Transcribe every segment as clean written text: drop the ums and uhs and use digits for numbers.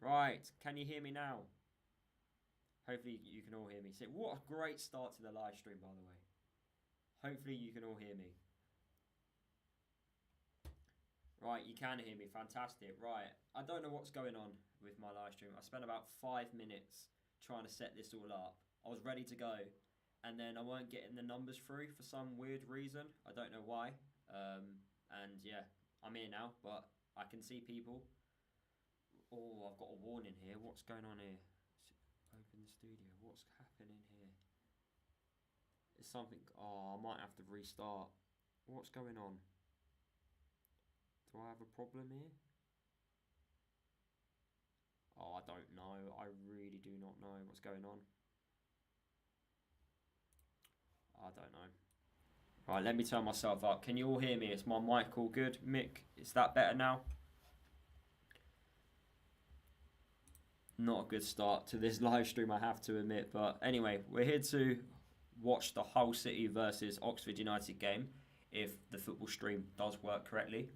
Right, can you hear me now? Hopefully you can all hear me. So what a great start to the live stream, by the way. Hopefully you can all hear me. Right, you can hear me. Fantastic. Right, I don't know what's going on with my live stream. I spent about 5 minutes trying to set this all up. I was ready to go, and then I weren't getting the numbers through for some weird reason. I don't know why. And yeah, I'm here now, but I can see people. Oh, I've got a warning here. What's going on here? Open the studio. What's happening here? It's something. Oh, I might have to restart. What's going on? Do I have a problem here? Oh, I don't know. I really do not know what's going on. I don't know. Right, let me turn myself up. Can you all hear me? Is my mic all good? Mick, is that better now? Not a good start to this live stream, I have to admit. But anyway, we're here to watch the Hull City versus Oxford United game, if the football stream does work correctly.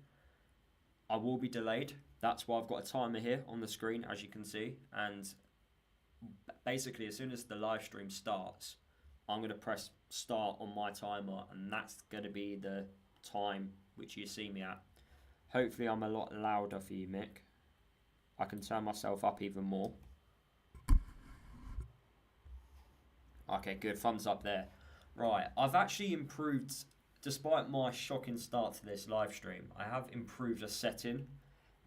I will be delayed. That's why I've got a timer here on the screen, as you can see. And basically, as soon as the live stream starts, I'm going to press start on my timer, and that's going to be the time which you see me at. Hopefully I'm a lot louder for you, Mick. I can turn myself up even more. Okay, good. Thumbs up there. Right, I've actually improved, despite my shocking start to this live stream, I have improved a setting,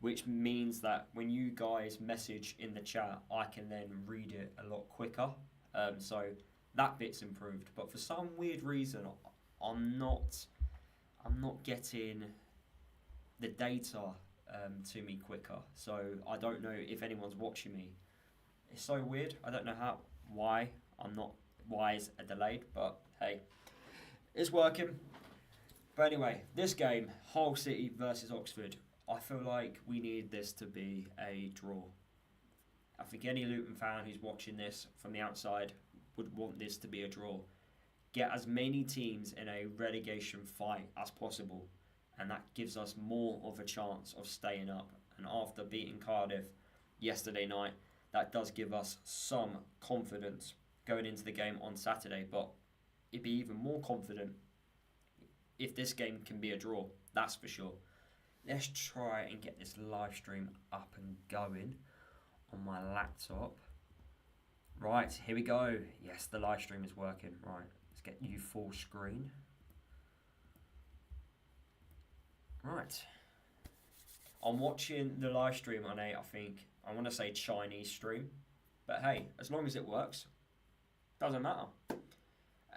which means that when you guys message in the chat, I can then read it a lot quicker. So that bit's improved. But for some weird reason, I'm not getting the data to me quicker. So I don't know if anyone's watching me. It's so weird. I don't know why is a delayed, but hey, it's working. But anyway, this game, Hull City versus Oxford, I feel like we need this to be a draw. I think any Luton fan who's watching this from the outside would want this to be a draw. Get as many teams in a relegation fight as possible, and that gives us more of a chance of staying up. And after beating Cardiff yesterday night, that does give us some confidence going into the game on Saturday. But it'd be even more confident if this game can be a draw, that's for sure. Let's try and get this live stream up and going on my laptop. Right, here we go. Yes, the live stream is working. Right, let's get you full screen. Right. I'm watching the live stream on I want to say Chinese stream. But hey, as long as it works, doesn't matter.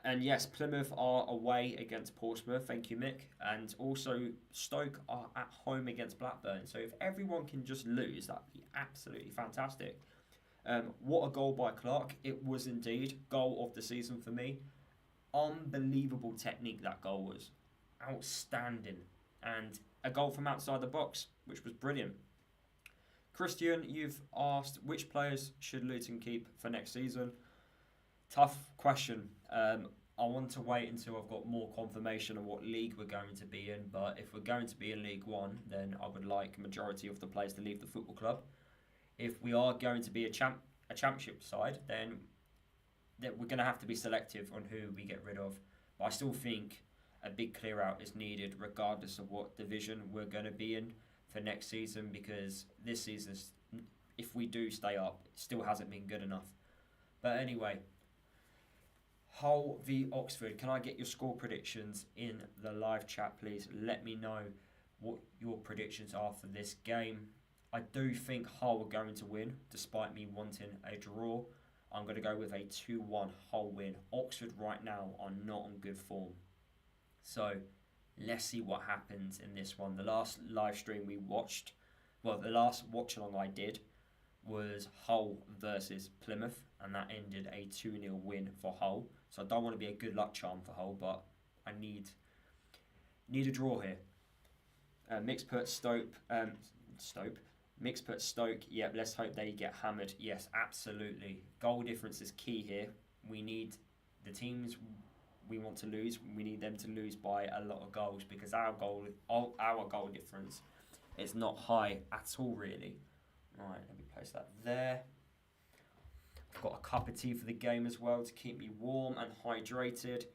And yes, Plymouth are away against Portsmouth, thank you Mick. And also Stoke are at home against Blackburn. So if everyone can just lose, that'd be absolutely fantastic. What a goal by Clark. It was indeed goal of the season for me. Unbelievable technique that goal was. Outstanding. And a goal from outside the box, which was brilliant. Christian, you've asked which players should Luton keep for next season. Tough question. I want to wait until I've got more confirmation of what league we're going to be in. But if we're going to be in League One, then I would like a majority of the players to leave the football club. If we are going to be a championship side, then we're going to have to be selective on who we get rid of. But I still think a big clear out is needed regardless of what division we're going to be in for next season, because this season, if we do stay up, it still hasn't been good enough. But anyway, Hull v Oxford, can I get your score predictions in the live chat, please? Let me know what your predictions are for this game. I do think Hull are going to win, despite me wanting a draw. I'm going to go with a 2-1 Hull win. Oxford right now are not on good form. So let's see what happens in this one. The last live stream we watched, the last watch along I did was Hull versus Plymouth, and that ended a 2-0 win for Hull. So I don't want to be a good luck charm for Hull, but I need a draw here. Mix put Stoke. Mix put Stoke. Yeah, let's hope they get hammered. Yes, absolutely. Goal difference is key here. We need the teams we want to lose. We need them to lose by a lot of goals, because our goal difference is not high at all, really. Right, let me Place that there. I've got a cup of tea for the game as well to keep me warm and hydrated.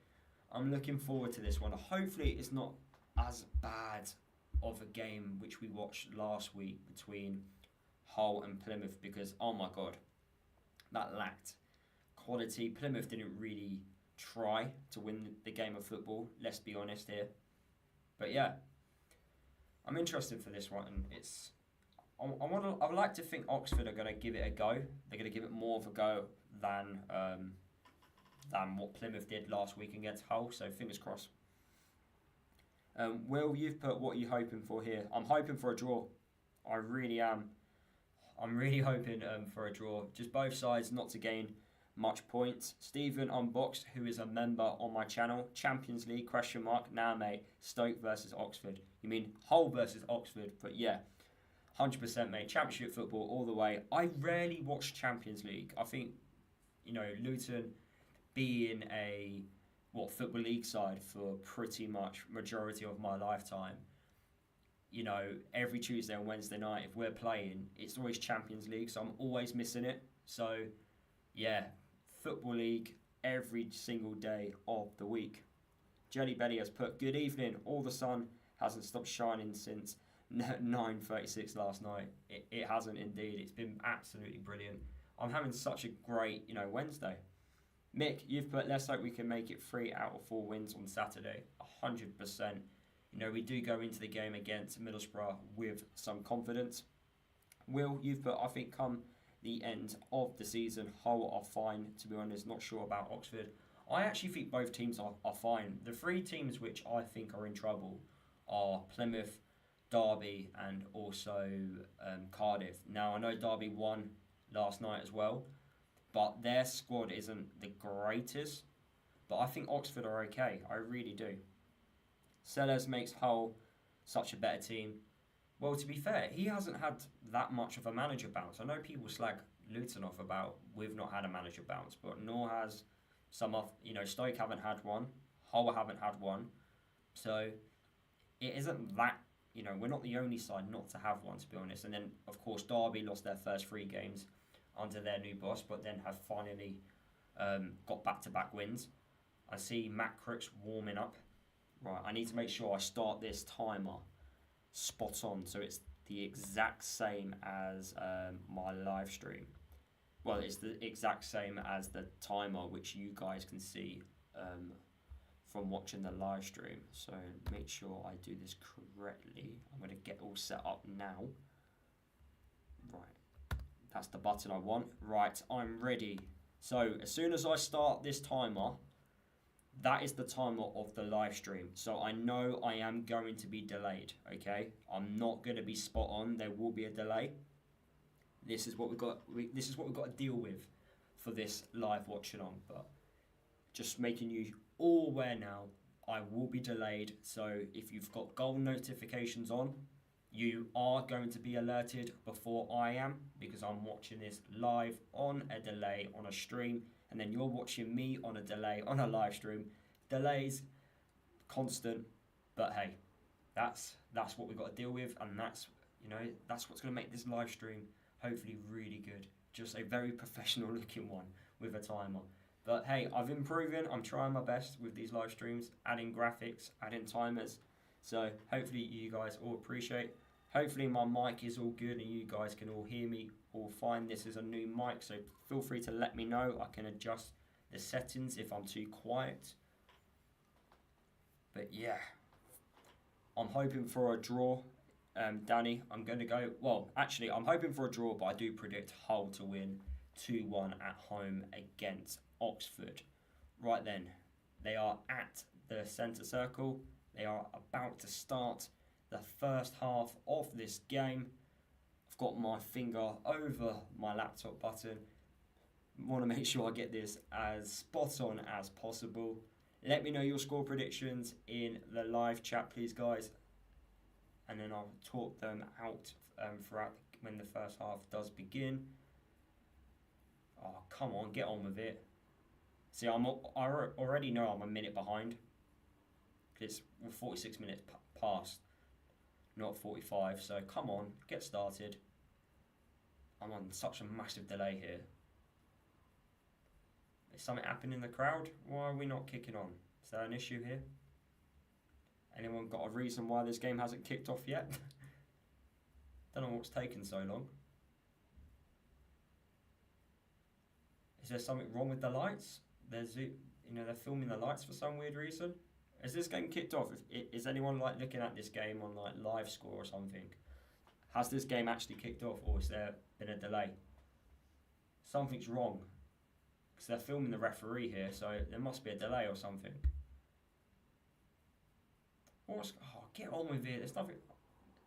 I'm looking forward to this one. Hopefully it's not as bad of a game which we watched last week between Hull and Plymouth, because oh my god, that lacked quality. Plymouth didn't really try to win the game of football, let's be honest here. But yeah, I'm interested for this one. I would like to think Oxford are going to give it a go. They're going to give it more of a go than what Plymouth did last week against Hull. So fingers crossed. Will, you've put what are you hoping for here? I'm hoping for a draw. I really am. I'm really hoping for a draw. Just both sides not to gain much points. Stephen Unboxed, who is a member on my channel, Champions League, ? Nah, mate. Stoke versus Oxford. You mean Hull versus Oxford? But yeah, 100%, mate. Championship football all the way. I rarely watch Champions League. I think, Luton being a Football League side for pretty much majority of my lifetime. Every Tuesday and Wednesday night, if we're playing, it's always Champions League, so I'm always missing it. So, yeah, Football League every single day of the week. Jelly Belly has put, good evening. All the sun hasn't stopped shining since 9:36 last night. It hasn't indeed. It's been absolutely brilliant. I'm having such a great, Wednesday. Mick, you've put, let's hope we can make it 3 out of 4 wins on Saturday. 100%. We do go into the game against Middlesbrough with some confidence. Will, you've put, I think come the end of the season, Hull are fine, to be honest. Not sure about Oxford. I actually think both teams are fine. The 3 teams which I think are in trouble are Plymouth, Derby, and also Cardiff. Now, I know Derby won last night as well, but their squad isn't the greatest. But I think Oxford are okay. I really do. Sellers makes Hull such a better team. Well, to be fair, he hasn't had that much of a manager bounce. I know people slag Luton off about we've not had a manager bounce, but nor has some of, Stoke haven't had one, Hull haven't had one. So it isn't that, we're not the only side not to have one, to be honest. And then, of course, Derby lost their first 3 games under their new boss, but then have finally got back-to-back wins. I see Matt Crooks warming up. Right, I need to make sure I start this timer spot on, so it's the exact same as my live stream. Well, it's the exact same as the timer which you guys can see from watching the live stream. So make sure I do this correctly. I'm going to get all set up now. Right, that's the button I want. Right, I'm ready. So as soon as I start this timer, that is the timer of the live stream. So I know I am going to be delayed, okay? I'm not going to be spot on. There will be a delay. This is what we've got. This is what we've got to deal with for this live watching on. But just making you all aware now, I will be delayed. So if you've got goal notifications on, you are going to be alerted before I am, because I'm watching this live on a delay on a stream. And then you're watching me on a delay on a live stream. Delays, constant, but hey, that's what we've got to deal with, and that's what's going to make this live stream hopefully really good. Just a very professional looking one with a timer. But hey, I've improving. I'm trying my best with these live streams, adding graphics, adding timers. So hopefully you guys all appreciate. Hopefully my mic is all good and you guys can all hear me all fine. This is a new mic, so feel free to let me know. I can adjust the settings if I'm too quiet. But yeah, I'm hoping for a draw. Danny, I'm going to go... Well, actually, I'm hoping for a draw, but I do predict Hull to win 2-1 at home against Oxford. Right then, they are at the centre circle. They are about to start the first half of this game. I've got my finger over my laptop button. Want to make sure I get this as spot on as possible. Let me know your score predictions in the live chat, please, guys. And then I'll talk them out throughout when the first half does begin. Oh, come on, get on with it. See, I already know I'm a minute behind. It's 46 minutes past, not 45. So come on, get started. I'm on such a massive delay here. Is something happening in the crowd? Why are we not kicking on? Is there an issue here? Anyone got a reason why this game hasn't kicked off yet? Don't know what's taken so long. Is there something wrong with the lights? They're filming the lights for some weird reason. Has this game kicked off? Is anyone like looking at this game on like live score or something? Has this game actually kicked off, or has there been a delay? Something's wrong, because they're filming the referee here, so there must be a delay or something. Get on with it. There's nothing.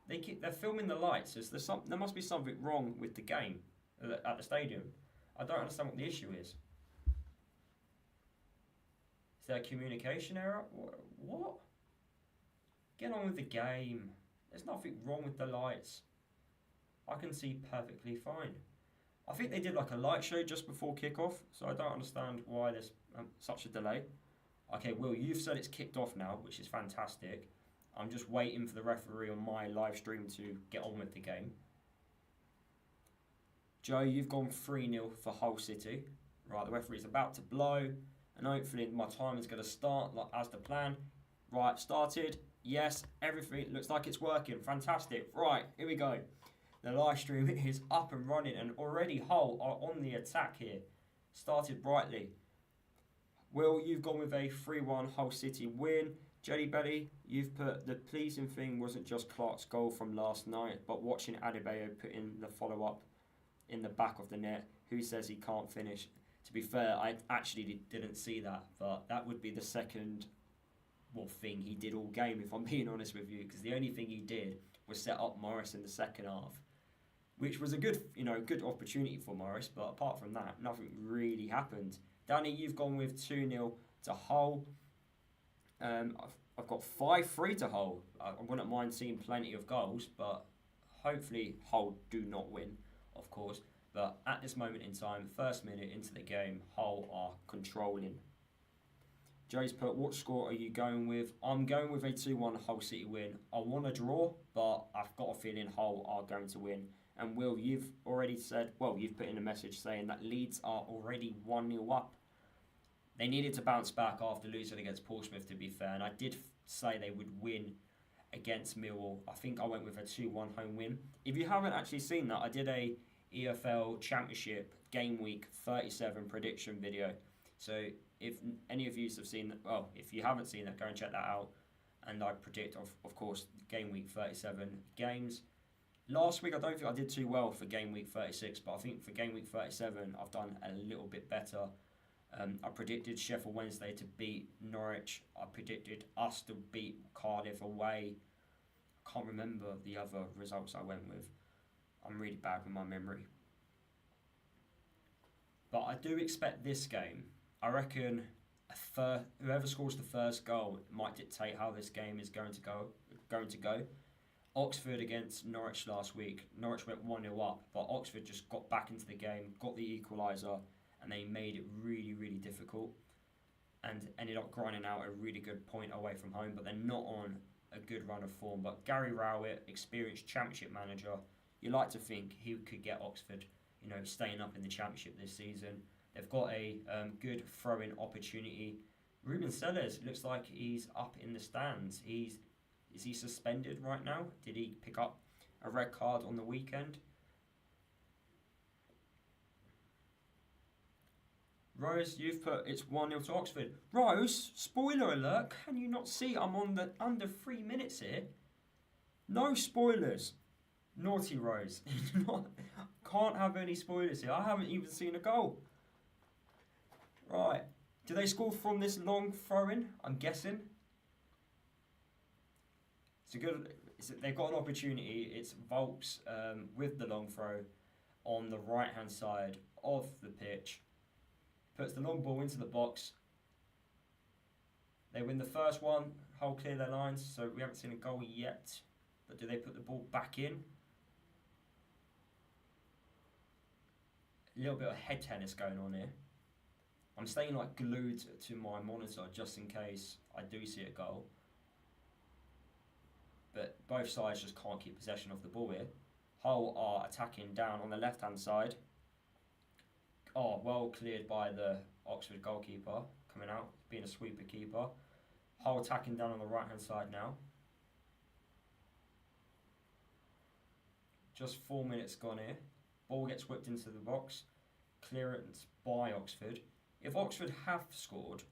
They're filming the lights. There must be something wrong with the game at the stadium. I don't understand what the issue is. Is there a communication error? What? Get on with the game. There's nothing wrong with the lights. I can see perfectly fine. I think they did like a light show just before kickoff, so I don't understand why there's such a delay. Okay, Will, you've said it's kicked off now, which is fantastic. I'm just waiting for the referee on my live stream to get on with the game. Joe, you've gone 3-0 for Hull City. Right, the referee's about to blow, and hopefully my time is going to start like as the plan. Right, started. Yes, everything looks like it's working. Fantastic. Right, here we go. The live stream is up and running, and already Hull are on the attack here. Started brightly. Will, you've gone with a 3-1 Hull City win. Jelly Belly, you've put the pleasing thing wasn't just Clark's goal from last night, but watching Adebayo put in the follow-up in the back of the net. Who says he can't finish? To be fair, I actually didn't see that, but that would be the second thing he did all game, if I'm being honest with you, because the only thing he did was set up Morris in the second half, which was a good opportunity for Morris, but apart from that, nothing really happened. Danny, you've gone with 2-0 to Hull. I've got 5-3 to Hull. I wouldn't mind seeing plenty of goals, but hopefully Hull do not win, of course. But at this moment in time, first minute into the game, Hull are controlling. Joe's put, what score are you going with? I'm going with a 2-1 Hull City win. I want a draw, but I've got a feeling Hull are going to win. And Will, you've already said, you've put in a message saying that Leeds are already 1-0 up. They needed to bounce back after losing against Portsmouth, to be fair. And I did say they would win against Millwall. I think I went with a 2-1 home win. If you haven't actually seen that, I did a EFL Championship Game Week 37 prediction video. So if any of you have seen that, if you haven't seen that, go and check that out. And I predict, of course, Game Week 37 games. Last week, I don't think I did too well for Game Week 36, but I think for Game Week 37, I've done a little bit better. I predicted Sheffield Wednesday to beat Norwich. I predicted us to beat Cardiff away. I can't remember the other results I went with. I'm really bad with my memory. But I do expect this game. I reckon whoever scores the first goal might dictate how this game is going to go. Oxford against Norwich last week. Norwich went 1-0 up, but Oxford just got back into the game, got the equaliser, and they made it really, really difficult and ended up grinding out a really good point away from home, but they're not on a good run of form. But Gary Rowett, experienced Championship manager, you like to think he could get Oxford, staying up in the Championship this season. They've got a good throw-in opportunity. Ruben Sellers looks like he's up in the stands. Is he suspended right now? Did he pick up a red card on the weekend? Rose, you've put it's 1-0 to Oxford. Rose, spoiler alert, can you not see I'm on the under 3 minutes here? No spoilers. Naughty Rose. Can't have any spoilers here. I haven't even seen a goal. Right. Do they score from this long throw-in? I'm guessing. They've got an opportunity. It's Volks with the long throw on the right-hand side of the pitch. Puts the long ball into the box. They win the first one. Hull clear their lines, so we haven't seen a goal yet. But do they put the ball back in? A little bit of head tennis going on here. I'm staying glued to my monitor just in case I do see a goal. But both sides just can't keep possession of the ball here. Hull are attacking down on the left-hand side. Oh, well cleared by the Oxford goalkeeper, coming out, being a sweeper keeper. Hull attacking down on the right-hand side now. Just 4 minutes gone here. Ball gets whipped into the box. Clearance by Oxford. If Oxford have scored,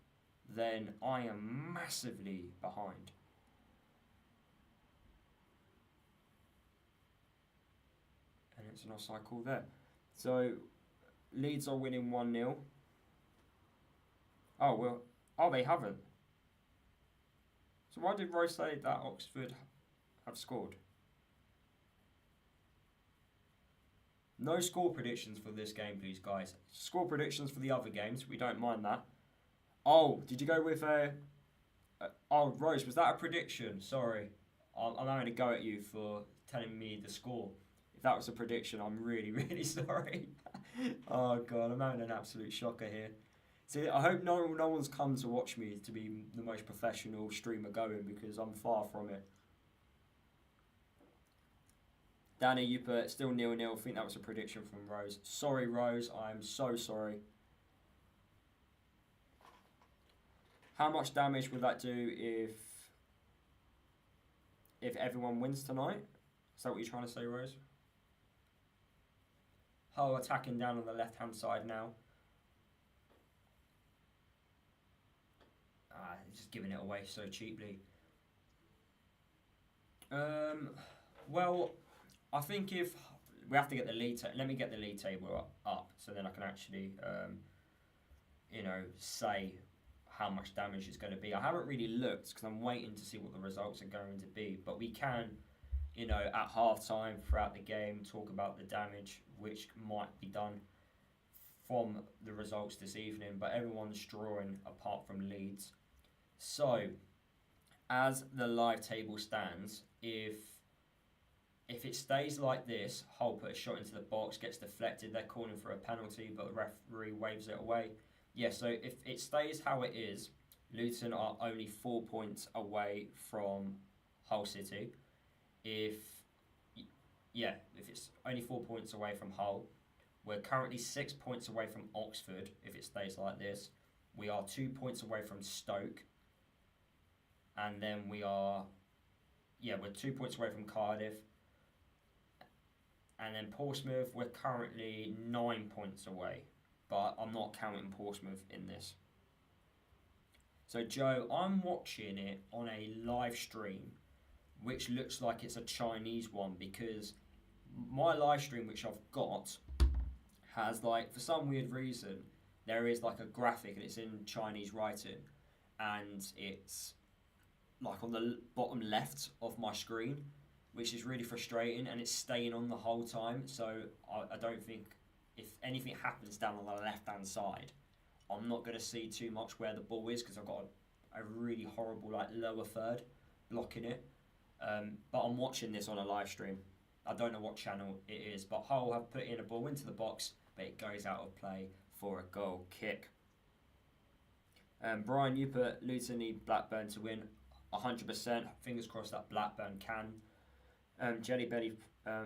then I am massively behind. And it's an offside call there. So, Leeds are winning 1-0. Oh, well. Oh, they haven't. So why did Rose say that Oxford have scored? No score predictions for this game, please, guys. Score predictions for the other games. We don't mind that. Oh, did you go with a... oh, Rose, was that a prediction? Sorry. I'm having a go at you for telling me the score. If that was a prediction, I'm really, really sorry. Oh, God, I'm having an absolute shocker here. See, I hope no one's come to watch me to be the most professional streamer going, because I'm far from it. Danny, you put still 0-0. I think that was a prediction from Rose. Sorry, Rose. I'm so sorry. How much damage would that do if everyone wins tonight? Is that what you're trying to say, Rose? Hull attacking down on the left-hand side now. Just giving it away so cheaply. Well, I think if we have to get the league, let me get the league table up so then I can actually, say how much damage it's going to be. I haven't really looked because I'm waiting to see what the results are going to be. But we can, at half time throughout the game, talk about the damage which might be done from the results this evening. But everyone's drawing apart from Leeds. So, as the live table stands, if it stays like this, Hull put a shot into the box, gets deflected, they're calling for a penalty, but the referee waves it away. Yeah, so if it stays how it is, Luton are only 4 points away from Hull City. If it's only 4 points away from Hull, we're currently 6 points away from Oxford, if it stays like this. We are 2 points away from Stoke. And then we're 2 points away from Cardiff. And then Portsmouth, we're currently 9 points away. But I'm not counting Portsmouth in this. So, Joe, I'm watching it on a live stream, which looks like it's a Chinese one, because my live stream, which I've got, has, for some weird reason, there is, a graphic, and it's in Chinese writing. And it's on the bottom left of my screen, which is really frustrating, and it's staying on the whole time. So I don't think if anything happens down on the left-hand side, I'm not going to see too much where the ball is, because I've got a really horrible lower third blocking it. But I'm watching this on a live stream. I don't know what channel it is, but Hull have put in a ball into the box, but it goes out of play for a goal kick. Brian, you put Luton need Blackburn to win. 100%. Fingers crossed that Blackburn can. Jelly Belly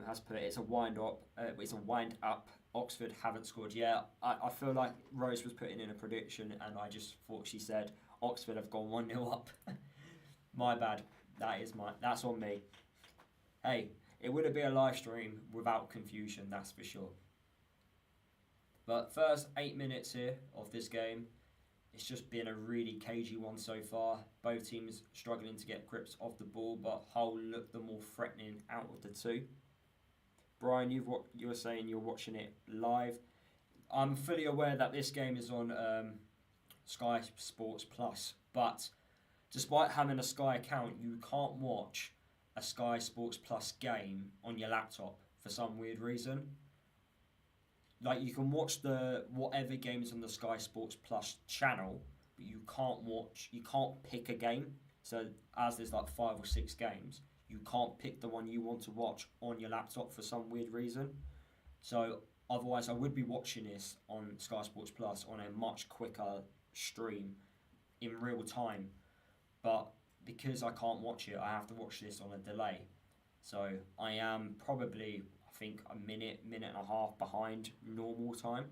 has put it's a wind up. It's a wind up. Oxford haven't scored yet. I feel like Rose was putting in a prediction, and I just thought she said Oxford have gone 1-0 up. My bad. That's on me. Hey, it wouldn't be a live stream without confusion. That's for sure. But first 8 minutes here of this game. It's just been a really cagey one so far. Both teams struggling to get grips of the ball, but Hull looked the more threatening out of the two. Brian, you were saying you're watching it live. I'm fully aware that this game is on Sky Sports Plus, but despite having a Sky account, you can't watch a Sky Sports Plus game on your laptop for some weird reason. You can watch whatever games on the Sky Sports Plus channel, but you can't pick a game. So as there's 5 or 6 games, you can't pick the one you want to watch on your laptop for some weird reason. So otherwise I would be watching this on Sky Sports Plus on a much quicker stream in real time. But because I can't watch it, I have to watch this on a delay. So I think a minute and a half behind normal time.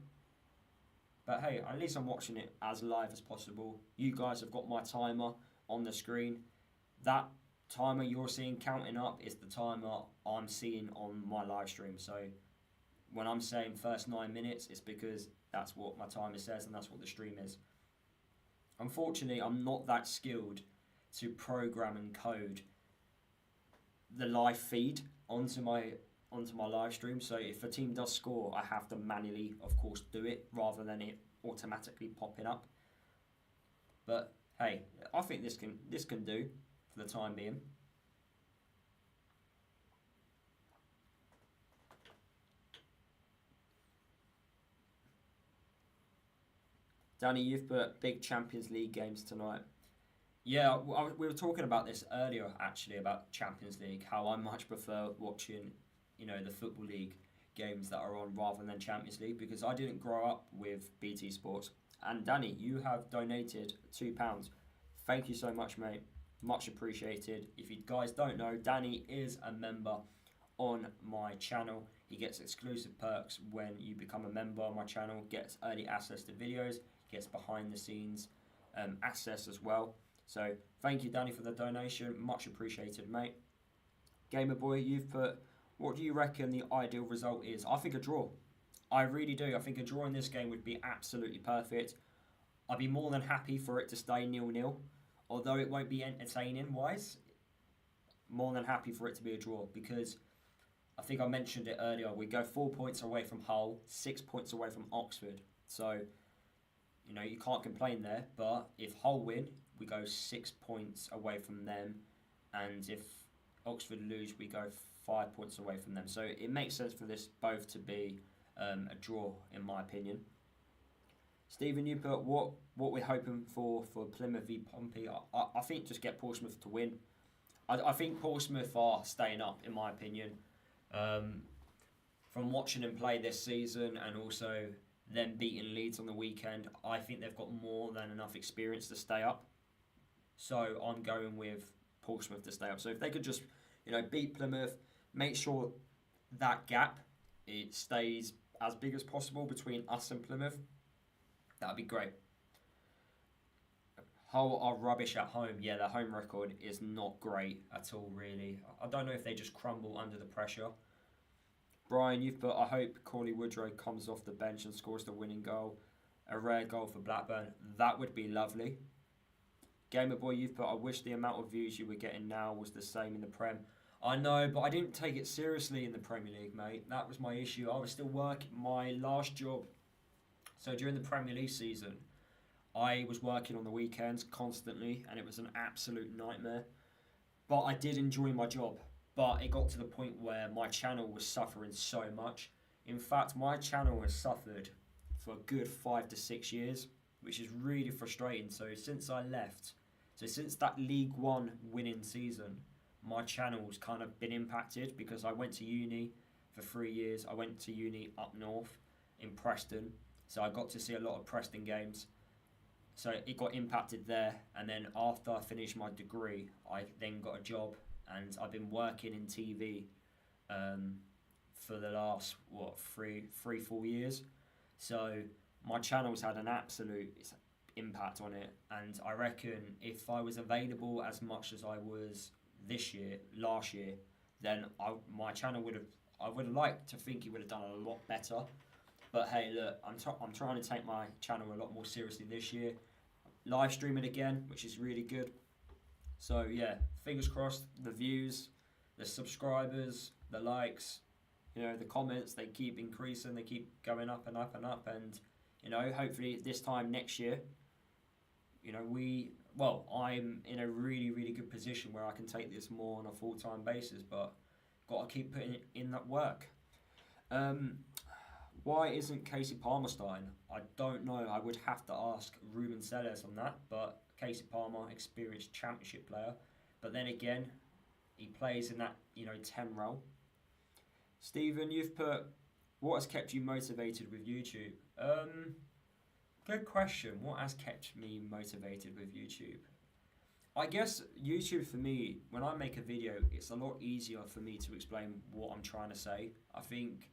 But hey, at least I'm watching it as live as possible. You guys have got my timer on the screen. That timer you're seeing counting up is the timer I'm seeing on my live stream. So when I'm saying first 9 minutes, it's because that's what my timer says and that's what the stream is. Unfortunately, I'm not that skilled to program and code the live feed onto my live stream. So if a team does score, I have to manually, of course, do it rather than it automatically popping up. But hey, I think this can do for the time being. Danny, you've put big Champions League games tonight. Yeah, we were talking about this earlier, actually, about Champions League, how I much prefer watching, the Football League games that are on rather than Champions League, because I didn't grow up with BT Sports. And Danny, you have donated £2. Thank you so much, mate. Much appreciated. If you guys don't know, Danny is a member on my channel. He gets exclusive perks when you become a member on my channel, gets early access to videos, gets behind the scenes access as well. So thank you, Danny, for the donation. Much appreciated, mate. Gamer Boy, you've put, what do you reckon the ideal result is? I think a draw. I really do. I think a draw in this game would be absolutely perfect. I'd be more than happy for it to stay 0-0. Although it won't be entertaining-wise, more than happy for it to be a draw, because I think I mentioned it earlier. We go 4 points away from Hull, 6 points away from Oxford. So, you can't complain there. But if Hull win, we go 6 points away from them. And if Oxford lose, we go 5 points away from them. So it makes sense for this both to be a draw, in my opinion. Stephen, you put what we're hoping for Plymouth v Pompey. I think just get Portsmouth to win. I think Portsmouth are staying up, in my opinion. From watching them play this season and also them beating Leeds on the weekend, I think they've got more than enough experience to stay up. So I'm going with Portsmouth to stay up. So if they could just, beat Plymouth, make sure that gap, it stays as big as possible between us and Plymouth, that'd be great. Hull are rubbish at home. Yeah, their home record is not great at all, really. I don't know if they just crumble under the pressure. Brian, you've put, I hope Corley Woodrow comes off the bench and scores the winning goal. A rare goal for Blackburn. That would be lovely. Gamer Boy, you've put, I wish the amount of views you were getting now was the same in the Prem. I know, but I didn't take it seriously in the Premier League, mate. That was my issue. I was still working my last job. So during the Premier League season, I was working on the weekends constantly, and it was an absolute nightmare. But I did enjoy my job. But it got to the point where my channel was suffering so much. In fact, my channel has suffered for a good 5 to 6 years, which is really frustrating. So since I left, since that League One winning season, my channel's kind of been impacted because I went to uni for 3 years. I went to uni up north in Preston. So I got to see a lot of Preston games. So it got impacted there. And then after I finished my degree, I then got a job. And I've been working in TV for the last, 3-4 years. So my channel's had an absolute impact on it. And I reckon if I was available as much as I was last year, then my channel I would have liked to think it would have done a lot better. But hey, look, I'm trying to take my channel a lot more seriously this year. Live stream it again, which is really good. So yeah, fingers crossed, the views, the subscribers, the likes, the comments, they keep increasing, they keep going up and up and up. And, hopefully this time next year, I'm in a really, really good position where I can take this more on a full-time basis, but got to keep putting in that work. Why isn't Casey Palmer starting? I don't know. I would have to ask Ruben Sellers on that, but Casey Palmer, experienced Championship player. But then again, he plays in that, 10 role. Stephen, you've put, what has kept you motivated with YouTube? Good question. What has kept me motivated with YouTube? I guess YouTube for me, when I make a video, it's a lot easier for me to explain what I'm trying to say. I think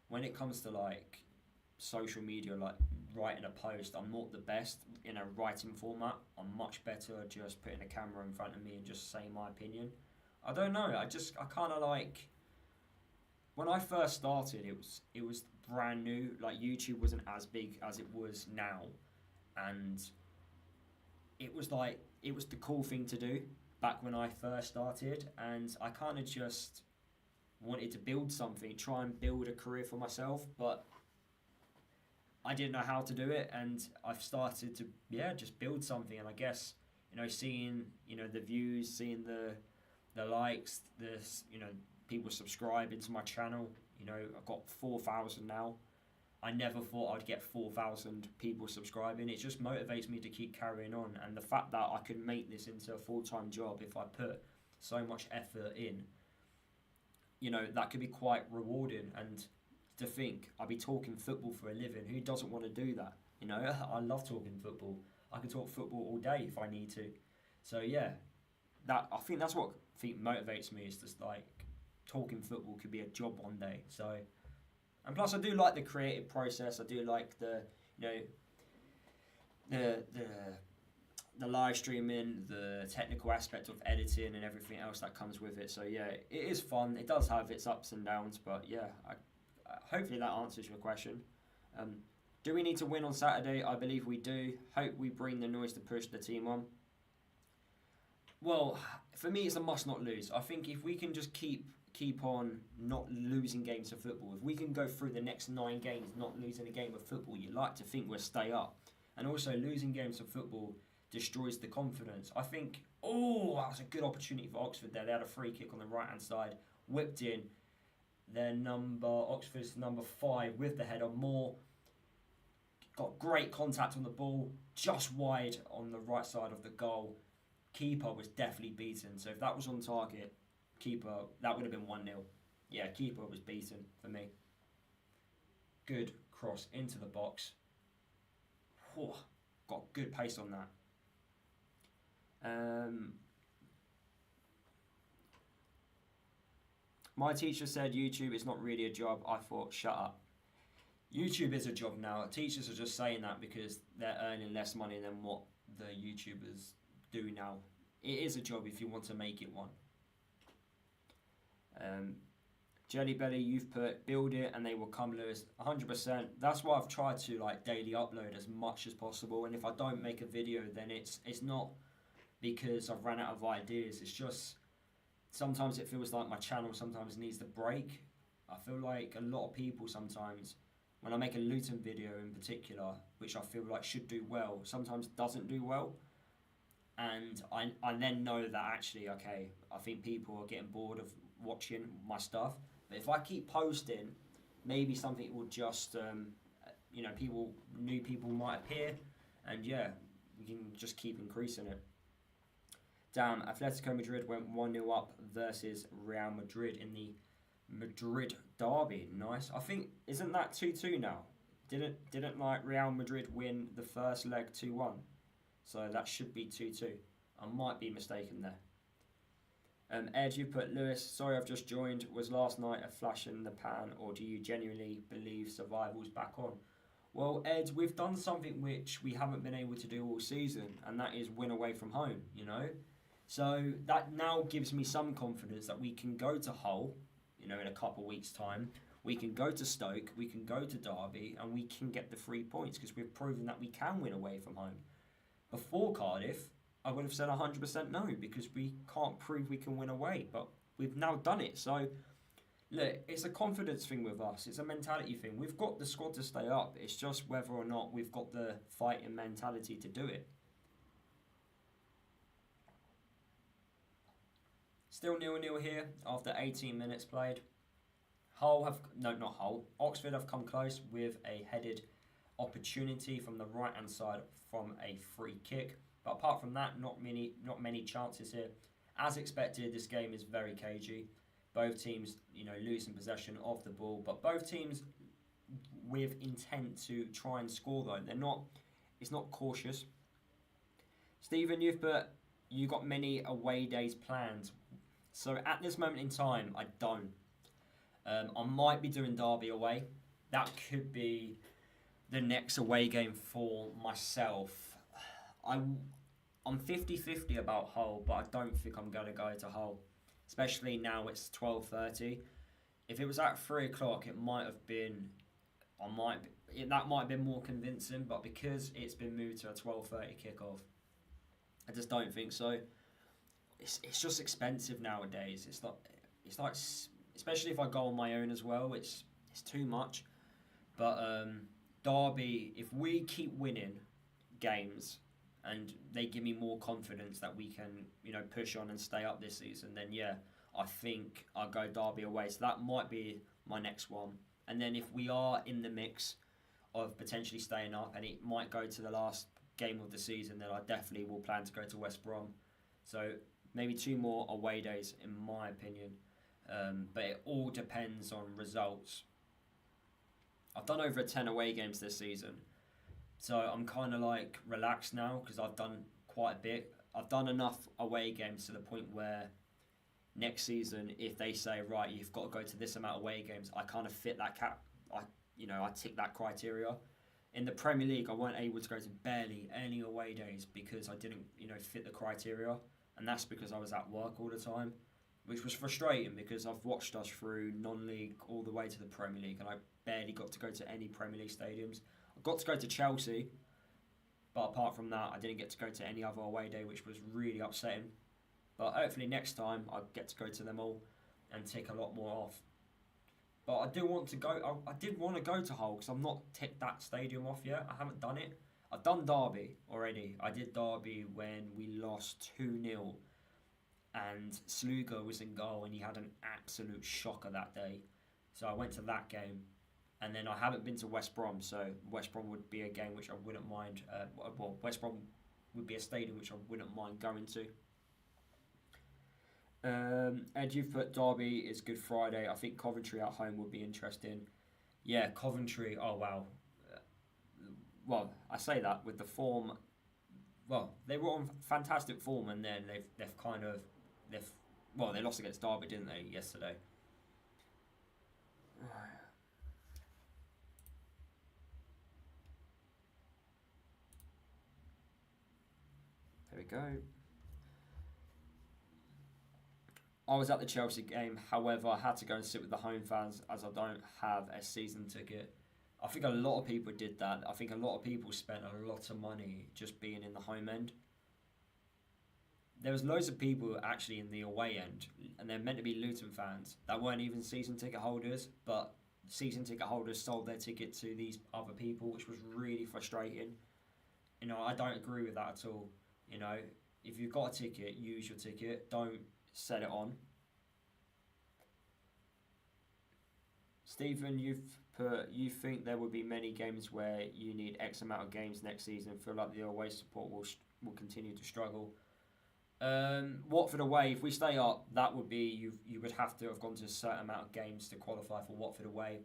when it comes to like social media, like writing a post, I'm not the best in a writing format. I'm much better just putting a camera in front of me and just saying my opinion. I don't know. I kind of like when I first started. It was brand new. Like YouTube wasn't as big as it was now, and it was the cool thing to do back when I first started, and I kind of just wanted to build something, try and build a career for myself, but I didn't know how to do it, and I've started to just build something. And I guess seeing the views, seeing the likes, people subscribing to my channel. I've got 4,000 now. I never thought I'd get 4,000 people subscribing. It just motivates me to keep carrying on, and the fact that I can make this into a full-time job if I put so much effort in, that could be quite rewarding. And to think I'll be talking football for a living. Who doesn't want to do that? I love talking football. I can talk football all day if I need to. So yeah, I think that's what motivates me, is just like talking football could be a job one day. So, and plus I do like the creative process. I do like the the live streaming, the technical aspect of editing and everything else that comes with it. So yeah, it is fun. It does have its ups and downs, but yeah, hopefully that answers your question. Do we need to win on Saturday? I believe we do. Hope we bring the noise to push the team on. Well, for me, it's a must not lose. I think if we can just keep on not losing games of football, if we can go through the next 9 games not losing a game of football, you like to think we'll stay up. And also, losing games of football destroys the confidence. I think, that was a good opportunity for Oxford there. They had a free kick on the right-hand side, whipped in. Oxford's number 5 with the header, Moore got great contact on the ball, just wide on the right side of the goal. Keeper was definitely beaten. So if that was on target, that would have been 1-0. Yeah, keeper was beaten for me. Good cross into the box. Got good pace on that. My teacher said YouTube is not really a job. I thought, shut up. YouTube is a job now. Teachers are just saying that because they're earning less money than what the YouTubers do now. It is a job if you want to make it one. Jelly Belly, you've put build it and they will come, Lewis. 100%. That's why I've tried to daily upload as much as possible. And if I don't make a video, then it's not because I've ran out of ideas. It's just sometimes it feels like my channel sometimes needs a break. I feel like a lot of people sometimes, when I make a Luton video in particular, which I feel like should do well, sometimes doesn't do well. And I then know that actually, okay, I think people are getting bored of watching my stuff. But if I keep posting, maybe something will just, new people might appear. And yeah, we can just keep increasing it. Damn, Atletico Madrid went 1-0 up versus Real Madrid in the Madrid derby. Nice. I think, isn't that 2-2 now? Didn't Real Madrid win the first leg 2-1? So that should be 2-2. I might be mistaken there. Ed, you put, Lewis, sorry I've just joined. Was last night a flash in the pan, or do you genuinely believe survival's back on? Well, Ed, we've done something which we haven't been able to do all season, and that is win away from home, So that now gives me some confidence that we can go to Hull, in a couple of weeks' time. We can go to Stoke, we can go to Derby, and we can get the 3 points because we've proven that we can win away from home. Before Cardiff, I would have said 100% no, because we can't prove we can win away, but we've now done it. So, look, it's a confidence thing with us. It's a mentality thing. We've got the squad to stay up. It's just whether or not we've got the fighting mentality to do it. Still 0-0 here after 18 minutes played. Oxford have come close with a headed opportunity from the right-hand side from a free kick. But apart from that, not many chances here. As expected, this game is very cagey. Both teams, losing possession of the ball, but both teams with intent to try and score though. It's not cautious. Stephen, you've put you got many away days planned? So at this moment in time, I don't. I might be doing Derby away. That could be the next away game for myself. I, I'm 50-50 about Hull, but I don't think I'm going to go to Hull. Especially now it's 12:30. If it was at 3 o'clock, it might have been. That might have been more convincing, but because it's been moved to a 12:30 kickoff, I just don't think so. It's just expensive nowadays. It's like especially if I go on my own as well. It's too much. But Derby, if we keep winning games and they give me more confidence that we can, push on and stay up this season, then yeah, I think I'll go Derby away. So that might be my next one. And then if we are in the mix of potentially staying up and it might go to the last game of the season, then I definitely will plan to go to West Brom. So maybe 2 more away days in my opinion. But it all depends on results. I've done over 10 away games this season. So I'm kind of like relaxed now because I've done quite a bit. I've done enough away games to the point where next season, if they say, right, you've got to go to this amount of away games, I kind of fit that cap. I tick that criteria. In the Premier League, I weren't able to go to barely any away days because I didn't, fit the criteria. And that's because I was at work all the time, which was frustrating because I've watched us through non-league all the way to the Premier League and I barely got to go to any Premier League stadiums. I got to go to Chelsea, but apart from that, I didn't get to go to any other away day, which was really upsetting. But hopefully next time I get to go to them all and tick a lot more off. But I do want to go. I did want to go to Hull because I've not ticked that stadium off yet. I haven't done it. I've done Derby already. I did Derby when we lost 2-0 and Sluga was in goal and he had an absolute shocker that day. So I went to that game. And then I haven't been to West Brom, so West Brom would be a game which I wouldn't mind. West Brom would be a stadium which I wouldn't mind going to. Ed, you've put Derby is Good Friday. I think Coventry at home would be interesting. Yeah, Coventry. Oh wow. Well, I say that with the form. Well, they were on fantastic form, and then they lost against Derby, didn't they, yesterday? There we go. I was at the Chelsea game, however, I had to go and sit with the home fans as I don't have a season ticket. I think a lot of people did that. I think a lot of people spent a lot of money just being in the home end. There was loads of people actually in the away end, and they're meant to be Luton fans that weren't even season ticket holders, but season ticket holders sold their ticket to these other people, which was really frustrating. I don't agree with that at all. If you've got a ticket, use your ticket. Don't set it on. Stephen, you think there will be many games where you need X amount of games next season. Feel like the away support will continue to struggle. Watford away, if we stay up, that would be you would have to have gone to a certain amount of games to qualify for Watford away.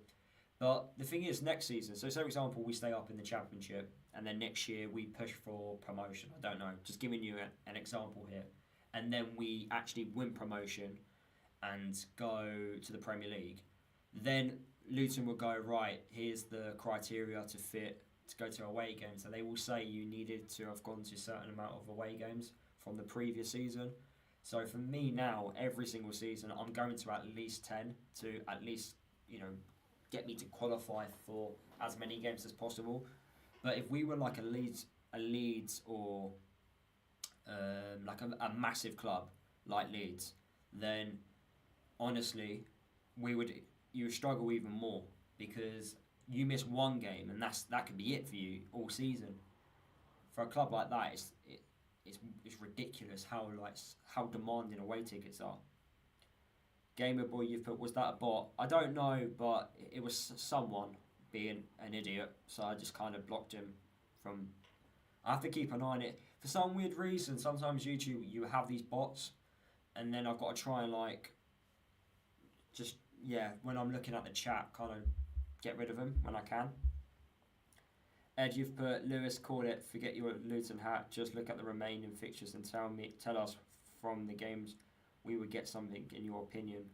But the thing is, next season, so say for example we stay up in the Championship and then next year we push for promotion. I don't know, just giving you an example here. And then we actually win promotion and go to the Premier League. Then Luton will go, right, here's the criteria to go to away games. So they will say you needed to have gone to a certain amount of away games from the previous season. So for me now, every single season, I'm going to at least 10 to at least, get me to qualify for as many games as possible. But if we were like a Leeds or like a massive club like Leeds, then honestly, you would struggle even more because you miss one game and that could be it for you all season. For a club like that, it's ridiculous how demanding away tickets are. Gamer Boy, you've put, was that a bot? I don't know, but it was someone being an idiot, so I just kind of blocked him from. I have to keep an eye on it. For some weird reason, sometimes YouTube, you have these bots, and then I've got to try and when I'm looking at the chat, kind of get rid of them when I can. Ed, you've put Lewis, call it. Forget your Luton hat. Just look at the remaining fixtures and tell us from the games we would get something in your opinion.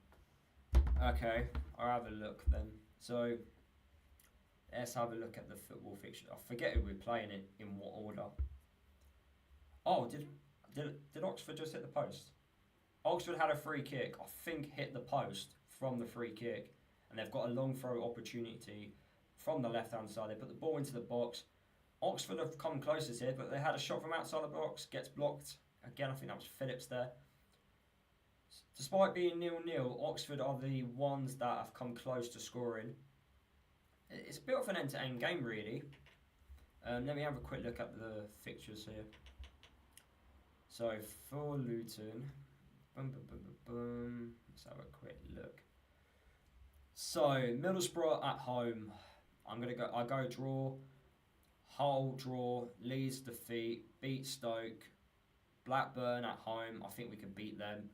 Okay, I'll have a look then. So let's have a look at the football fixture. I forget who we're playing in what order. Oh, did Oxford just hit the post? Oxford had a free kick. I think hit the post from the free kick, and they've got a long throw opportunity from the left-hand side. They put the ball into the box. Oxford have come closest here, but they had a shot from outside the box. Gets blocked. Again, I think that was Phillips there. Despite being 0-0, Oxford are the ones that have come close to scoring. It's a bit of an entertaining game, really. Let me have a quick look at the fixtures here. So, for Luton, let's have a quick look. So, Middlesbrough at home. I go draw. Hull draw. Leeds defeat. Beat Stoke. Blackburn at home. I think we could beat them.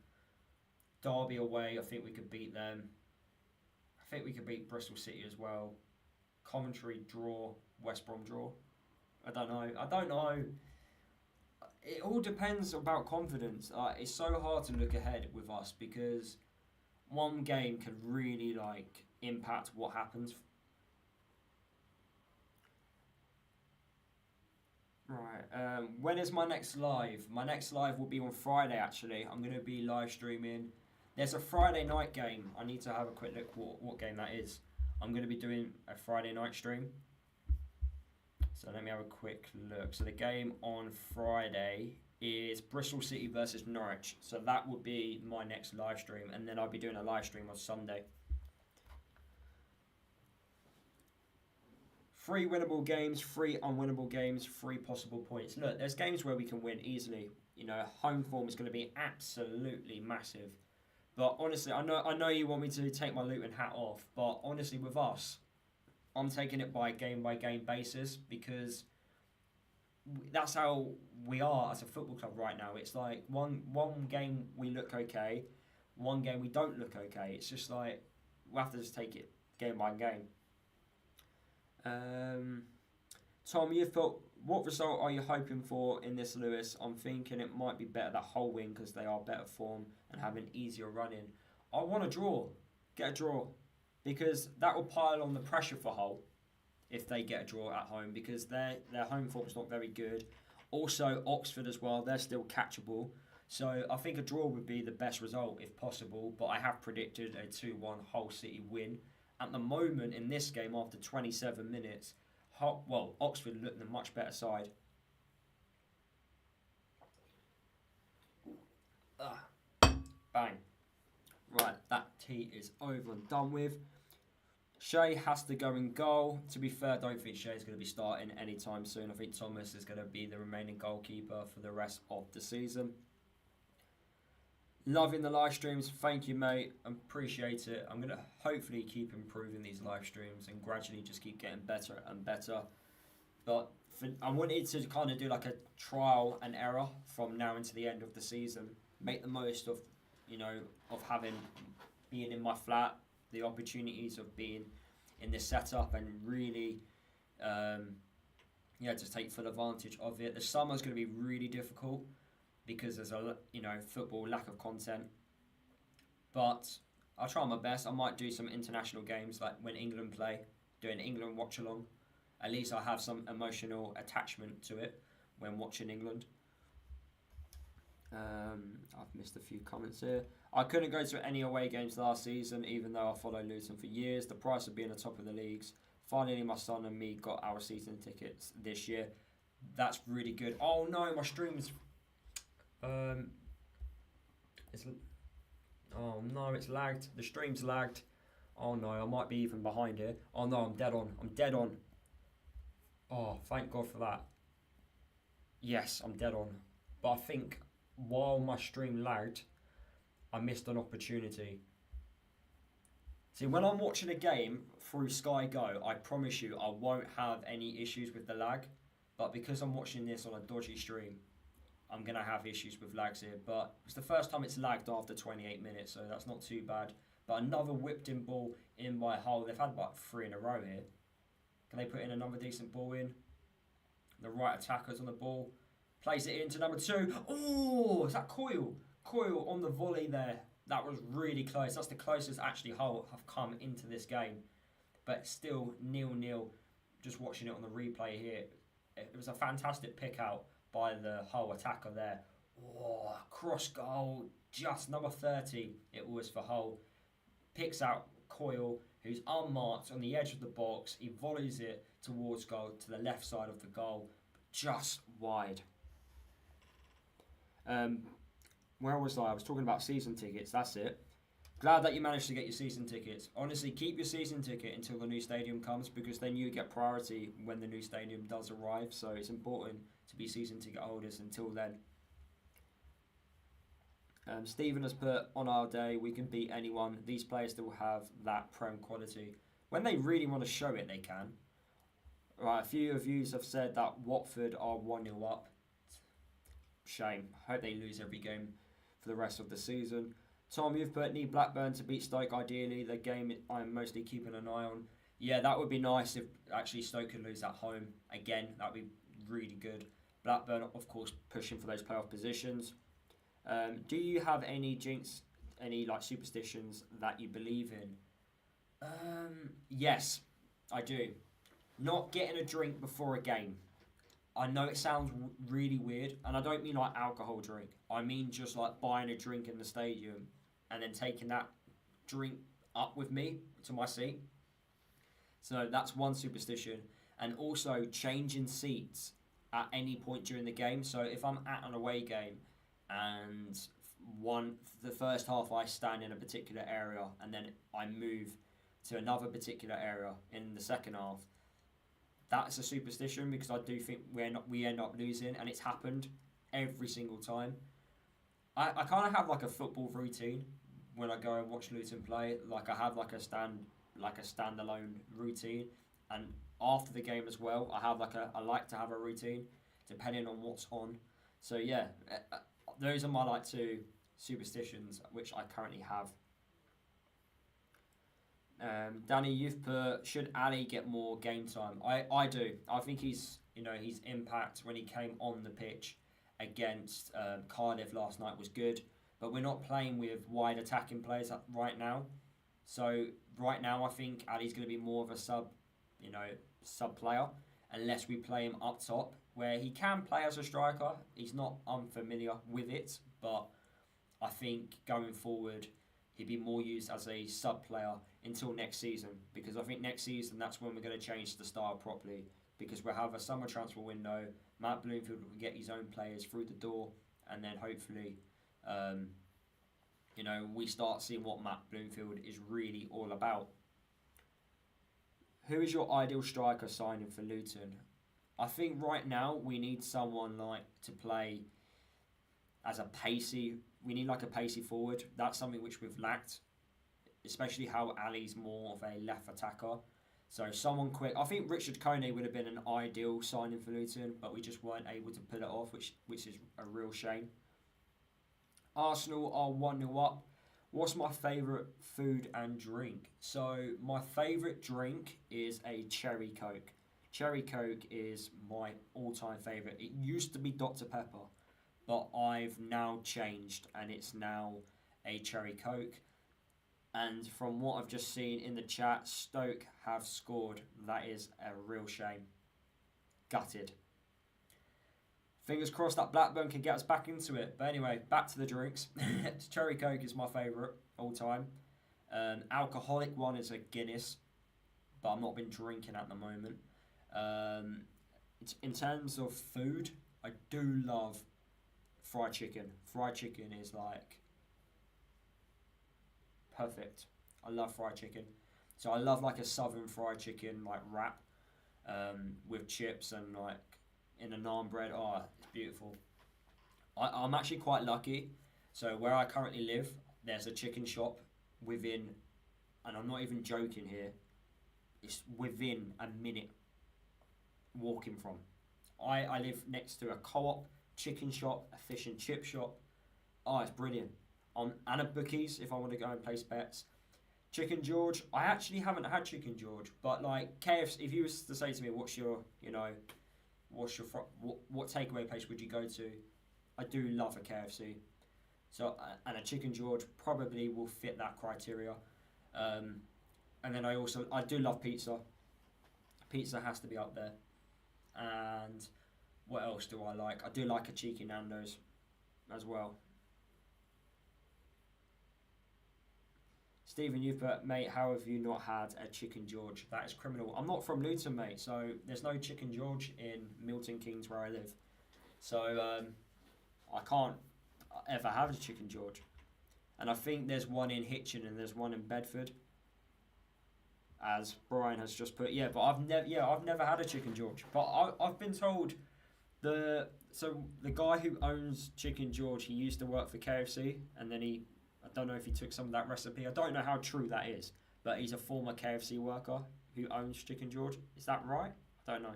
Derby away. I think we could beat them. I think we could beat Bristol City as well. Coventry draw. West Brom draw. I don't know. It all depends about confidence. It's so hard to look ahead with us because one game can really impact what happens. Right. When is my next live? My next live will be on Friday. Actually, I'm going to be live streaming. There's a Friday night game. I need to have a quick look what game that is. I'm going to be doing a Friday night stream. So let me have a quick look. So the game on Friday is Bristol City versus Norwich. So that would be my next live stream. And then I'll be doing a live stream on Sunday. 3 winnable games, 3 unwinnable games, 3 possible points. Look, there's games where we can win easily. You know, home form is going to be absolutely massive. But honestly, I know you want me to take my Luton hat off. But honestly, with us, I'm taking it by game basis because that's how we are as a football club right now. It's like one game we look okay, one game we don't look okay. It's just like we have to just take it game by game. Tom, you've put, what result are you hoping for in this, Lewis? I'm thinking it might be better that Hull win because they are better form and have an easier run in. I want a draw. Get a draw. Because that will pile on the pressure for Hull if they get a draw at home because their home form is not very good. Also, Oxford as well, they're still catchable. So I think a draw would be the best result if possible, but I have predicted a 2-1 Hull City win. At the moment in this game, after 27 minutes, Oxford look the much better side. Bang. Right, that tea is over and done with. Shea has to go in goal. To be fair, I don't think Shea's going to be starting anytime soon. I think Thomas is going to be the remaining goalkeeper for the rest of the season. Loving the live streams. Thank you, mate. Appreciate it. I'm going to hopefully keep improving these live streams and gradually just keep getting better and better. But I wanted to kind of do like a trial and error from now into the end of the season. Make the most of, being in my flat, the opportunities of being in this setup and really, just take full advantage of it. The summer's going to be really difficult because there's football, lack of content. But I'll try my best. I might do some international games like when England play, do an England watch along. At least I have some emotional attachment to it when watching England. I've missed a few comments here. I couldn't go to any away games last season, even though I followed Luton for years. The price of being at the top of the leagues. Finally, my son and me got our season tickets this year. That's really good. Oh no, my stream's... it's lagged. The stream's lagged. Oh no, I might be even behind here. Oh no, I'm dead on. Oh, thank God for that. Yes, I'm dead on. But I think while my stream lagged, I missed an opportunity. See, when I'm watching a game through Sky Go, I promise you I won't have any issues with the lag. But because I'm watching this on a dodgy stream, I'm going to have issues with lags here. But it's the first time it's lagged after 28 minutes, so that's not too bad. But another whipped in ball in by Hull. They've had about 3 in a row here. Can they put in another decent ball in? The right attacker's on the ball. Plays it into number 2. Oh, is that Coyle? Coyle on the volley there. That was really close. That's the closest actually Hull have come into this game. But still 0-0. Just watching it on the replay here. It was a fantastic pick out by the Hull attacker there. Oh, cross goal. Just number 30 it was for Hull. Picks out Coyle, who's unmarked on the edge of the box. He volleys it towards goal, to the left side of the goal. Just wide. Where was I? I was talking about season tickets. That's it. Glad that you managed to get your season tickets. Honestly, keep your season ticket until the new stadium comes, because then you get priority when the new stadium does arrive. So it's important to be season ticket holders until then. Stephen has put, on our day, we can beat anyone. These players still have that prem quality. When they really want to show it, they can. Right, a few of you have said that Watford are 1-0 up. Shame. Hope they lose every game for the rest of the season. Tom, you've put, need Blackburn to beat Stoke ideally. The game I'm mostly keeping an eye on. Yeah, that would be nice if actually Stoke could lose at home. Again, that would be really good. Blackburn, of course, pushing for those playoff positions. Do you have any jinx, any like superstitions that you believe in? Yes, I do. Not getting a drink before a game. I know it sounds really weird, and I don't mean like alcohol drink. I mean just like buying a drink in the stadium and then taking that drink up with me to my seat. So that's one superstition. And also changing seats at any point during the game. So if I'm at an away game and the first half I stand in a particular area and then I move to another particular area in the second half, that's a superstition, because I do think we end up losing, and it's happened every single time. I kind of have like a football routine when I go and watch Luton play. Like I have like a standalone routine, and after the game as well, I like to have a routine depending on what's on. So yeah, those are my like 2 superstitions which I currently have. Danny, you've put, should Ali get more game time? I do. I think his impact when he came on the pitch against Cardiff last night was good, but we're not playing with wide attacking players right now. So right now I think Ali's going to be more of a sub player, unless we play him up top, where he can play as a striker. He's not unfamiliar with it, but I think going forward he'd be more used as a sub player until next season, because I think next season that's when we're going to change the style properly, because we'll have a summer transfer window. Matt Bloomfield will get his own players through the door, and then hopefully we start seeing what Matt Bloomfield is really all about. Who is your ideal striker signing for Luton? I think right now we need someone like to play as a pacey. We need like a pacey forward. That's something which we've lacked, especially how Ali's more of a left attacker. So someone quick. I think Richard Coney would have been an ideal signing for Luton, but we just weren't able to pull it off, which is a real shame. Arsenal are 1-0 up. What's my favourite food and drink? So my favourite drink is a cherry Coke. Cherry Coke is my all-time favourite. It used to be Dr. Pepper, but I've now changed and it's now a cherry Coke. And from what I've just seen in the chat, Stoke have scored. That is a real shame. Gutted. Fingers crossed that Blackburn can get us back into it. But anyway, back to the drinks. Cherry Coke is my favourite all time. Alcoholic one is a Guinness, but I've not been drinking at the moment. In terms of food, I do love fried chicken. Fried chicken is like perfect. I love fried chicken. So I love like a southern fried chicken like wrap with chips and like in a naan bread. Oh, it's beautiful. I'm actually quite lucky. So where I currently live, there's a chicken shop within, and I'm not even joking here, it's within a minute walking from. I live next to a co-op, chicken shop, a fish and chip shop. Oh, it's brilliant. And a bookies if I want to go and place bets. Chicken George, I actually haven't had Chicken George, but like KFC, if you was to say to me, what's your what takeaway place would you go to? I do love a KFC. So and a Chicken George probably will fit that criteria. And then I do love pizza. Pizza has to be up there. And what else do I like? I do like a cheeky Nando's as well. Stephen, you've put, mate, how have you not had a Chicken George? That is criminal. I'm not from Luton, mate, so there's no Chicken George in Milton Keynes where I live. So I can't ever have a Chicken George. And I think there's one in Hitchin and there's one in Bedford. As Brian has just put, but I've never had a Chicken George. But I've been told the guy who owns Chicken George, he used to work for KFC, and then I don't know if he took some of that recipe. I don't know how true that is, but he's a former KFC worker who owns Chicken George. Is that right? I don't know.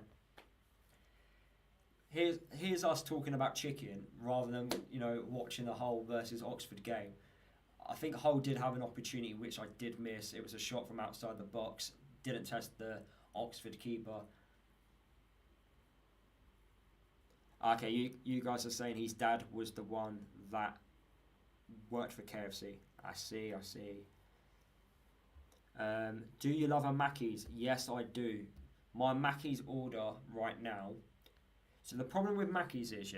Here's us talking about chicken rather than watching the Hull versus Oxford game. I think Hull did have an opportunity which I did miss. It was a shot from outside the box. Didn't test the Oxford keeper. Okay, you guys are saying his dad was the one that worked for KFC. I see. Do you love a Mackey's? Yes, I do. My Mackey's order right now. So the problem with Mackey's is,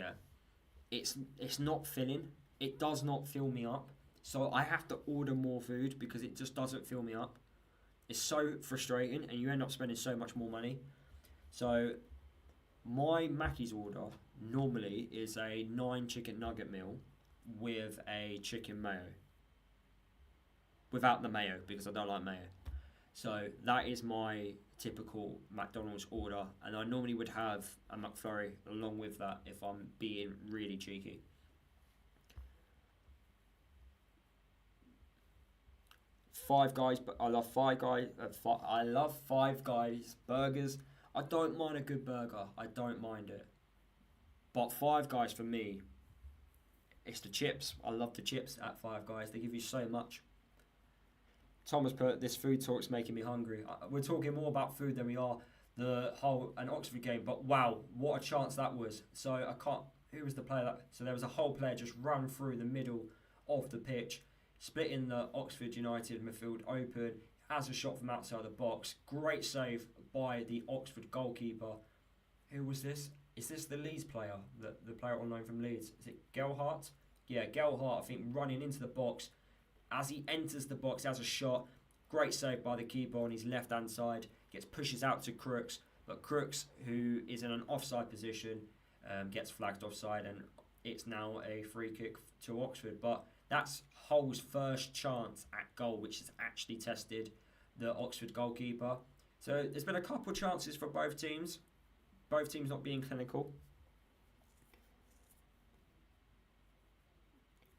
it's not filling. It does not fill me up. So I have to order more food because it just doesn't fill me up. It's so frustrating and you end up spending so much more money. So my Mackey's order normally is a 9 chicken nugget meal with a chicken mayo. Without the mayo because I don't like mayo. So that is my typical McDonald's order, and I normally would have a McFlurry along with that if I'm being really cheeky. Five Guys, but I love Five Guys. I love Five Guys burgers. I don't mind a good burger. I don't mind it. But Five Guys for me, it's the chips. I love the chips at Five Guys. They give you so much. Thomas put, this food talk's making me hungry. We're talking more about food than we are the Hull and Oxford game. But wow, what a chance that was. So I can't. Who was the player that? So there was a Hull player just run through the middle of the pitch, splitting the Oxford United midfield open, has a shot from outside the box. Great save by the Oxford goalkeeper. Who was this? Is this the Leeds player? The player on loan from Leeds? Is it Gelhardt? Yeah, Gelhardt, I think, running into the box. As he enters the box, has a shot. Great save by the keeper on his left-hand side. Pushes out to Crooks. But Crooks, who is in an offside position, gets flagged offside. And it's now a free kick to Oxford. But that's Hull's first chance at goal, which has actually tested the Oxford goalkeeper. So there's been a couple chances for both teams. Both teams not being clinical.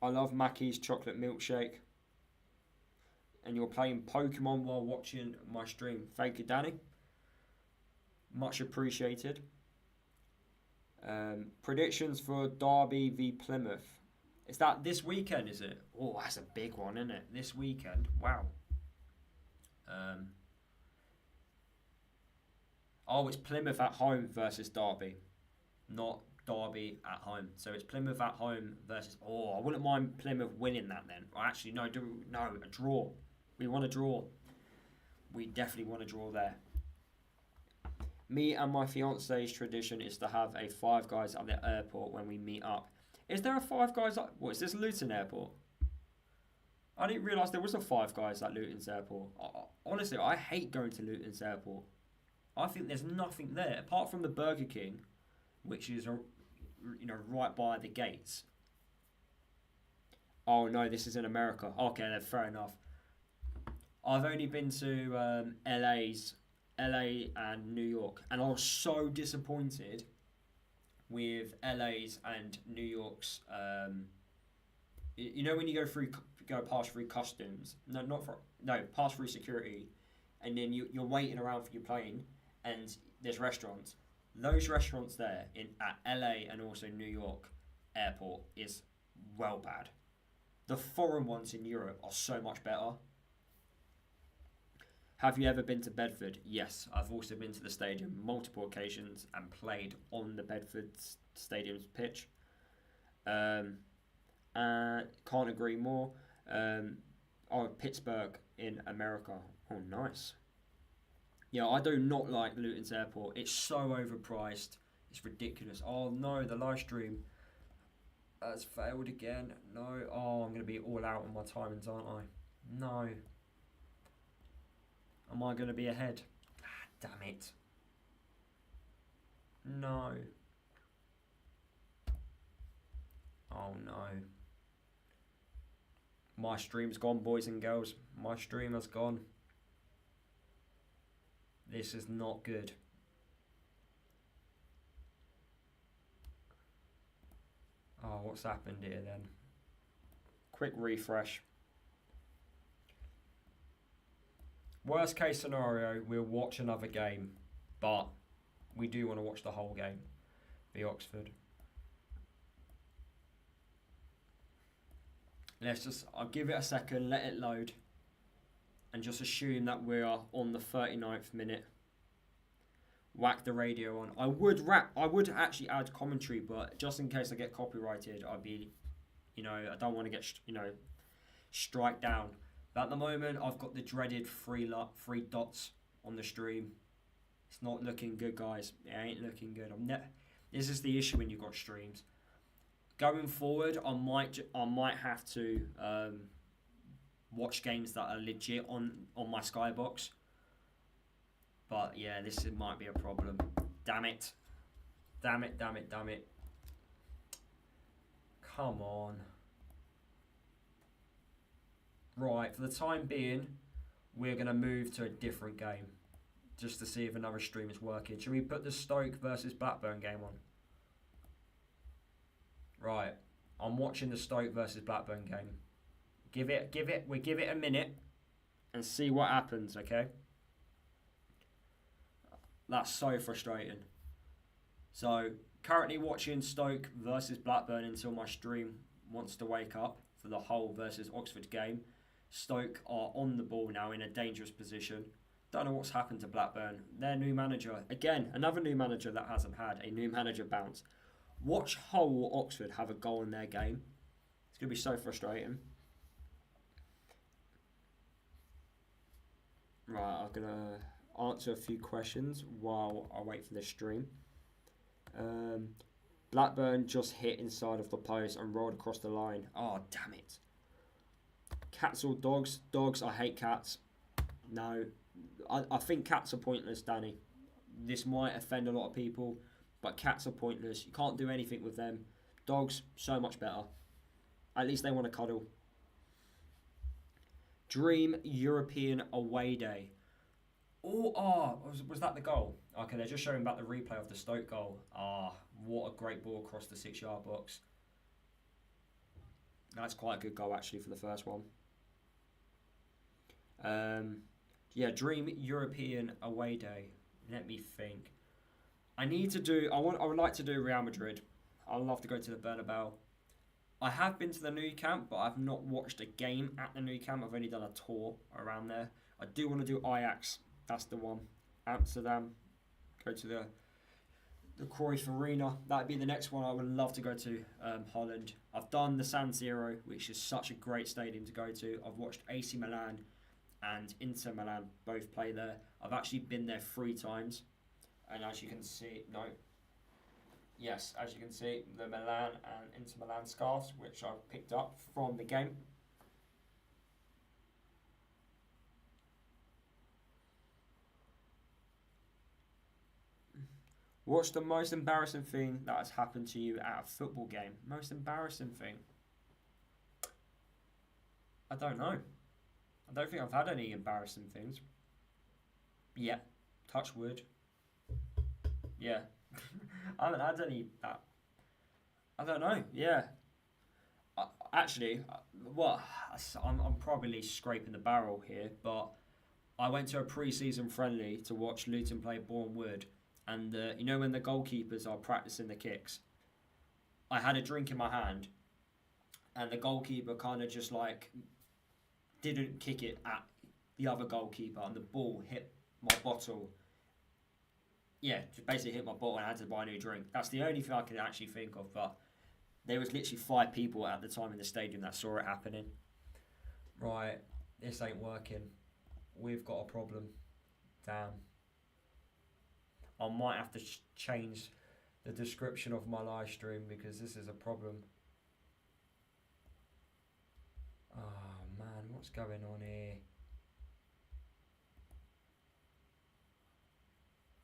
I love Mackey's chocolate milkshake. And you're playing Pokemon while watching my stream. Thank you, Danny. Much appreciated. Predictions for Derby v Plymouth. Is that this weekend, is it? Oh, that's a big one, isn't it? This weekend. Wow. It's Plymouth at home versus Derby. Not Derby at home. So it's Plymouth at home versus... I wouldn't mind Plymouth winning that then. Actually, no, a draw. We want a draw. We definitely want a draw there. Me and my fiance's tradition is to have a Five Guys at the airport when we meet up. Is there a Five Guys at... What, is this Luton Airport? I didn't realise there was a Five Guys at Luton's airport. Honestly, I hate going to Luton's airport. I think there's nothing there apart from the Burger King, which is right by the gates. Oh no, this is in America. Okay, then fair enough. I've only been to LA and New York, and I was so disappointed with LA's and New York's. When you go past through customs, pass through security, and then you're waiting around for your plane, and there's restaurants. Those restaurants there at LA and also New York airport is well bad. The foreign ones in Europe are so much better. Have you ever been to Bedford? Yes, I've also been to the stadium multiple occasions and played on the Bedford Stadium's pitch. And can't agree more. Pittsburgh in America. Oh, nice. Yeah, I do not like Luton's airport. It's so overpriced. It's ridiculous. Oh no, the live stream has failed again. No. Oh, I'm going to be all out on my timings, aren't I? No. Am I going to be ahead? Ah, damn it. No. Oh no. My stream's gone, boys and girls. My stream has gone. This is not good. Oh, what's happened here then? Quick refresh. Worst case scenario, we'll watch another game, but we do want to watch the whole game. The Oxford. I'll give it a second, let it load, and just assume that we are on the 39th minute. Whack the radio on. I would actually add commentary, but just in case I get copyrighted, I don't want to get, strike down. But at the moment, I've got the dreaded three dots on the stream. It's not looking good, guys. It ain't looking good. This is the issue when you've got streams. Going forward, I might have to watch games that are legit on my Skybox. But yeah, this might be a problem. Damn it. Damn it. Come on. Right, for the time being, we're going to move to a different game. Just to see if another stream is working. Should we put the Stoke versus Blackburn game on? Right, I'm watching the Stoke versus Blackburn game. Give it a minute and see what happens, okay? That's so frustrating. So, currently watching Stoke versus Blackburn until my stream wants to wake up for the Hull versus Oxford game. Stoke are on the ball now in a dangerous position. Don't know what's happened to Blackburn. Their new manager, again, another new manager that hasn't had a new manager bounce. Watch Hull or Oxford have a goal in their game. It's going to be so frustrating. Right, I'm going to answer a few questions while I wait for the stream. Blackburn just hit inside of the post and rolled across the line. Oh, damn it. Cats or dogs? Dogs, I hate cats. No, I think cats are pointless, Danny. This might offend a lot of people. But cats are pointless. You can't do anything with them. Dogs, so much better. At least they want to cuddle. Dream European away day. Was that the goal? Okay, they're just showing back the replay of the Stoke goal. What a great ball across the 6-yard box. That's quite a good goal, actually, for the first one. Dream European away day. Let me think. I would like to do Real Madrid. I'd love to go to the Bernabeu. I have been to the Nou Camp, but I've not watched a game at the Nou Camp. I've only done a tour around there. I do want to do Ajax. That's the one. Amsterdam. Go to the Cruyff Arena. That'd be the next one I would love to go to. Holland. I've done the San Siro, which is such a great stadium to go to. I've watched AC Milan and Inter Milan both play there. I've actually been there 3 times. And as you can see, as you can see, the Milan and Inter Milan scarves, which I've picked up from the game. What's the most embarrassing thing that has happened to you at a football game? Most embarrassing thing? I don't know. I don't think I've had any embarrassing things. Yeah, touch wood. Yeah. I haven't had any. I don't know. Yeah. I'm probably scraping the barrel here, but I went to a pre-season friendly to watch Luton play Bournemouth Wood, and when the goalkeepers are practicing the kicks, I had a drink in my hand, and the goalkeeper kind of just didn't kick it at the other goalkeeper, and the ball hit my bottle. Yeah, just basically hit my bottle and I had to buy a new drink. That's the only thing I can actually think of, but there was literally 5 people at the time in the stadium that saw it happening. Right, this ain't working. We've got a problem. Damn. I might have to change the description of my live stream because this is a problem. Oh man, what's going on here?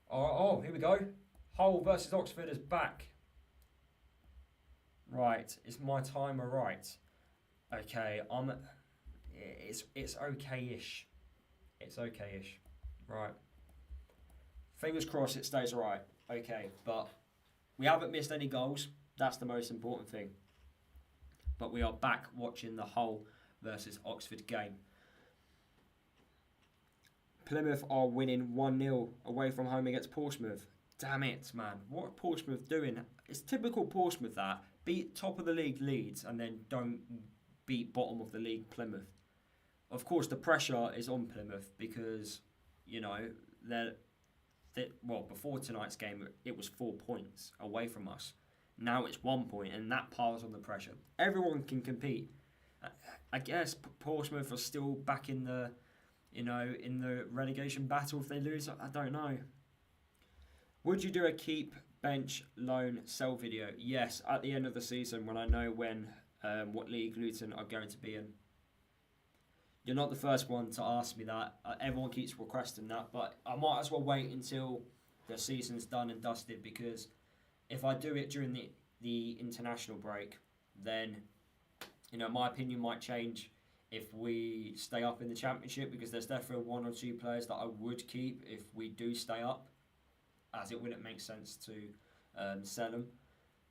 Oh, here we go. Hull versus Oxford is back. Right, is my timer right? Okay, it's okay-ish. It's okay-ish. Right. Fingers crossed it stays right. Okay, but we haven't missed any goals. That's the most important thing. But we are back watching the Hull versus Oxford game. Plymouth are winning 1-0 away from home against Portsmouth. Damn it, man. What are Portsmouth doing? It's typical Portsmouth that. Beat top of the league Leeds and then don't beat bottom of the league Plymouth. Of course, the pressure is on Plymouth because, you know, before tonight's game, it was 4 points away from us. Now it's 1 point, and that piles on the pressure. Everyone can compete. I guess Portsmouth are still back in the, in the relegation battle if they lose. I don't know. Would you do a keep, bench, loan, sell video? Yes, at the end of the season when I know what league Luton are going to be in. You're not the first one to ask me that. Everyone keeps requesting that, but I might as well wait until the season's done and dusted because if I do it during the international break, then my opinion might change if we stay up in the Championship because there's definitely 1 or 2 players that I would keep if we do stay up, as it wouldn't make sense to sell them.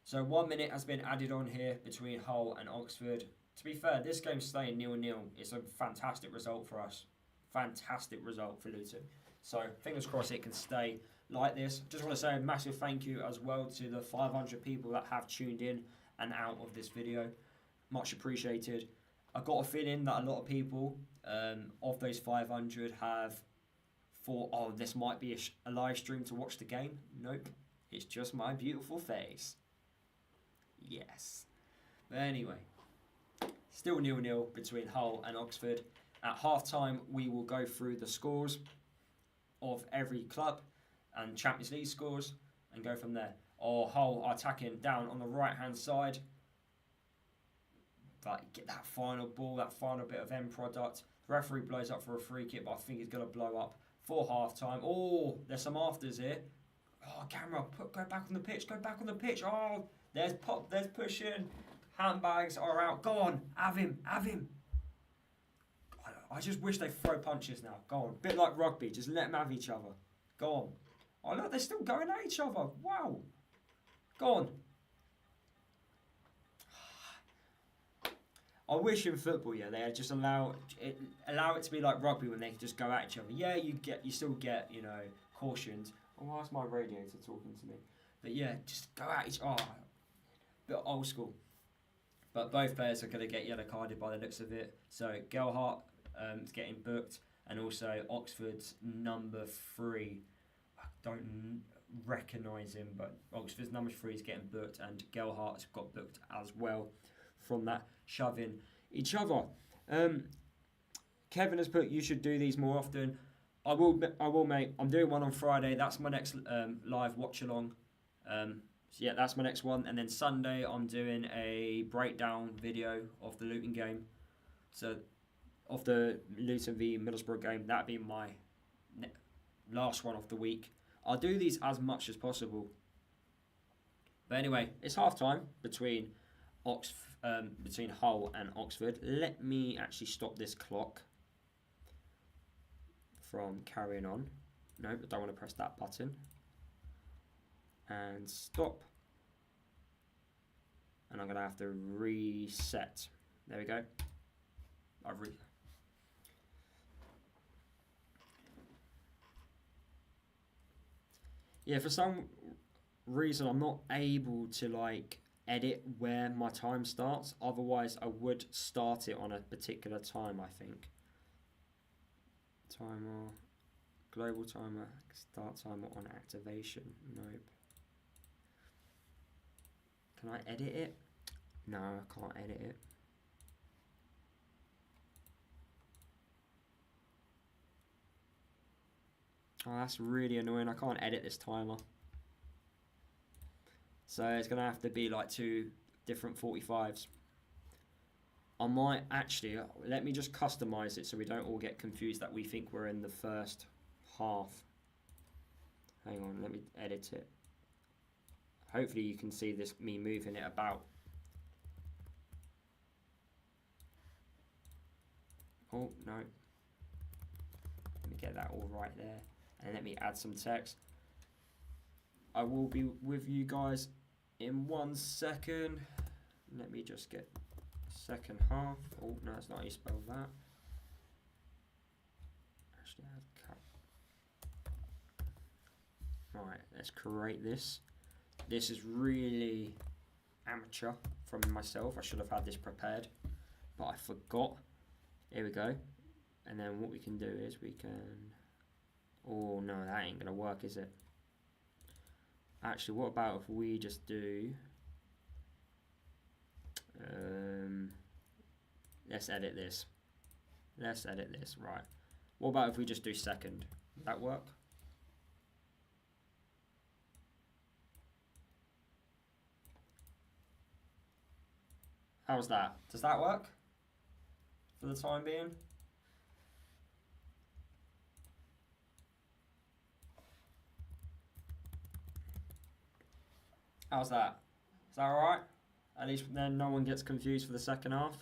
So 1 minute has been added on here between Hull and Oxford. To be fair, this game's staying 0-0. It's a fantastic result for us. Fantastic result for Luton. So fingers crossed it can stay like this. Just want to say a massive thank you as well to the 500 people that have tuned in and out of this video. Much appreciated. I got a feeling that a lot of people of those 500 have thought, oh, this might be a live stream to watch the game. Nope. It's just my beautiful face. Yes. But anyway, still 0-0 between Hull and Oxford. At half-time, we will go through the scores of every club and Champions League scores and go from there. Hull are attacking down on the right-hand side. But get that final ball, that final bit of end product. The referee blows up for a free kick, but I think he's going to blow up for half-time. Oh, there's some afters here. Oh, camera, go back on the pitch, go back on the pitch. Oh, there's pop, there's pushing. Handbags are out. Go on, have him. I just wish they throw punches now. Go on, bit like rugby, just let them have each other. Go on. Oh, look, they're still going at each other. Wow. Go on. I wish in football, they just allow it to be like rugby when they can just go at each other. Yeah, you still get, cautioned. Oh, why is my radiator talking to me? But yeah, just go at each other. Bit old school. But both players are going to get yellow carded by the looks of it. So Gelhardt is getting booked, and also Oxford's number 3. I don't recognise him, but Oxford's number 3 is getting booked, and Gelhardt's got booked as well from that shoving each other. Kevin has put, you should do these more often. I will, mate. I'm doing one on Friday. That's my next live watch along. So yeah, that's my next one. And then Sunday, I'm doing a breakdown video of the Luton game. So, of the Luton v Middlesbrough game. That'd be my last one of the week. I'll do these as much as possible. But anyway, it's half time between Hull and Oxford. Let me actually stop this clock from carrying on. No, I don't want to press that button. And stop. And I'm going to have to reset. There we go. Yeah, for some reason I'm not able to edit where my time starts. Otherwise I would start it on a particular time, I think. Timer. Global timer. Start timer on activation. Nope. Can I edit it? No, I can't edit it. Oh, that's really annoying. I can't edit this timer. So it's going to have to be like 2 different 45s. I might actually, let me just customize it so we don't all get confused that we think we're in the first half. Hang on, let me edit it. Hopefully you can see this, me moving it about. Oh, no. Let me get that all right there. And let me add some text. I will be with you guys in 1 second. Let me just get second half. Oh, no, that's not how you spell that. Actually, right, let's create this. This is really amateur from myself. I should have had this prepared, but I forgot. Here we go. And then what we can do is we can... Oh, no, that ain't going to work, is it? Actually, what about if we just do... let's edit this. Let's edit this, right. What about if we just do second? Would that work? How's that? Does that work? For the time being? How's that? Is that alright? At least then no one gets confused for the second half.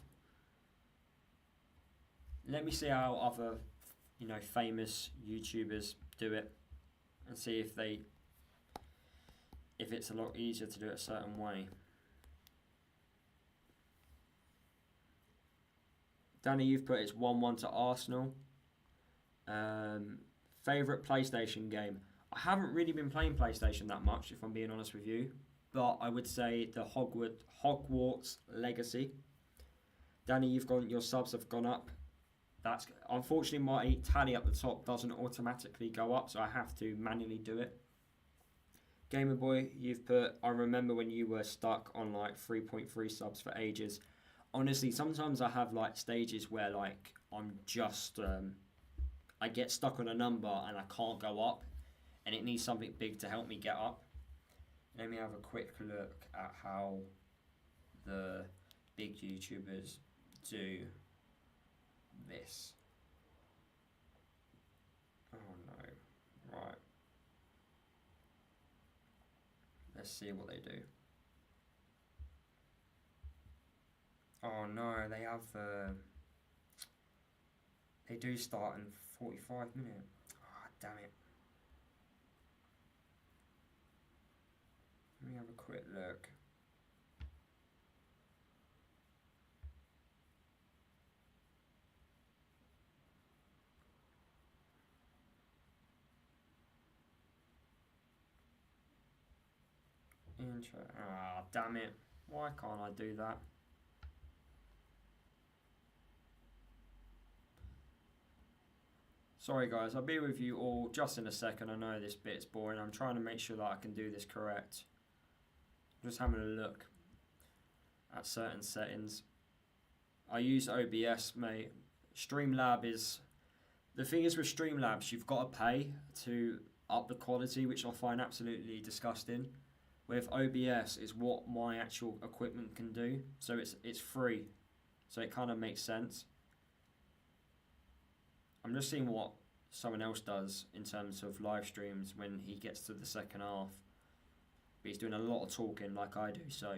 Let me see how other, famous YouTubers do it, and see if it's a lot easier to do it a certain way. Danny, you've put it's 1-1 to Arsenal. Favourite PlayStation game? I haven't really been playing PlayStation that much, if I'm being honest with you. But I would say the Hogwarts Legacy. Danny, your subs have gone up. That's unfortunately my tally at the top doesn't automatically go up, so I have to manually do it. Gamer Boy, you've put, I remember when you were stuck on like 3.3 subs for ages. Honestly, sometimes I have like stages where like I'm just I get stuck on a number and I can't go up, and it needs something big to help me get up. Let me have a quick look at how the big YouTubers do this. Oh no, right. Let's see what they do. Oh no, they do start in 45 minutes. Oh, damn it. Let me have a quick look. Ah, damn it. Why can't I do that? Sorry guys, I'll be with you all just in a second. I know this bit's boring. I'm trying to make sure that I can do this correct. Just having a look at certain settings. I use OBS, mate. Streamlab is... The thing is with Streamlabs, you've got to pay to up the quality, which I find absolutely disgusting. With OBS, is what my actual equipment can do. So it's free. So it kind of makes sense. I'm just seeing what someone else does in terms of live streams when he gets to the second half. But he's doing a lot of talking like I do, so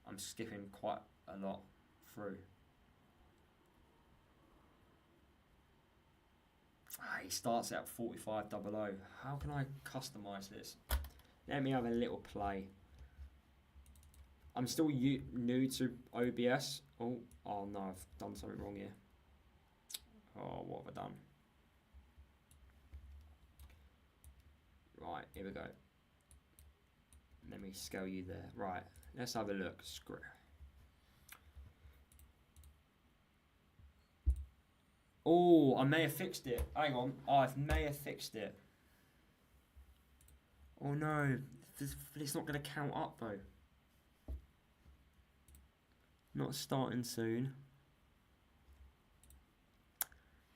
I'm skipping quite a lot through. He starts at 4500. How can I customize this? Let me have a little play. I'm still new to OBS. Oh no, I've done something wrong here. Oh, what have I done? Right, here we go. Let me scale you there. Right, let's have a look. Oh, I may have fixed it. Hang on. I may have fixed it. Oh no. It's not going to count up though. Not starting soon.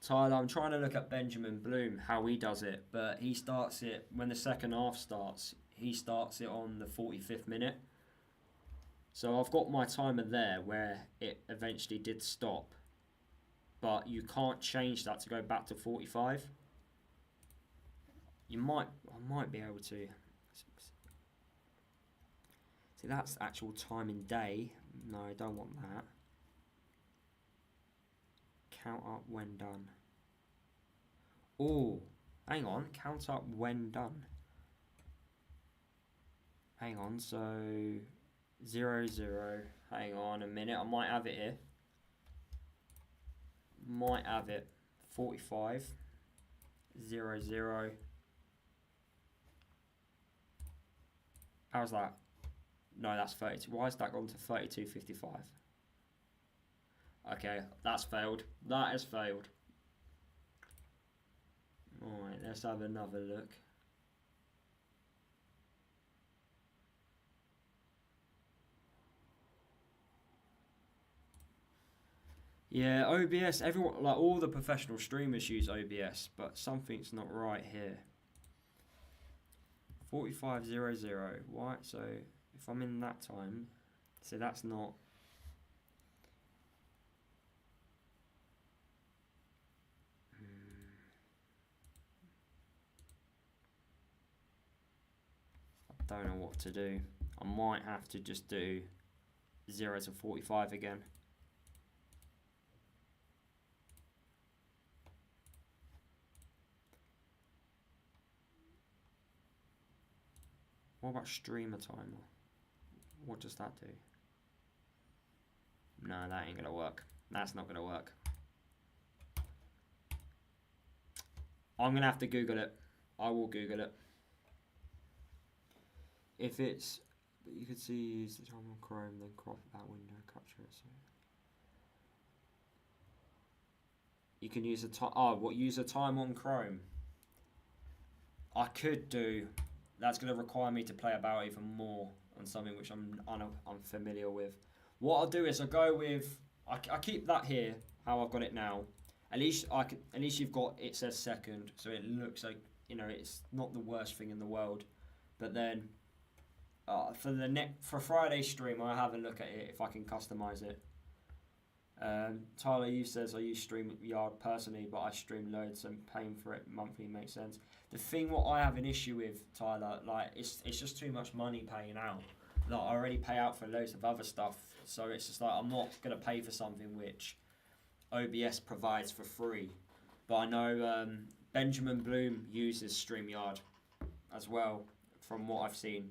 Tyler, I'm trying to look at Benjamin Bloom, how he does it. But he starts it, when the second half starts, he starts it on the 45th minute. So I've got my timer there where it eventually did stop. But you can't change that to go back to 45. I might be able to. See, that's actual time in day. No, I don't want that. Count up when done. Oh, hang on. Count up when done. Hang on, so 0, 0. Hang on a minute. I might have it here. Might have it. 45. 0, 0. How's that? No, that's 32. Why has that gone to 32.55? Okay, that's failed. That has failed. Alright, let's have another look. Yeah, OBS, everyone, like all the professional streamers use OBS, but something's not right here. 45.00. Why? So if I'm in that time, so that's not. I don't know what to do. I might have to just do 0 to 45 again. What about streamer timer? What does that do? No, that ain't gonna work. That's not gonna work. I'm gonna have to Google it. I will Google it. If it's, you could see use the time on Chrome, then crop that window, capture it. So you can use a time. Oh, what? Use a time on Chrome. I could do. That's going to require me to play about even more on something which I'm unfamiliar with. What I'll do is I'll go with. I keep that here. How I've got it now. At least At least you've got. It says second, so it looks like it's not the worst thing in the world. But then. For Friday's stream, I'll have a look at it if I can customize it. Tyler, you says I use StreamYard personally, but I stream loads, so paying for it monthly makes sense. The thing what I have an issue with, Tyler, like it's just too much money paying out. Like I already pay out for loads of other stuff, so it's just like I'm not gonna pay for something which OBS provides for free. But I know Benjamin Bloom uses StreamYard as well, from what I've seen.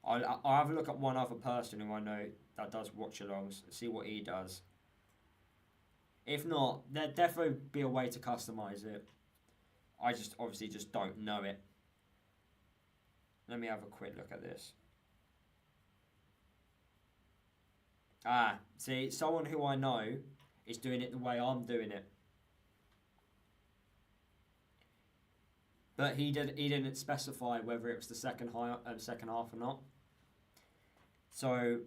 I'll have a look at one other person who I know that does watch-alongs, see what he does. If not, there'd definitely be a way to customize it. I just obviously just don't know it. Let me have a quick look at this. See, someone who I know is doing it the way I'm doing it. But he didn't specify whether it was the second half or not. So,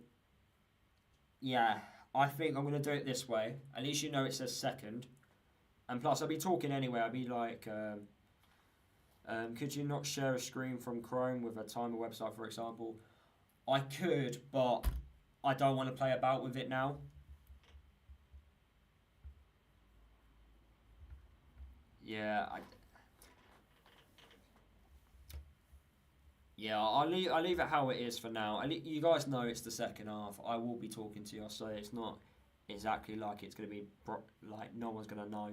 yeah, I think I'm going to do it this way. At least you know it says second. And plus, I'll be talking anyway. I'll be like, could you not share a screen from Chrome with a timer website, for example? I could, but I don't want to play about with it now. Yeah, I'll leave it how it is for now. You guys know it's the second half. I will be talking to you, so it's not exactly like it's going to be like no one's going to know.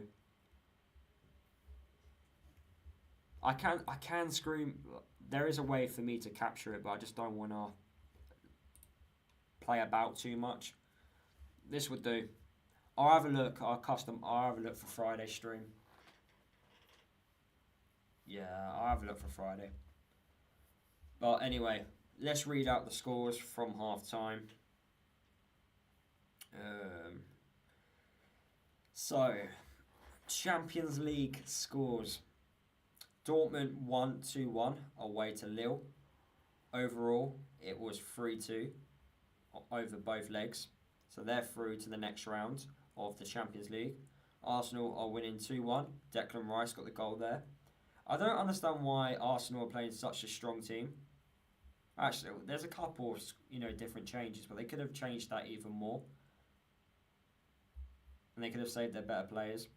I can scream. There is a way for me to capture it, but I just don't want to play about too much. This would do. I'll have a look. I'll have a look for Friday stream. Yeah, I'll have a look for Friday. But anyway, let's read out the scores from half time. So, Champions League scores. Dortmund won 2-1 away to Lille. Overall, it was 3-2 over both legs. So they're through to the next round of the Champions League. Arsenal are winning 2-1. Declan Rice got the goal there. I don't understand why Arsenal are playing such a strong team. Actually, there's a couple of different changes, but they could have changed that even more. And they could have saved their better players.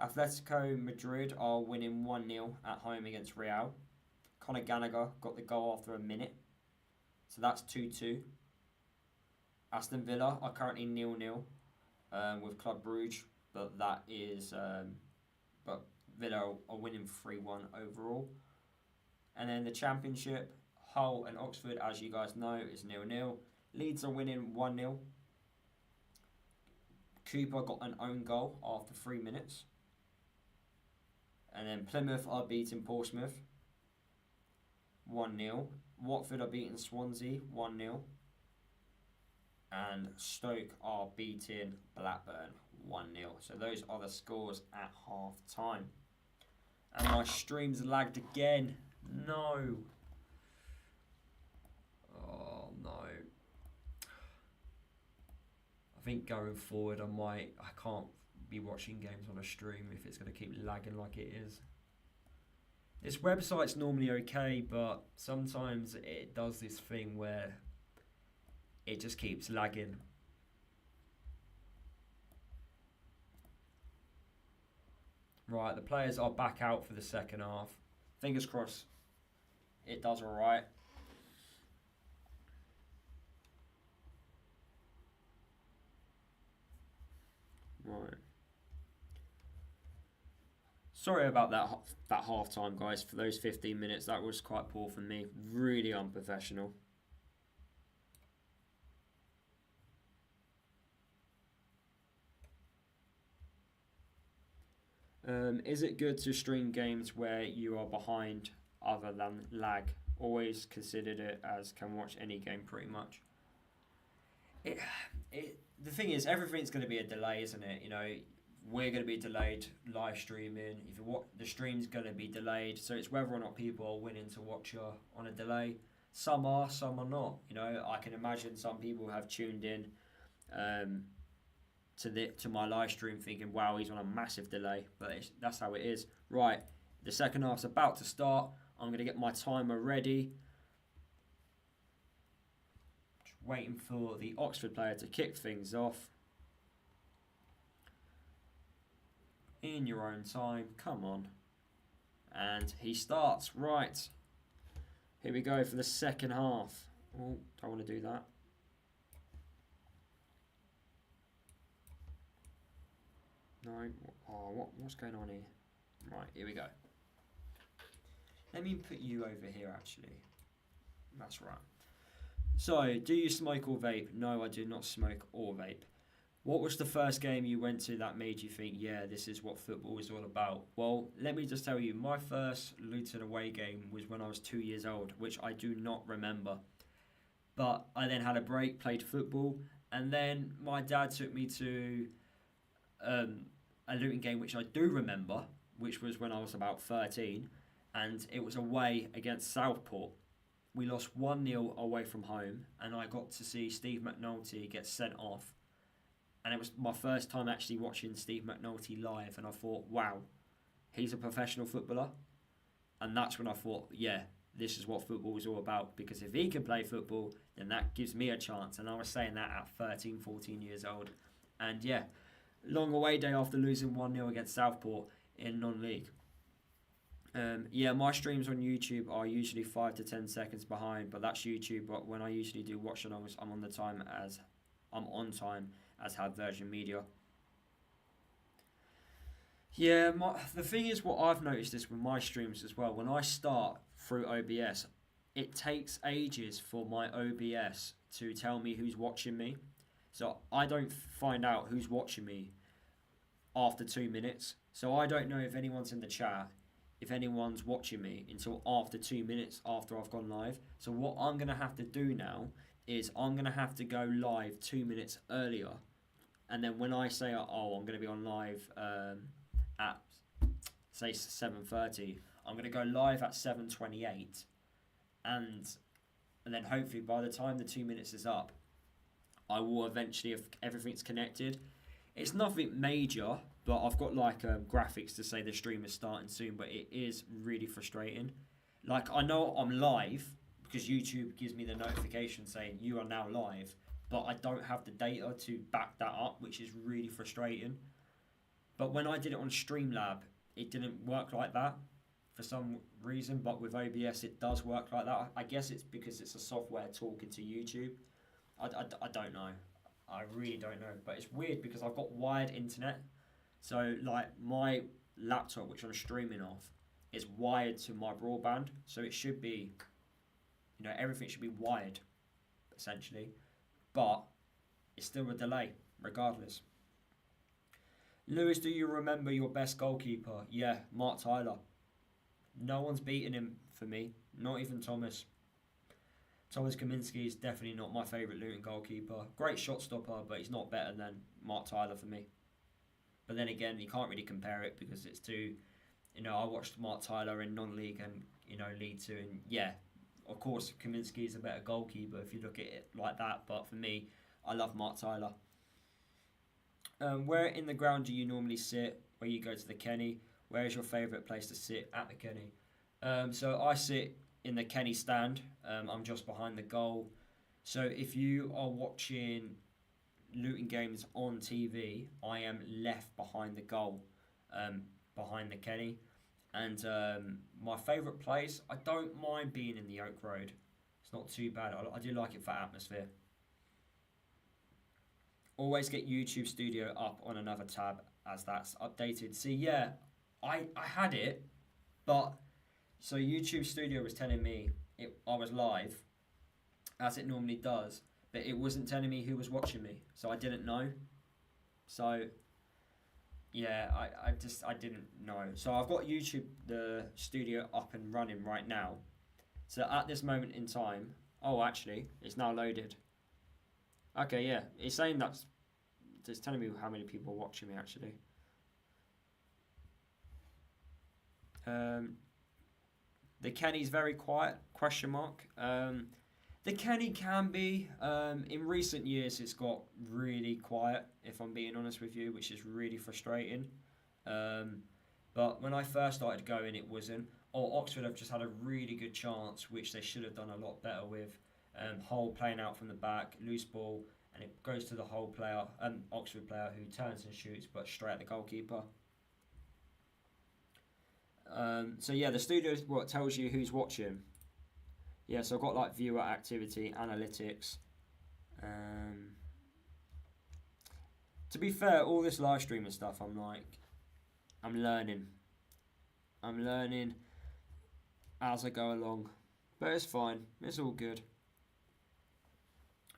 Atletico Madrid are winning 1-0 at home against Real. Conor Gallagher got the goal after a minute. So that's 2-2. Aston Villa are currently 0-0 with Club Brugge, but that is but Villa are winning 3-1 overall. And then the Championship, Hull and Oxford, as you guys know, is 0-0. Leeds are winning 1-0. Cooper got an own goal after 3 minutes. And then Plymouth are beating Portsmouth 1-0. Watford are beating Swansea 1-0. And Stoke are beating Blackburn 1-0. So those are the scores at half time. And my stream's lagged again. No. Oh no. I think going forward I can't be watching games on a stream if it's going to keep lagging like it is. This website's normally okay, but sometimes it does this thing where it just keeps lagging. Right, the players are back out for the second half. Fingers crossed it does alright. Right. Sorry about that half time, guys. For those 15 minutes, that was quite poor from me. Really unprofessional. Is it good to stream games where you are behind other than lag? Always considered it as can watch any game pretty much. The thing is, everything's going to be a delay, isn't it? We're going to be delayed live streaming. The stream's going to be delayed, so it's whether or not people are willing to watch on a delay. Some are, some are not. I can imagine some people have tuned in to my live stream thinking, wow, he's on a massive delay, but that's how it is. Right, the second half's about to start. I'm going to get my timer ready. Just waiting for the Oxford player to kick things off. In your own time, come on. And he starts. Right, here we go for the second half. Oh, don't want to do that. No. Oh, what's going on here? Right, here we go. Let me put you over here, actually. That's right. So, do you smoke or vape? No, I do not smoke or vape. What was the first game you went to that made you think, yeah, this is what football is all about? Well, let me just tell you, my first Luton away game was when I was 2 years old, which I do not remember. But I then had a break, played football, and then my dad took me to a Luton game which I do remember, which was when I was about 13, and it was away against Southport. We lost 1-0 away from home, and I got to see Steve McNulty get sent off. And it was my first time actually watching Steve McNulty live, and I thought, wow, he's a professional footballer. And that's when I thought, yeah, this is what football is all about, because if he can play football, then that gives me a chance. And I was saying that at 13, 14 years old. And yeah, long away day after losing 1-0 against Southport in non-league. Yeah, my streams on YouTube are usually 5 to 10 seconds behind, but that's YouTube. But when I usually do watch-alongs, I'm on time as have Virgin Media. Yeah, the thing is, what I've noticed is with my streams as well, when I start through OBS, it takes ages for my OBS to tell me who's watching me. So I don't find out who's watching me after 2 minutes. So I don't know if anyone's in the chat, if anyone's watching me until after 2 minutes after I've gone live. So what I'm going to have to do now is I'm going to have to go live 2 minutes earlier. And then when I say, oh, I'm going to be on live at say 7:30. I'm going to go live at 7:28, and then hopefully by the time the 2 minutes is up, I will eventually, if everything's connected. It's nothing major, but I've got like graphics to say the stream is starting soon, but it is really frustrating. Like, I know I'm live because YouTube gives me the notification saying you are now live, but I don't have the data to back that up, which is really frustrating. But when I did it on Streamlab, it didn't work like that for some reason, but with OBS it does work like that. I guess it's because it's a software talking to YouTube. I don't know. I really don't know. But it's weird because I've got wired internet. So like my laptop, which I'm streaming off, is wired to my broadband. So it should be, everything should be wired, essentially. But it's still a delay, regardless. Lewis, do you remember your best goalkeeper? Yeah, Mark Tyler. No one's beaten him for me, not even Thomas. Thomas Kaminski is definitely not my favourite Luton goalkeeper. Great shot stopper, but he's not better than Mark Tyler for me. But then again, you can't really compare it because it's too, I watched Mark Tyler in non-league and, League Two, and yeah, of course, Kaminski is a better goalkeeper if you look at it like that, but for me, I love Mark Tyler. Where in the ground do you normally sit where you go to the Kenny? Where is your favourite place to sit at the Kenny? So I sit in the Kenny stand. I'm just behind the goal. So if you are watching Luton games on TV, I am left behind the goal, behind the Kenny. And my favourite place, I don't mind being in the Oak Road. It's not too bad. I do like it for atmosphere. Always get YouTube Studio up on another tab as that's updated. See, yeah, I had it, but so YouTube Studio was telling me I was live, as it normally does, but it wasn't telling me who was watching me, so I didn't know. So yeah, I didn't know. So I've got YouTube the Studio up and running right now. So at this moment in time, oh actually, it's now loaded. Okay, yeah, it's saying it's telling me how many people are watching me actually. The Kenny's very quiet, question mark. The Kenny can be. In recent years, it's got really quiet, if I'm being honest with you, which is really frustrating. But when I first started going, it wasn't. Oxford have just had a really good chance, which they should have done a lot better with. Hull playing out from the back, loose ball, and it goes to the Hull player, Oxford player, who turns and shoots, but straight at the goalkeeper. So yeah, the studio is what tells you who's watching. Yeah, so I've got like viewer activity, analytics. To be fair, all this live streaming stuff, I'm learning. I'm learning as I go along, but it's fine. It's all good.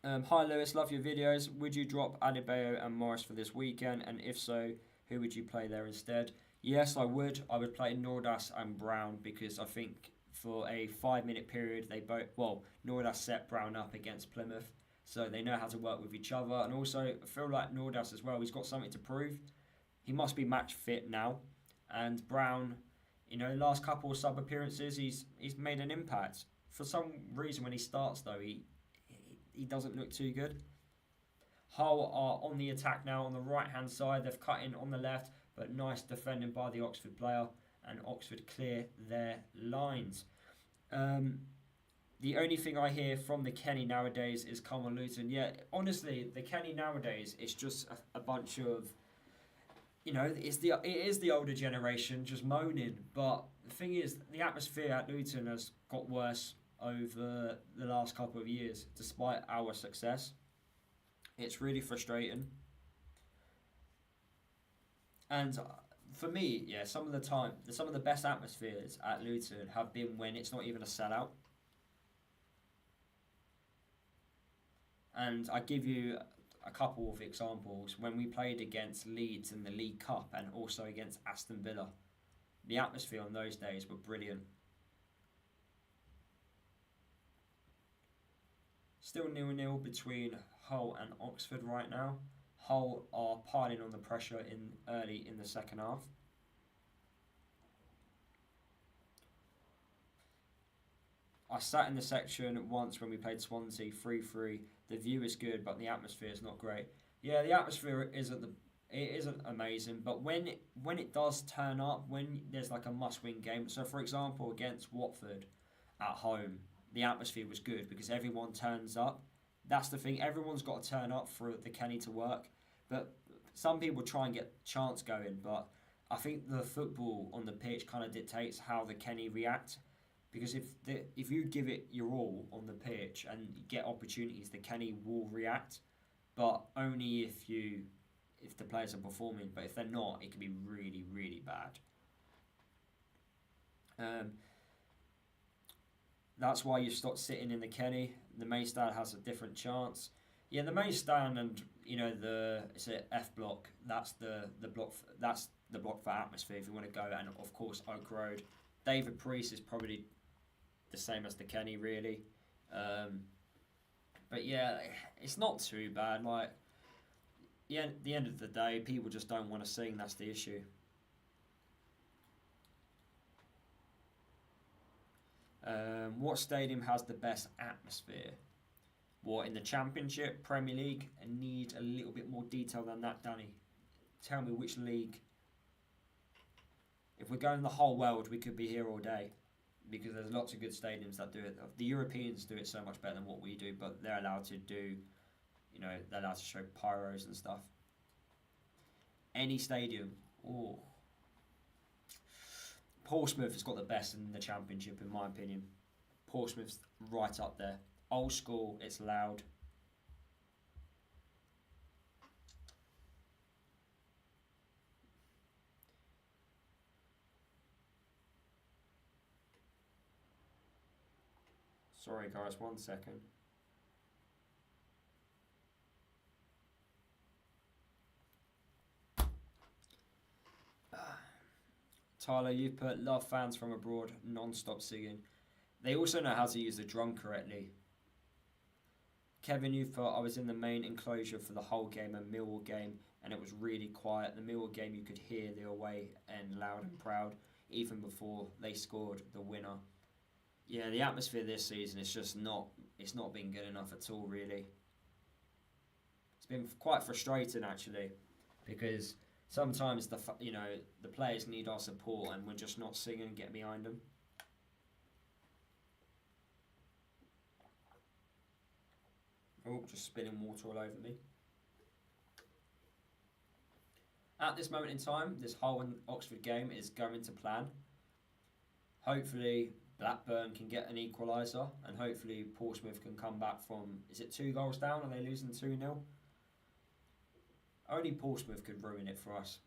Hi Lewis, love your videos. Would you drop Adebayo and Morris for this weekend? And if so, who would you play there instead? Yes, I would. I would play Nordas and Brown because I think for a 5-minute period, Nordas set Brown up against Plymouth, so they know how to work with each other. And also, I feel like Nordas as well, he's got something to prove. He must be match fit now. And Brown, last couple of sub appearances, he's made an impact. For some reason, when he starts though, he doesn't look too good. Hull are on the attack now on the right-hand side. They've cut in on the left, but nice defending by the Oxford player, and Oxford clear their lines. The only thing I hear from the Kenny nowadays is come on Luton. Yeah, honestly, the Kenny nowadays, it's just a bunch of, it is the older generation just moaning. But the thing is, the atmosphere at Luton has got worse over the last couple of years, despite our success. It's really frustrating. And for me, yeah, some of the best atmospheres at Luton have been when it's not even a sellout. And I give you a couple of examples. When we played against Leeds in the League Cup and also against Aston Villa, the atmosphere on those days were brilliant. Still 0-0 between Hull and Oxford right now. Hull are piling on the pressure early in the second half. I sat in the section once when we played Swansea 3-3. The view is good, but the atmosphere is not great. Yeah, the atmosphere isn't amazing, but when it does turn up, when there's like a must-win game. So, for example, against Watford at home, the atmosphere was good because everyone turns up. That's the thing. Everyone's got to turn up for the Kenny to work. But some people try and get chants going, but I think the football on the pitch kind of dictates how the Kenny react. Because if you give it your all on the pitch and get opportunities, the Kenny will react, but only if the players are performing. But if they're not, it can be really, really bad. That's why you stop sitting in the Kenny. The main stand has a different chance. Yeah, the main stand and it's an F block. That's the block. That's the block for atmosphere if you want to go. And of course Oak Road. David Priest is probably the same as the Kenny, really. But yeah, it's not too bad. Like, yeah, at the end of the day, people just don't want to sing. That's the issue. What stadium has the best atmosphere? What, in the Championship, Premier League? I need a little bit more detail than that, Danny. Tell me which league. If we're going the whole world, we could be here all day. Because there's lots of good stadiums that do it. The Europeans do it so much better than what we do, but they're allowed to do, they're allowed to show pyros and stuff. Any stadium. Oh. Portsmouth has got the best in the Championship, in my opinion. Portsmouth's right up there. Old school, it's loud. Sorry guys, 1 second. Tyler, you've put love fans from abroad, non-stop singing. They also know how to use the drum correctly. Kevin, you've put, I was in the main enclosure for the whole game, a Millwall game, and it was really quiet. The Millwall game, you could hear the away end loud and proud, even before they scored the winner. Yeah, the atmosphere this season is just it's not been good enough at all, really. It's been quite frustrating, actually, because sometimes the players need our support and we're just not singing and getting behind them. Oh, just spilling water all over me. At this moment in time, this Hull and Oxford game is going to plan. Hopefully Blackburn can get an equaliser and hopefully Portsmouth can come back from, is it 2 goals down? Are they losing 2-0? Only Portsmouth could ruin it for us.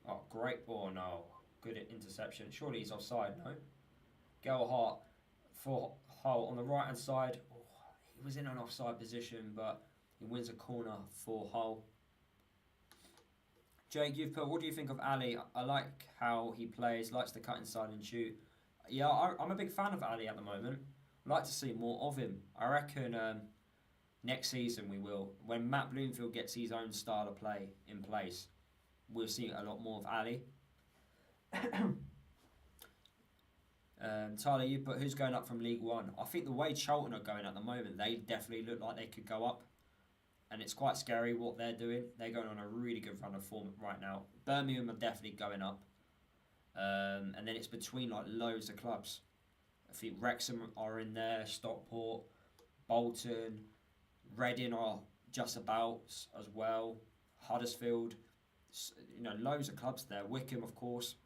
Oh, great. Oh, no. Good interception. Surely he's offside, no? Gelhart for Hull on the right-hand side. Oh, he was in an offside position, but he wins a corner for Hull. Jake, you've put, what do you think of Ali? I like how he plays, likes to cut inside and shoot. Yeah, I'm a big fan of Ali at the moment. I'd like to see more of him. I reckon next season we will. When Matt Bloomfield gets his own style of play in place, we'll see a lot more of Ali. Tyler, you put, who's going up from League One? I think the way Charlton are going at the moment, they definitely look like they could go up. And it's quite scary what they're doing. They're going on a really good run of form right now. Birmingham are definitely going up. And then it's between like loads of clubs. I think Wrexham are in there, Stockport, Bolton, Reading are just about as well. Huddersfield, loads of clubs there. Wickham, of course.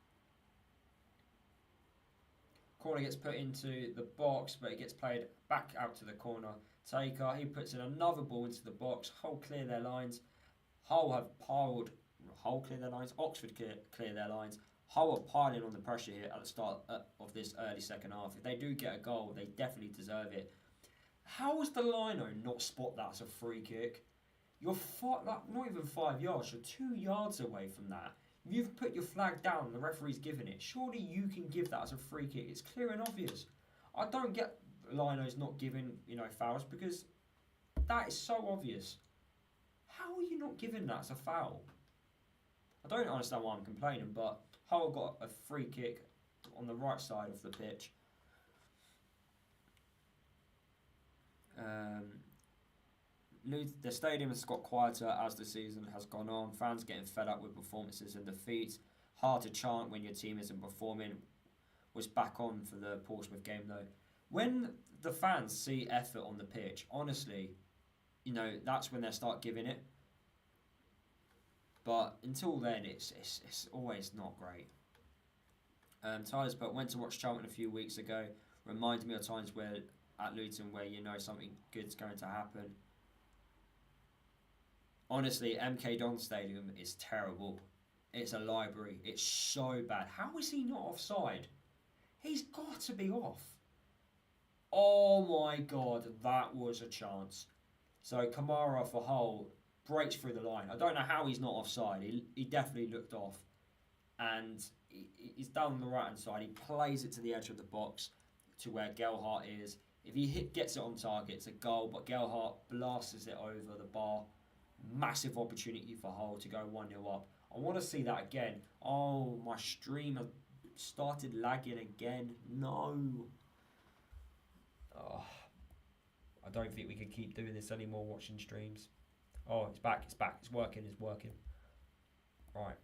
Corner gets put into the box, but it gets played back out to the corner. Taker, he puts in another ball into the box. Hull clear their lines. Hull clear their lines. Oxford clear their lines. Hull are piling on the pressure here at the start of this early second half. If they do get a goal, they definitely deserve it. How was the lino not spot that as a free kick? You're not even 5 yards. You're 2 yards away from that. You've put your flag down and the referee's given it. Surely you can give that as a free kick. It's clear and obvious. I don't get Lino's not giving, fouls because that is so obvious. How are you not giving that as a foul? I don't understand why I'm complaining, but Hull got a free kick on the right side of the pitch. The stadium has got quieter as the season has gone on. Fans getting fed up with performances and defeats. Hard to chant when your team isn't performing. Was back on for the Portsmouth game though. When the fans see effort on the pitch, honestly, you know, that's when they start giving it. But until then, it's always not great. Tyler's but went to watch Charlton a few weeks ago. Reminded me of times where at Luton where you know something good's going to happen. Honestly, MK Dons Stadium is terrible. It's a library. It's so bad. How is he not offside? He's got to be off. Oh my God, that was a chance. So Kamara for Hull breaks through the line. I don't know how he's not offside. He definitely looked off. And he's down on the right hand side. He plays it to the edge of the box to where Gelhardt is. If he gets it on target, it's a goal. But Gelhardt blasts it over the bar. Massive opportunity for Hull to go 1-0 up. I want to see that again. Oh, my stream has started lagging again. No. Oh, I don't think we can keep doing this anymore, watching streams. Oh, it's back. It's working. Right.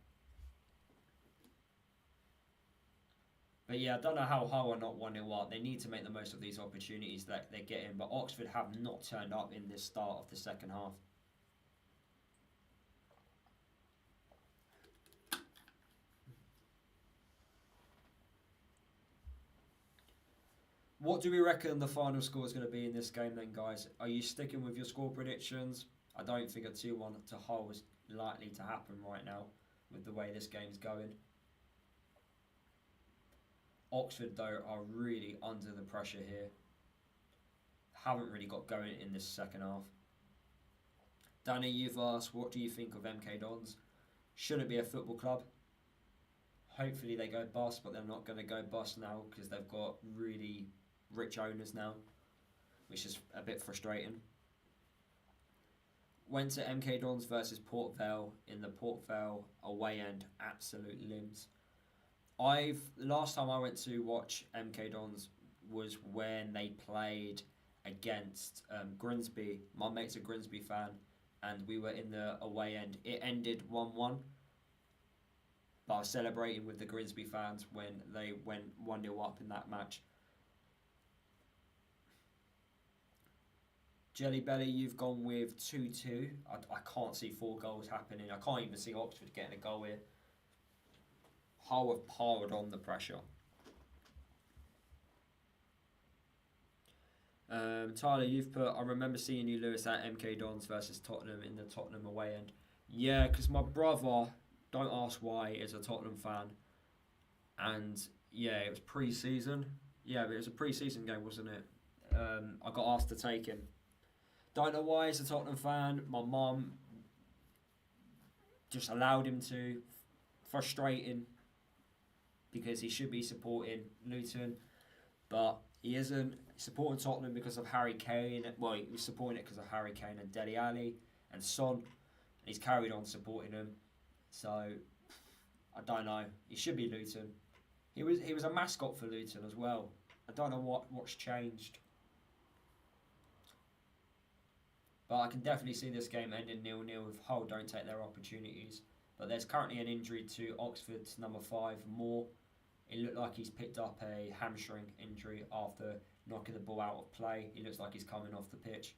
But yeah, I don't know how Hull are not 1-0 up. They need to make the most of these opportunities that they're getting. But Oxford have not turned up in this start of the second half. What do we reckon the final score is going to be in this game then, guys? Are you sticking with your score predictions? I don't think a 2-1 to Hull is likely to happen right now with the way this game's going. Oxford, though, are really under the pressure here. Haven't really got going in this second half. Danny, you've asked, what do you think of MK Dons? Should it be a football club? Hopefully they go bust, but they're not going to go bust now because they've got really rich owners now, which is a bit frustrating. Went to MK Dons versus Port Vale in the Port Vale away end, absolute limbs. Last time I went to watch MK Dons was when they played against Grimsby. My mate's a Grimsby fan, and we were in the away end. It ended 1-1. But I was celebrating with the Grimsby fans when they went 1-0 up in that match. Jelly Belly, you've gone with 2-2. I can't see 4 goals happening. I can't even see Oxford getting a goal here. Hull have piled on the pressure. Tyler, you've put, I remember seeing you, Lewis, at MK Dons versus Tottenham in the Tottenham away end. Yeah, because my brother, don't ask why, is a Tottenham fan. And yeah, it was pre-season. Yeah, but it was a pre-season game, wasn't it? I got asked to take him. Don't know why he's a Tottenham fan. My mum just allowed him to. Frustrating. Because he should be supporting Luton. But he isn't. He's supporting Tottenham because of Harry Kane. Well, he was supporting it because of Harry Kane and Dele Alli and Son. And he's carried on supporting them. So, I don't know. He should be Luton. He was a mascot for Luton as well. I don't know what's changed. But I can definitely see this game ending 0-0 if Hull don't take their opportunities. But there's currently an injury to Oxford's number 5, Moore. It looked like he's picked up a hamstring injury after knocking the ball out of play. He looks like he's coming off the pitch.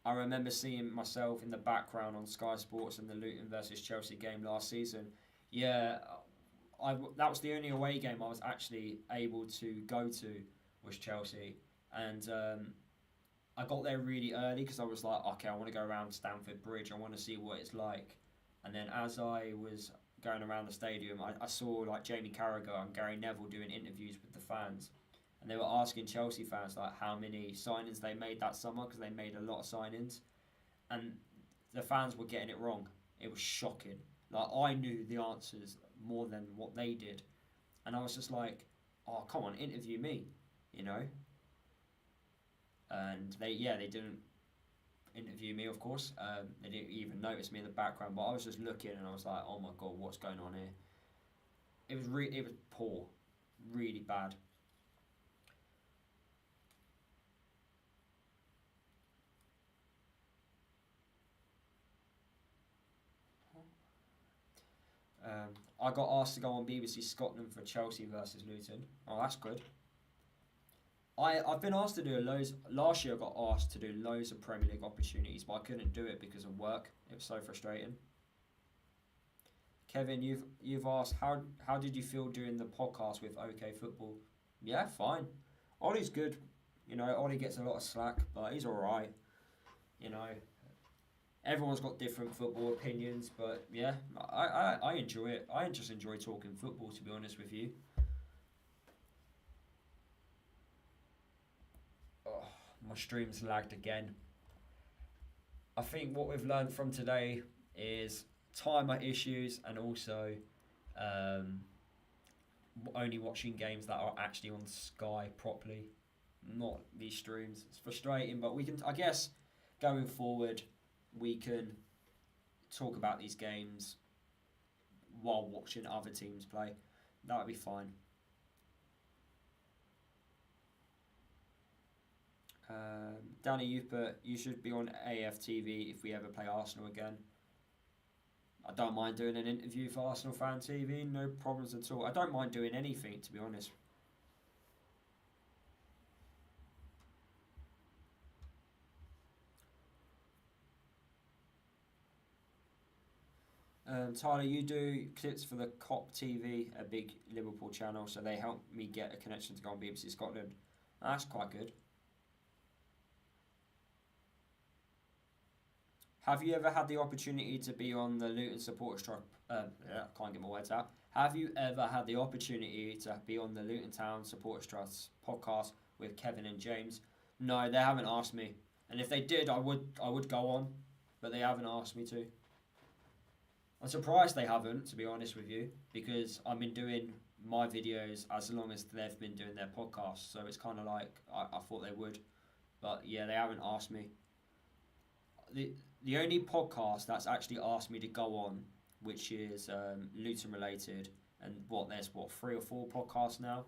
I remember seeing myself in the background on Sky Sports in the Luton versus Chelsea game last season. Yeah, that was the only away game I was actually able to go to was Chelsea. And I got there really early because I was like, okay, I want to go around Stamford Bridge. I want to see what it's like. And then as I was going around the stadium, I saw like Jamie Carragher and Gary Neville doing interviews with the fans. And they were asking Chelsea fans like how many signings they made that summer because they made a lot of signings. And the fans were getting it wrong. It was shocking. Like I knew the answers more than what they did. And I was just like, oh, come on, interview me, you know? And they didn't interview me, of course. They didn't even notice me in the background, but I was just looking and I was like, oh my god, what's going on here? It was poor, really bad. I got asked to go on BBC Scotland for Chelsea versus Luton. Oh, that's good. I've been asked to do loads. Last year I got asked to do loads of Premier League opportunities, but I couldn't do it because of work. It was so frustrating. Kevin, you've asked how did you feel doing the podcast with OK Football? Yeah, fine. Ollie's good. You know, Ollie gets a lot of slack, but he's all right. You know, everyone's got different football opinions, but yeah, I enjoy it. I just enjoy talking football, to be honest with you. Oh, my stream's lagged again. I think what we've learned from today is timer issues and also only watching games that are actually on Sky properly, not these streams. It's frustrating, but we can, I guess, going forward, we can talk about these games while watching other teams play. That would be fine. Danny, you should be on AFTV if we ever play Arsenal again. I don't mind doing an interview for Arsenal Fan TV, no problems at all. I don't mind doing anything, to be honest. Tyler, you do clips for the COP TV, a big Liverpool channel, so they help me get a connection to go on BBC Scotland. That's quite good. Have you ever had the opportunity to be on the Luton Supporters Trust? I can't get my words out. Have you ever had the opportunity to be on the Luton Town Supporters Trust podcast with Kevin and James? No, they haven't asked me. And if they did, I would go on, but they haven't asked me to. I'm surprised they haven't, to be honest with you, because I've been doing my videos as long as they've been doing their podcasts. So it's kind of like I thought they would, but yeah, they haven't asked me. The only podcast that's actually asked me to go on, which is Luton related, and there's 3 or 4 podcasts now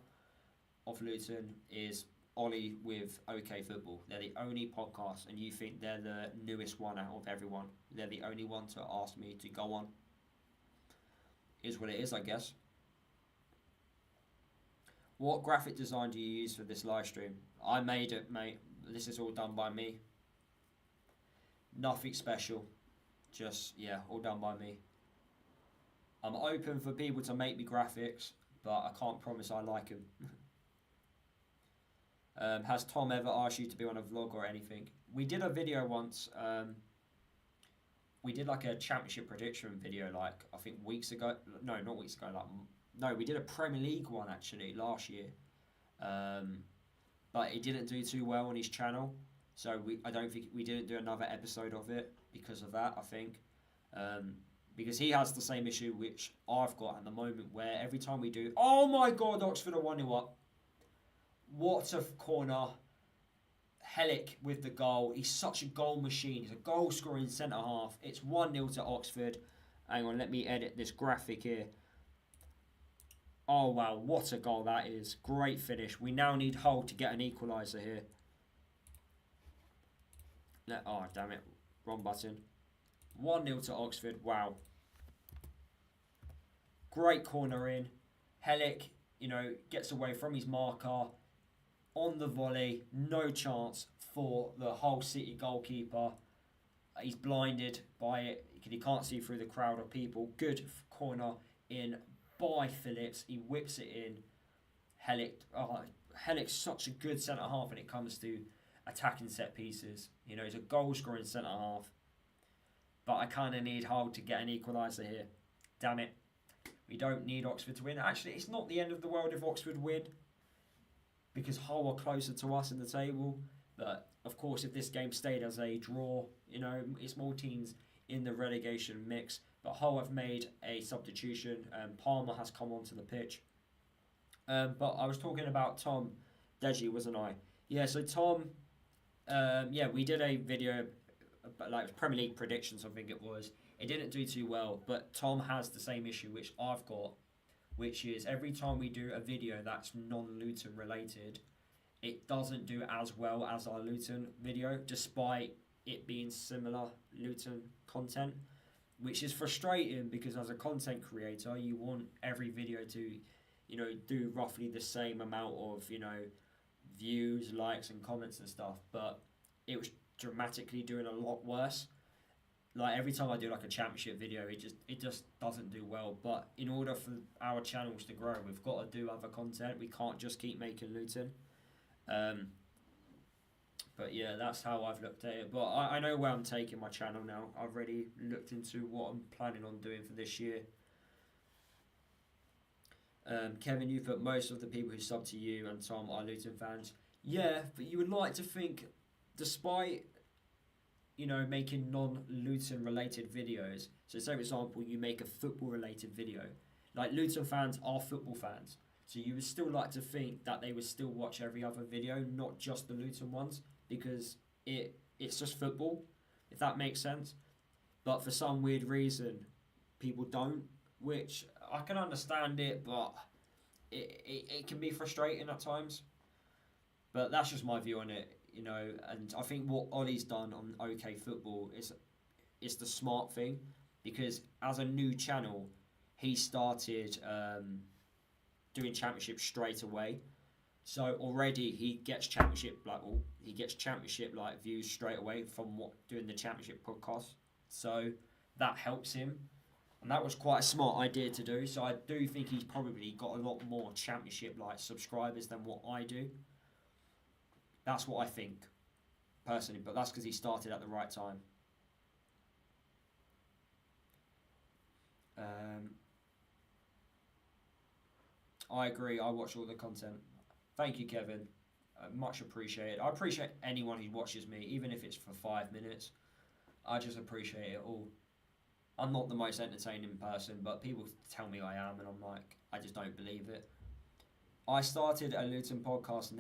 of Luton, is Ollie with OK Football. They're the only podcast, and you think they're the newest one out of everyone. They're the only one to ask me to go on. Is what it is, I guess. What graphic design do you use for this live stream? I made it, mate. This is all done by me. Nothing special. Just, yeah, all done by me. I'm open for people to make me graphics, but I can't promise I like them. Has Tom ever asked you to be on a vlog or anything? We did a video once. We did like a championship prediction video, like I think weeks ago. No, not weeks ago. No, we did a Premier League one actually last year. But it didn't do too well on his channel. So I don't think we didn't do another episode of it because of that, I think. Because he has the same issue which I've got at the moment, where every time we do... Oh my God, Oxford are 1-0 up. What a corner. Hellick with the goal. He's such a goal machine. He's a goal-scoring centre-half. It's 1-0 to Oxford. Hang on, let me edit this graphic here. Oh, wow, what a goal that is. Great finish. We now need Hull to get an equaliser here. Oh, damn it. Wrong button. 1-0 to Oxford. Wow. Great corner in. Hellick, gets away from his marker. On the volley. No chance for the Hull City goalkeeper. He's blinded by it. He can't see through the crowd of people. Good corner in by Phillips. He whips it in. Hellick's such a good centre-half when it comes to attacking set pieces. He's a goal-scoring centre-half. But I kind of need Hull to get an equaliser here. Damn it. We don't need Oxford to win. Actually, it's not the end of the world if Oxford win, because Hull are closer to us in the table. But, of course, if this game stayed as a draw, it's more teams in the relegation mix. But Hull have made a substitution. Palmer has come onto the pitch. But I was talking about Tom Deji, wasn't I? Yeah, so Tom... we did a video but like Premier League predictions, I think it was. It didn't do too well, but Tom has the same issue which I've got, which is every time we do a video that's non-Luton related, it doesn't do as well as our Luton video, despite it being similar Luton content, which is frustrating because as a content creator, you want every video to, do roughly the same amount of, views, likes, and comments and stuff. But it was dramatically doing a lot worse. Like every time I do like a championship video, it just doesn't do well. But in order for our channels to grow, we've got to do other content. We can't just keep making Luton. But yeah, that's how I've looked at it. But I know where I'm taking my channel now. I've already looked into what I'm planning on doing for this year. Kevin, you put most of the people who sub to you and Tom are Luton fans. Yeah, but you would like to think, despite making non-Luton related videos. So say, for example, you make a football related video. Like Luton fans are football fans. So you would still like to think that they would still watch every other video, not just the Luton ones, because it's just football, if that makes sense. But for some weird reason, people don't, which I can understand it, but it can be frustrating at times. But that's just my view on it. And I think what Ollie's done on OK Football is the smart thing, because as a new channel, he started doing Championship straight away. So already he gets Championship views straight away from doing the Championship podcast. So that helps him, and that was quite a smart idea to do. So I do think he's probably got a lot more Championship subscribers than what I do. That's what I think, personally, but that's because he started at the right time. I agree, I watch all the content. Thank you, Kevin. Much appreciated. I appreciate anyone who watches me, even if it's for 5 minutes. I just appreciate it all. I'm not the most entertaining person, but people tell me I am, and I'm like, I just don't believe it. I started a Luton podcast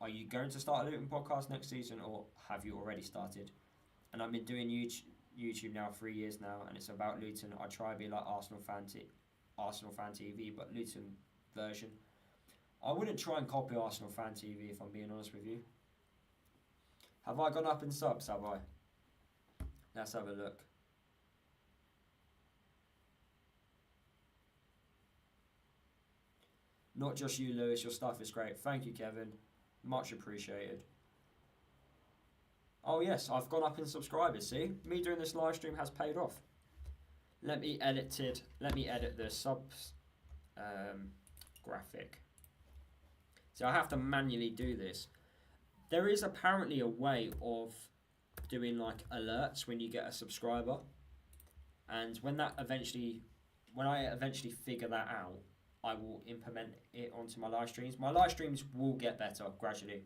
Are you going to start a Luton podcast next season, or have you already started? And I've been doing YouTube now 3 years now, and it's about Luton. I try to be like Arsenal fan TV, but Luton version. I wouldn't try and copy Arsenal fan TV if I'm being honest with you. Have I gone up in subs? Have I? Let's have a look. Not just you, Lewis. Your stuff is great. Thank you, Kevin. Much appreciated. Oh yes, I've gone up in subscribers. See, me doing this live stream has paid off. Let me edit the subs graphic. So I have to manually do this. There is apparently a way of doing alerts when you get a subscriber, and when I eventually figure that out, I will implement it onto my live streams. My live streams will get better gradually.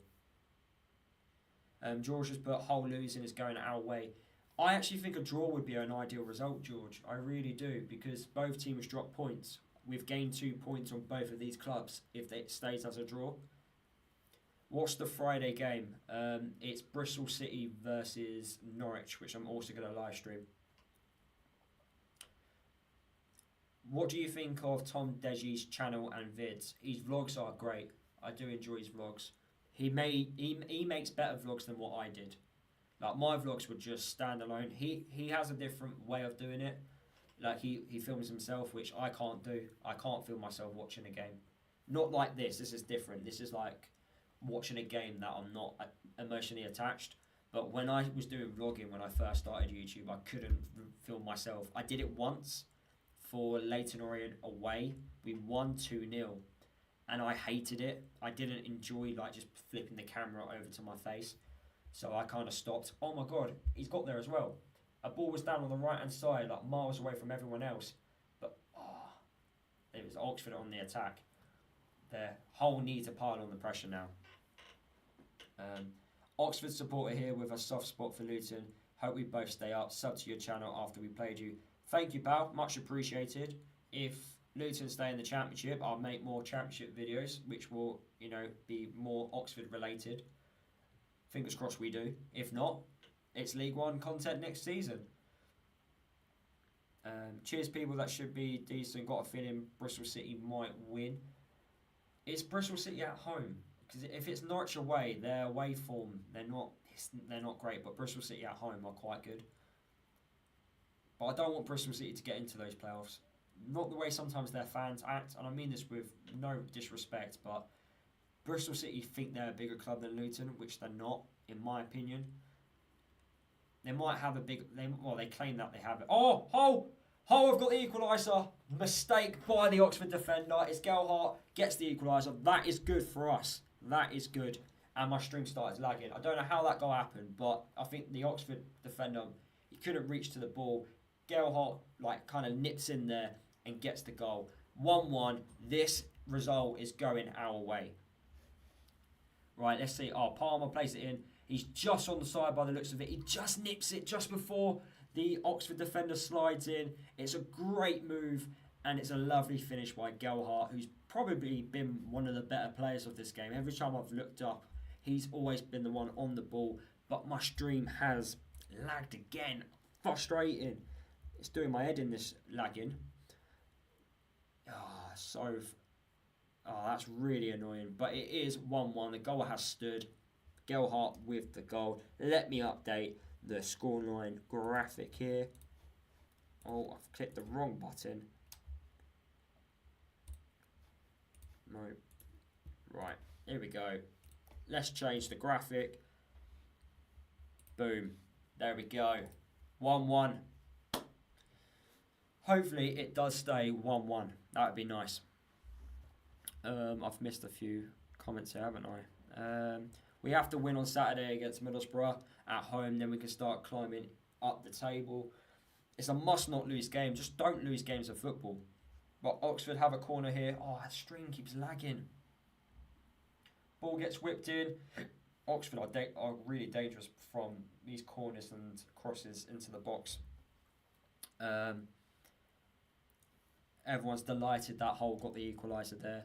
George has put Hull losing is going our way. I actually think a draw would be an ideal result, George. I really do, because both teams drop points. We've gained 2 points on both of these clubs if it stays as a draw. What's the Friday game? It's Bristol City versus Norwich, which I'm also going to live stream. What do you think of Tom Deji's channel and vids? His vlogs are great. I do enjoy his vlogs. He makes better vlogs than what I did. Like my vlogs were just standalone. He has a different way of doing it. Like he films himself, which I can't do. I can't film myself watching a game. Not like this. This is different. This is like watching a game that I'm not emotionally attached. But when I was doing vlogging when I first started YouTube, I couldn't film myself. I did it once for Leyton Orient away. We won 2-0. And I hated it. I didn't enjoy just flipping the camera over to my face. So I kind of stopped. Oh my God, he's got there as well. A ball was down on the right hand side, miles away from everyone else. But it was Oxford on the attack. Their whole need to pile on the pressure now. Oxford supporter here with a soft spot for Luton. Hope we both stay up. Sub to your channel after we played you. Thank you, pal. Much appreciated. If Luton stay in the Championship, I'll make more Championship videos, which will, be more Oxford related. Fingers crossed we do. If not, it's League One content next season. Cheers, people. That should be decent. Got a feeling Bristol City might win. It's Bristol City at home, because if it's Norwich away, their away form they're not great. But Bristol City at home are quite good. But I don't want Bristol City to get into those playoffs. Not the way sometimes their fans act, and I mean this with no disrespect, but Bristol City think they're a bigger club than Luton, which they're not, in my opinion. They might have they claim that they have it. Oh, I've got the equaliser. Mistake by the Oxford defender. It's Gelhardt gets the equaliser. That is good for us. That is good. And my stream started lagging. I don't know how that goal happened, but I think the Oxford defender, he couldn't reach to the ball. Gelhardt kind of nips in there and gets the goal. 1-1. This result is going our way. Right, let's see. Palmer plays it in. He's just on the side by the looks of it. He just nips it just before the Oxford defender slides in. It's a great move, and it's a lovely finish by Gelhardt, who's probably been one of the better players of this game. Every time I've looked up, he's always been the one on the ball, but my stream has lagged again. Frustrating. It's doing my head in, this lagging. That's really annoying. But it is 1-1. The goal has stood. Gelhardt with the goal. Let me update the scoreline graphic here. Oh, I've clicked the wrong button. No. Right, here we go. Let's change the graphic. Boom. There we go. 1-1. Hopefully it does stay 1-1. That would be nice. I've missed a few comments here, haven't I? We have to win on Saturday against Middlesbrough at home, then we can start climbing up the table. It's a must-not-lose game. Just don't lose games of football. But Oxford have a corner here. Oh, that stream keeps lagging. Ball gets whipped in. Oxford are really dangerous from these corners and crosses into the box. Everyone's delighted that Hull got the equaliser there.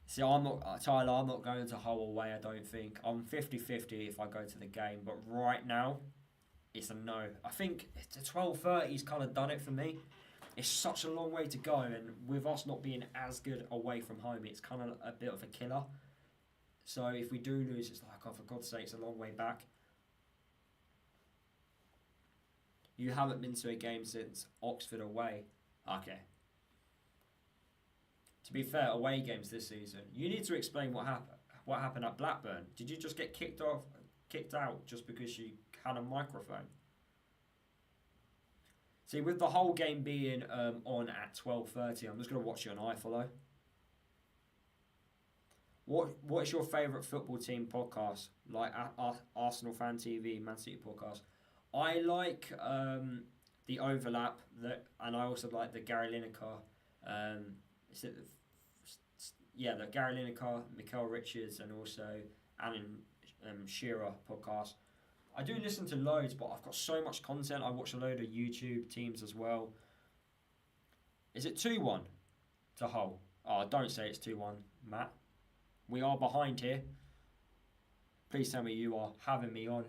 See, I'm not going to Hull away, I don't think. I'm 50-50 if I go to the game, but right now, it's a no. I think the 12:30's kind of done it for me. It's such a long way to go, and with us not being as good away from home, it's kind of a bit of a killer. So if we do lose, it's like, oh, for God's sake, it's a long way back. You haven't been to a game since Oxford away. Okay. To be fair, away games this season. You need to explain what happened at Blackburn. Did you just get kicked out just because you had a microphone? See, with the whole game being on at 12:30, I'm just going to watch it on iFollow. What is your favourite football team podcast? Like Arsenal Fan TV, Man City podcast. I like the Overlap, and I also like the Gary Lineker. The Gary Lineker, Mikel Richards, and also Alan Shearer podcast. I do listen to loads, but I've got so much content. I watch a load of YouTube teams as well. Is it 2-1 to Hull? Oh, don't say it's 2-1, Matt. We are behind here. Please tell me you are having me on.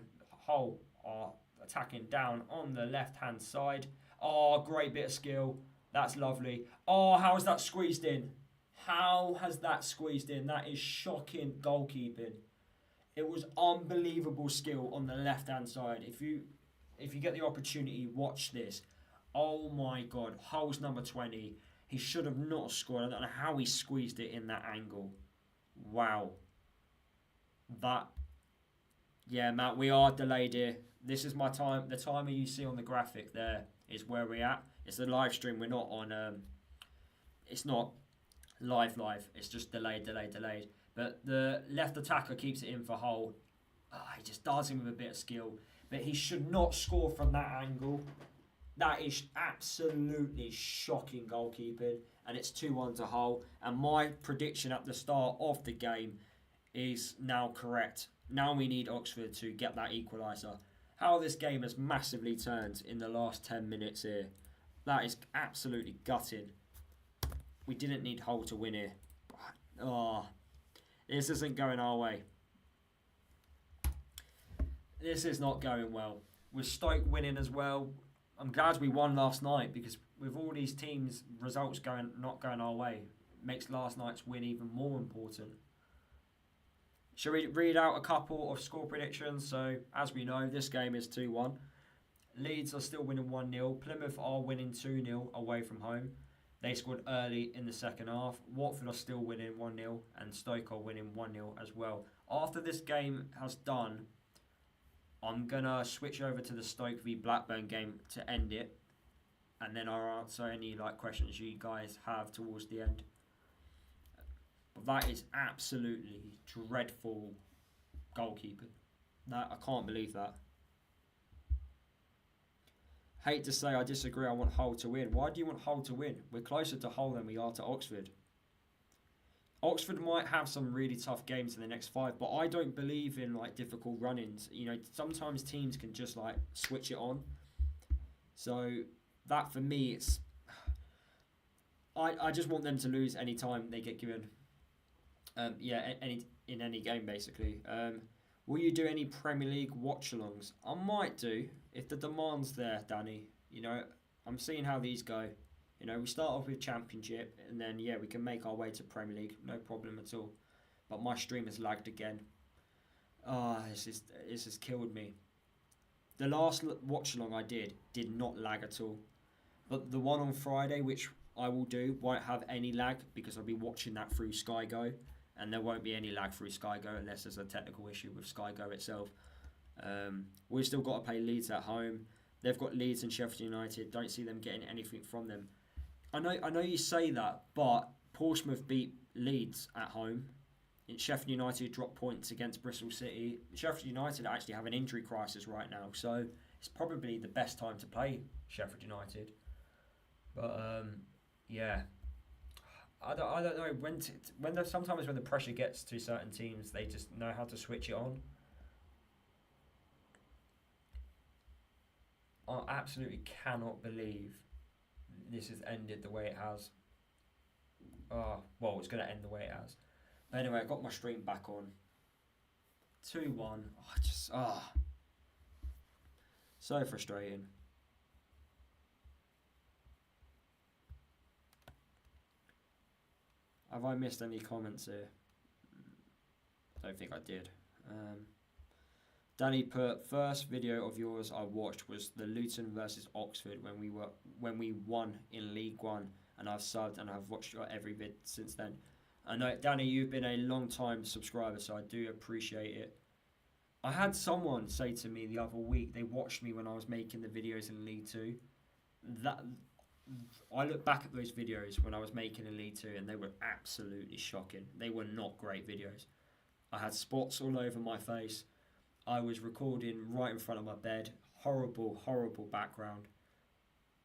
Hull are attacking down on the left-hand side. Oh, great bit of skill. That's lovely. Oh, how has that squeezed in? How has that squeezed in? That is shocking goalkeeping. It was unbelievable skill on the left-hand side. If you get the opportunity, watch this. Oh my God, Hull's number 20. He should have not scored. I don't know how he squeezed it in that angle. Wow. Yeah, Matt, we are delayed here. This is my time. The timer you see on the graphic there is where we're at. It's a live stream. We're not on. It's not live. It's just delayed. But the left attacker keeps it in for Hull. He just does him with a bit of skill. But he should not score from that angle. That is absolutely shocking goalkeeping. And it's 2-1 to Hull. And my prediction at the start of the game is now correct. Now we need Oxford to get that equaliser. How this game has massively turned in the last 10 minutes here. That is absolutely gutting. We didn't need Hull to win here. This isn't going our way. This is not going well. With Stoke winning as well, I'm glad we won last night, because with all these teams' results not going our way, makes last night's win even more important. Shall we read out a couple of score predictions? So, as we know, this game is 2-1. Leeds are still winning 1-0. Plymouth are winning 2-0 away from home. They scored early in the second half. Watford are still winning 1-0, and Stoke are winning 1-0 as well. After this game has done, I'm going to switch over to the Stoke v Blackburn game to end it, and then I'll answer any questions you guys have towards the end. But that is absolutely dreadful goalkeeping. I can't believe that. Hate to say I disagree, I want Hull to win. Why do you want Hull to win? We're closer to Hull than we are to Oxford. Oxford might have some really tough games in the next 5, but I don't believe in difficult run-ins. Sometimes teams can just switch it on. So that for me, it's I just want them to lose any time they get given. In any game basically. Will you do any Premier League watch-alongs? I might do if the demand's there, Danny. I'm seeing how these go. We start off with Championship, and then, we can make our way to Premier League. No problem at all. But my stream has lagged again. This has killed me. The last watch-along I did not lag at all. But the one on Friday, which I will do, won't have any lag, because I'll be watching that through Sky Go. And there won't be any lag through Sky Go unless there's a technical issue with Sky Go itself. We've still got to play Leeds at home. They've got Leeds and Sheffield United. Don't see them getting anything from them. I know you say that, but Portsmouth beat Leeds at home. Sheffield United dropped points against Bristol City. Sheffield United actually have an injury crisis right now, so it's probably the best time to play Sheffield United. But I don't know sometimes when the pressure gets to certain teams, they just know how to switch it on. I absolutely cannot believe this has ended the way it has. It's going to end the way it has. But anyway, I got my stream back on. 2-1. So frustrating. Have I missed any comments here? Don't think I did. Danny put, first video of yours I watched was the Luton versus Oxford when we won in League One, and I've subbed and I've watched your every vid since then. I know, Danny, you've been a long time subscriber, so I do appreciate it. I had someone say to me the other week they watched me when I was making the videos in League Two. I look back at those videos when I was making in League Two, and they were absolutely shocking. They were not great videos. I had spots all over my face. I was recording right in front of my bed. Horrible, horrible background.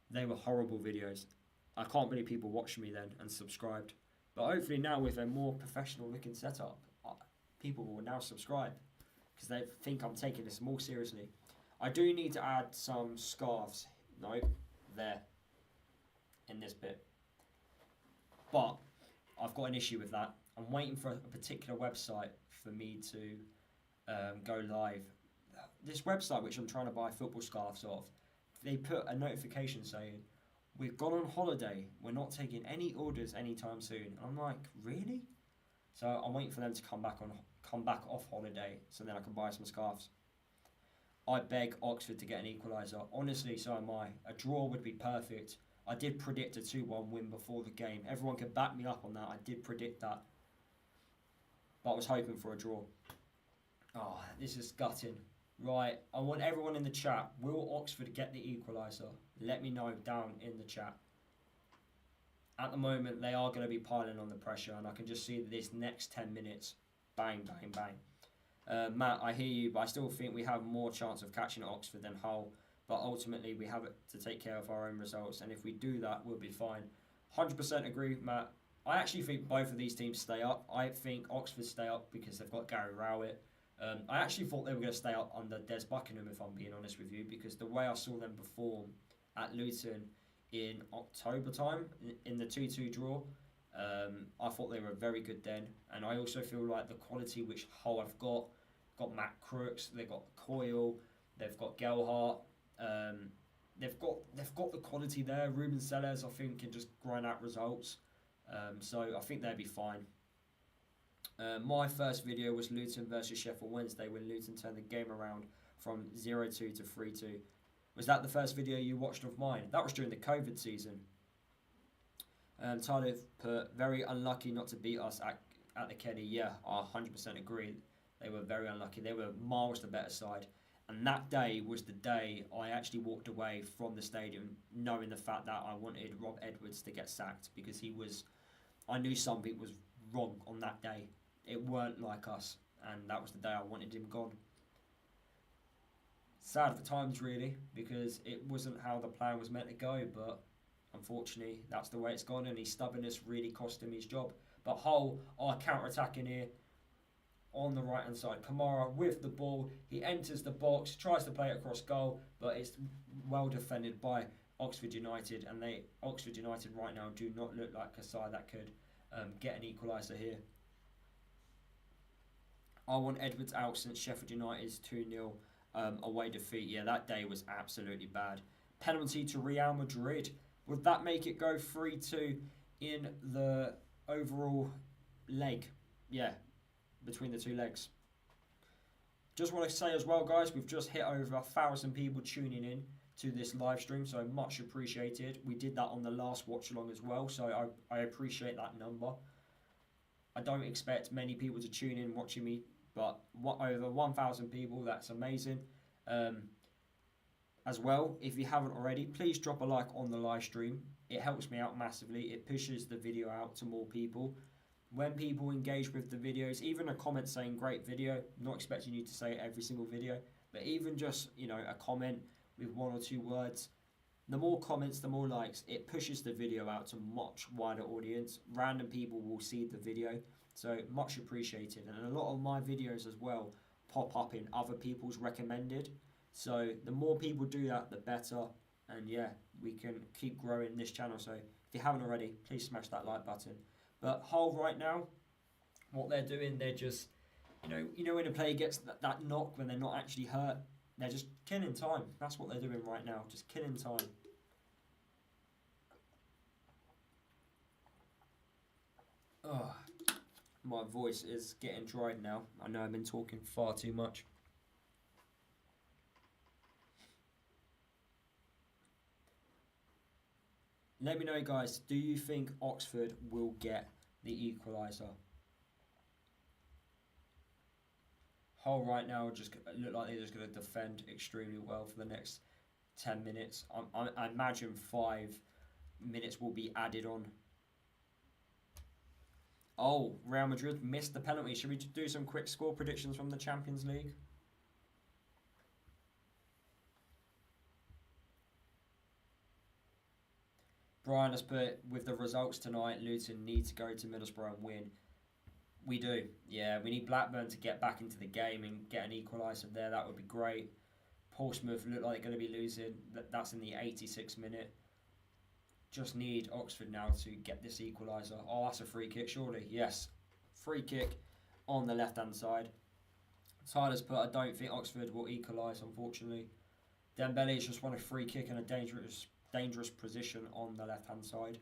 They were horrible videos. I can't believe people watched me then and subscribed. But hopefully now with a more professional looking setup, people will now subscribe because they think I'm taking this more seriously. I do need to add some scarves. No, there. In this bit. But I've got an issue with that. I'm waiting for a particular website for me to go live. This website, which I'm trying to buy football scarves off, they put a notification saying, we've gone on holiday, we're not taking any orders anytime soon. And I'm like, really? So I'm waiting for them to come back off holiday so then I can buy some scarves. I beg Oxford to get an equaliser. Honestly, so am I. A draw would be perfect. I did predict a 2-1 win before the game. Everyone could back me up on that. I did predict that. But I was hoping for a draw. Oh, this is gutting. Right, I want everyone in the chat. Will Oxford get the equaliser? Let me know down in the chat. At the moment, they are going to be piling on the pressure, and I can just see this next 10 minutes. Bang, bang, bang. Matt, I hear you, but I still think we have more chance of catching Oxford than Hull. But ultimately, we have it to take care of our own results. And if we do that, we'll be fine. 100% agree, Matt. I actually think both of these teams stay up. I think Oxford stay up because they've got Gary Rowett. I actually thought they were going to stay up under Des Buckingham, if I'm being honest with you, because the way I saw them perform at Luton in October time, in the 2-2 draw, I thought they were very good then. And I also feel like the quality which Hull have got got Matt Crooks, they've got Coyle, they've got Gelhart. They've got the quality there. Ruben Sellers, I think, can just grind out results. So I think they'll be fine. My first video was Luton versus Sheffield Wednesday when Luton turned the game around from 0-2 to 3-2. Was that the first video you watched of mine? That was during the COVID season. Tyler put, very unlucky not to beat us at the Kenny. Yeah, I 100% agree. They were very unlucky. They were miles the better side. And that day was the day I actually walked away from the stadium knowing the fact that I wanted Rob Edwards to get sacked because I knew something was wrong on that day. It weren't like us, and that was the day I wanted him gone. Sad at the times, really, because it wasn't how the plan was meant to go, but unfortunately, that's the way it's gone, and his stubbornness really cost him his job. But Hull are counter-attacking here on the right-hand side. Kamara with the ball. He enters the box, tries to play it across goal, but it's well defended by Oxford United, and Oxford United right now do not look like a side that could get an equaliser here. I want Edwards out since Sheffield United's 2-0 away defeat. Yeah, that day was absolutely bad. Penalty to Real Madrid. Would that make it go 3-2 in the overall leg? Yeah, between the two legs. Just want to say as well, guys, we've just hit over 1,000 people tuning in to this live stream, so much appreciated. We did that on the last watch along as well, so I appreciate that number. I don't expect many people to tune in watching me, but over 1,000 people, that's amazing. As well, if you haven't already, please drop a like on the live stream. It helps me out massively. It pushes the video out to more people. When people engage with the videos, even a comment saying great video, not expecting you to say it every single video, but even just, a comment with 1 or 2 words, the more comments, the more likes, it pushes the video out to a much wider audience. Random people will see the video, so much appreciated. And a lot of my videos as well pop up in other people's recommended, so the more people do that, the better. And yeah, we can keep growing this channel, so if you haven't already, please smash that like button. But Hull right now, what they're doing, they're just, when a player gets that knock when they're not actually hurt, they're just killing time. That's what they're doing right now, just killing time. Oh, my voice is getting dried now. I know I've been talking far too much. Let me know, guys, do you think Oxford will get the equaliser? Hull right now just look like they're just going to defend extremely well for the next 10 minutes. I imagine 5 minutes will be added on. Oh, Real Madrid missed the penalty. Should we do some quick score predictions from the Champions League? Brian has put, with the results tonight, Luton need to go to Middlesbrough and win. We do. Yeah, we need Blackburn to get back into the game and get an equaliser there. That would be great. Portsmouth look like they're going to be losing. That's in the 86th minute. Just need Oxford now to get this equaliser. Oh, that's a free kick, surely. Yes. Free kick on the left-hand side. Tyler's put, I don't think Oxford will equalise, unfortunately. Dembele's just won a free kick in a dangerous position on the left-hand side.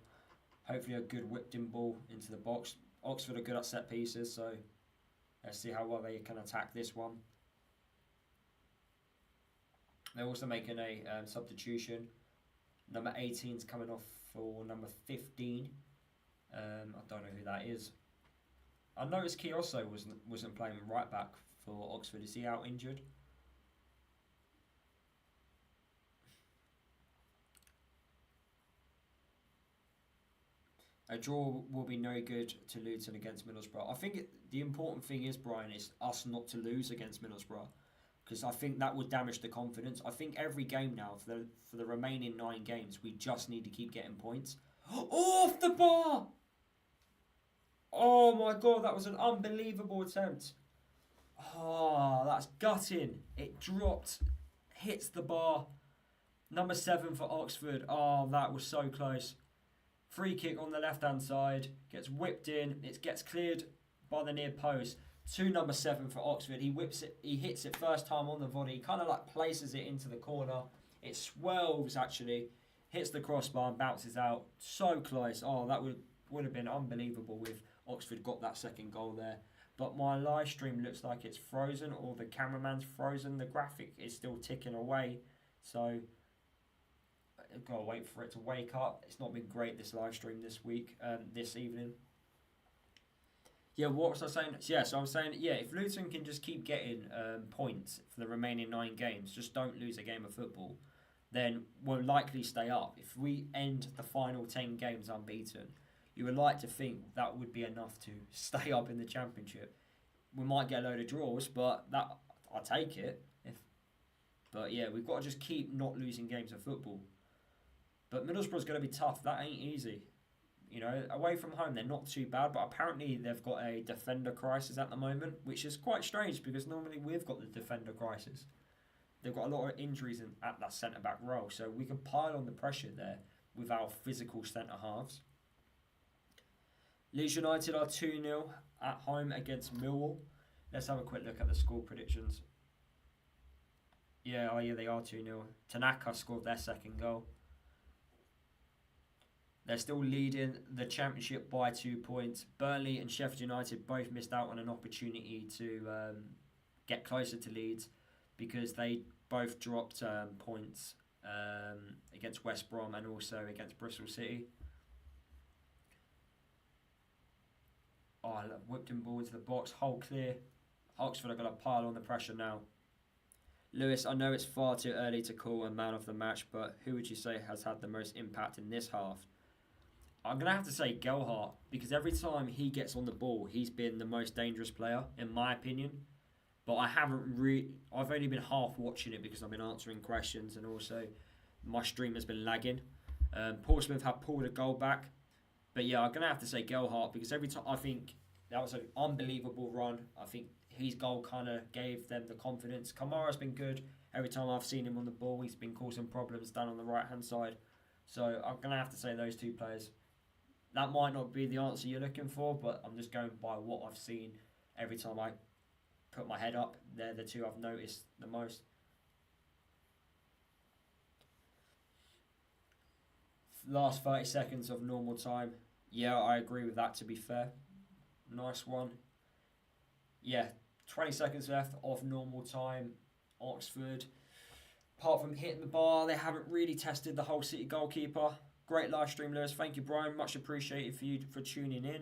Hopefully a good whipped-in ball into the box. Oxford are good at set pieces, so let's see how well they can attack this one. They're also making a substitution. Number 18 is coming off for number 15. I don't know who that is. I noticed Kioso wasn't playing right back for Oxford. Is he out injured? A draw will be no good to Luton against Middlesbrough. I think the important thing is, Brian, is us not to lose against Middlesbrough, because I think that would damage the confidence. I think every game now, for the remaining 9 games, we just need to keep getting points. Off the bar! Oh my God, that was an unbelievable attempt. Oh, that's gutting. It dropped, hits the bar. Number 7 for Oxford. Oh, that was so close. Free kick on the left-hand side. Gets whipped in. It gets cleared by the near post. to number 7 for Oxford. He whips it, he hits it first time on the volley, kind of like places it into the corner. It swells actually, hits the crossbar and bounces out. So close. Oh, that would have been unbelievable if Oxford got that second goal there. But my live stream looks like it's frozen, or the cameraman's frozen. The graphic is still ticking away. So I've got to wait for it to wake up. It's not been great, this live stream this week, this evening. Yeah, what was I saying? Yeah, so I was saying, yeah, if Luton can just keep getting points for the remaining 9 games, just don't lose a game of football, then we'll likely stay up. If we end the final 10 games unbeaten, you would like to think that would be enough to stay up in the Championship. We might get a load of draws, but that I'll take it. But yeah, we've got to just keep not losing games of football. But Middlesbrough's going to be tough. That ain't easy. You know, away from home, they're not too bad, but apparently they've got a defender crisis at the moment, which is quite strange because normally we've got the defender crisis. They've got a lot of injuries at that centre-back role, so we can pile on the pressure there with our physical centre-halves. Leeds United are 2-0 at home against Millwall. Let's have a quick look at the score predictions. Yeah, they are 2-0. Tanaka scored their second goal. They're still leading the Championship by 2 points. Burnley and Sheffield United both missed out on an opportunity to get closer to Leeds because they both dropped points against West Brom and also against Bristol City. Oh, I whipped him ball into the box. Hole clear. Oxford are going to pile on the pressure now. Lewis, I know it's far too early to call a man of the match, but who would you say has had the most impact in this half? I'm going to have to say Gelhardt, because every time he gets on the ball, he's been the most dangerous player, in my opinion. But I've only been half watching it because I've been answering questions and also my stream has been lagging. Portsmouth have pulled a goal back. But yeah, I'm going to have to say Gelhardt because every time I think that was an unbelievable run. I think his goal kind of gave them the confidence. Kamara's been good. Every time I've seen him on the ball, he's been causing problems down on the right-hand side. So I'm going to have to say those 2 players. That might not be the answer you're looking for, but I'm just going by what I've seen every time I put my head up. They're the 2 I've noticed the most. Last 30 seconds of normal time. Yeah, I agree with that, to be fair. Nice one. Yeah, 20 seconds left of normal time. Oxford, apart from hitting the bar, they haven't really tested the Hull City goalkeeper. Great live stream, Lewis. Thank you, Brian. Much appreciated for tuning in.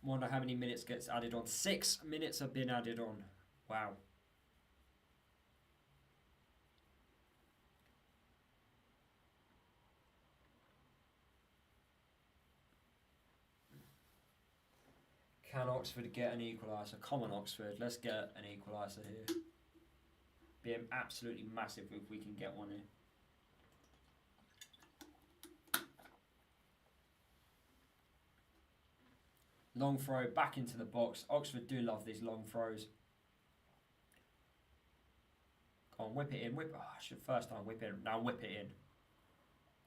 Wonder how many minutes gets added on. 6 minutes have been added on. Wow. Can Oxford get an equaliser? Come on, Oxford. Let's get an equaliser here. Be absolutely massive if we can get one here. Long throw back into the box. Oxford do love these long throws. Come on, whip it in. Whip. Oh, I should first time whip it. Now whip it in.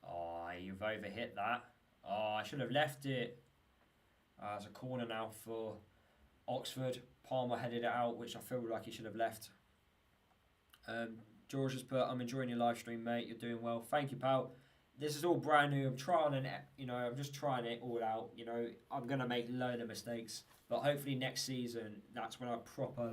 Oh, you've overhit that. Oh, I should have left it. There's a corner now for Oxford. Palmer headed it out, which I feel like he should have left. George has put, I'm enjoying your live stream, mate. You're doing well. Thank you, pal. This is all brand new. I'm trying it, I'm just trying it all out. I'm going to make a load of mistakes. But hopefully next season, that's when I proper,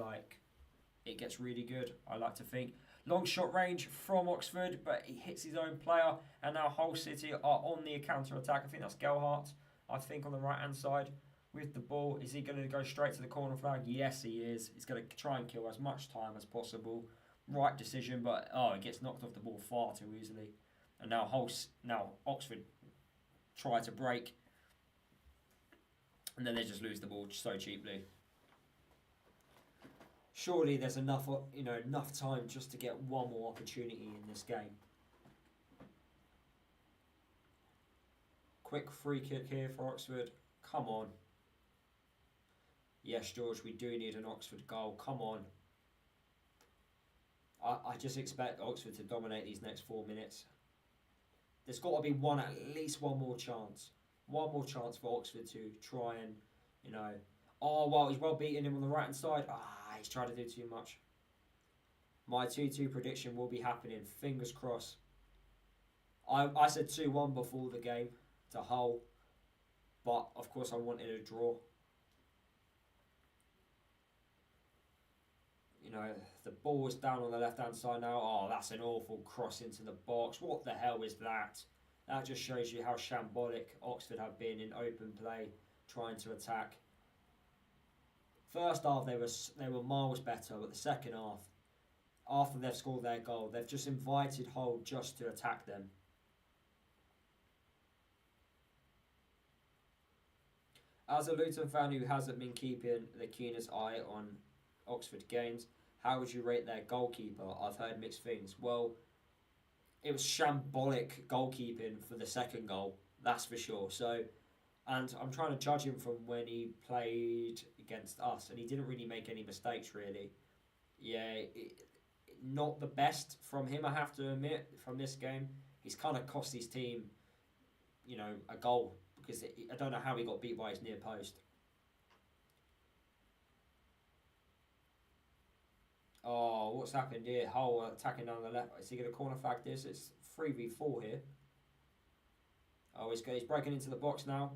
it gets really good, I like to think. Long shot range from Oxford, but he hits his own player. And now Hull City are on the counter-attack. I think that's Gelhardt, on the right-hand side with the ball. Is he going to go straight to the corner flag? Yes, he is. He's going to try and kill as much time as possible. Right decision, but he gets knocked off the ball far too easily. And now Oxford try to break, and then they just lose the ball so cheaply. Surely there's enough time just to get one more opportunity in this game. Quick free kick here for Oxford. Come on. Yes, George, we do need an Oxford goal. Come on. I just expect Oxford to dominate these next 4 minutes. There's got to be at least one more chance. One more chance for Oxford to try and, you know... Oh, well, he's well beating him on the right-hand side. He's trying to do too much. My 2-2 prediction will be happening. Fingers crossed. I said 2-1 before the game to Hull. But, of course, I wanted a draw. You know, the ball is down on the left-hand side now. Oh, that's an awful cross into the box. What the hell is that? That just shows you how shambolic Oxford have been in open play, trying to attack. First half, they were miles better, but the second half, after they've scored their goal, they've just invited Hull just to attack them. As a Luton fan who hasn't been keeping the keenest eye on Oxford games, how would you rate their goalkeeper? I've heard mixed things. Well, it was shambolic goalkeeping for the second goal, that's for sure. So, and I'm trying to judge him from when he played against us, and he didn't really make any mistakes, really. Yeah, not the best from him, I have to admit, from this game. He's kind of cost his team, you know, a goal, because I don't know how he got beat by his near post. Oh, what's happened here? Hull attacking down the left. Is he going to corner flag this? It's 3v4 here. Oh, he's breaking into the box now.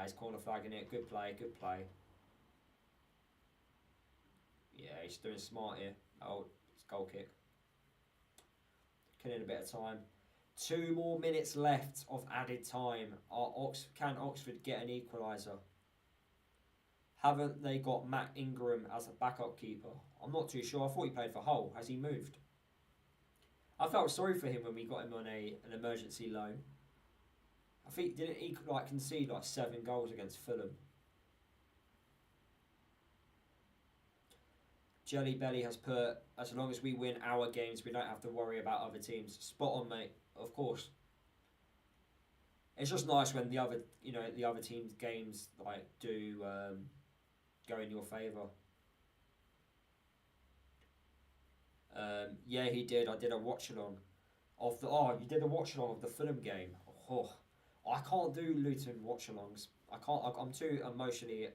He's corner flagging it. Good play, good play. Yeah, he's doing smart here. Oh, it's goal kick. Killing a bit of time. 2 more minutes left of added time. Can Oxford get an equaliser? Haven't they got Matt Ingram as a backup keeper? I'm not too sure. I thought he played for Hull. Has he moved? I felt sorry for him when we got him on an emergency loan. I think didn't he concede 7 goals against Fulham? Jelly Belly has put, as long as we win our games, we don't have to worry about other teams. Spot on, mate. Of course. It's just nice when the other team's games do go in your favour. Yeah, he did. I did a watch along of the. Oh, you did a watch along of the Fulham game. Oh, I can't do Luton watch alongs. I can't. I'm too emotionally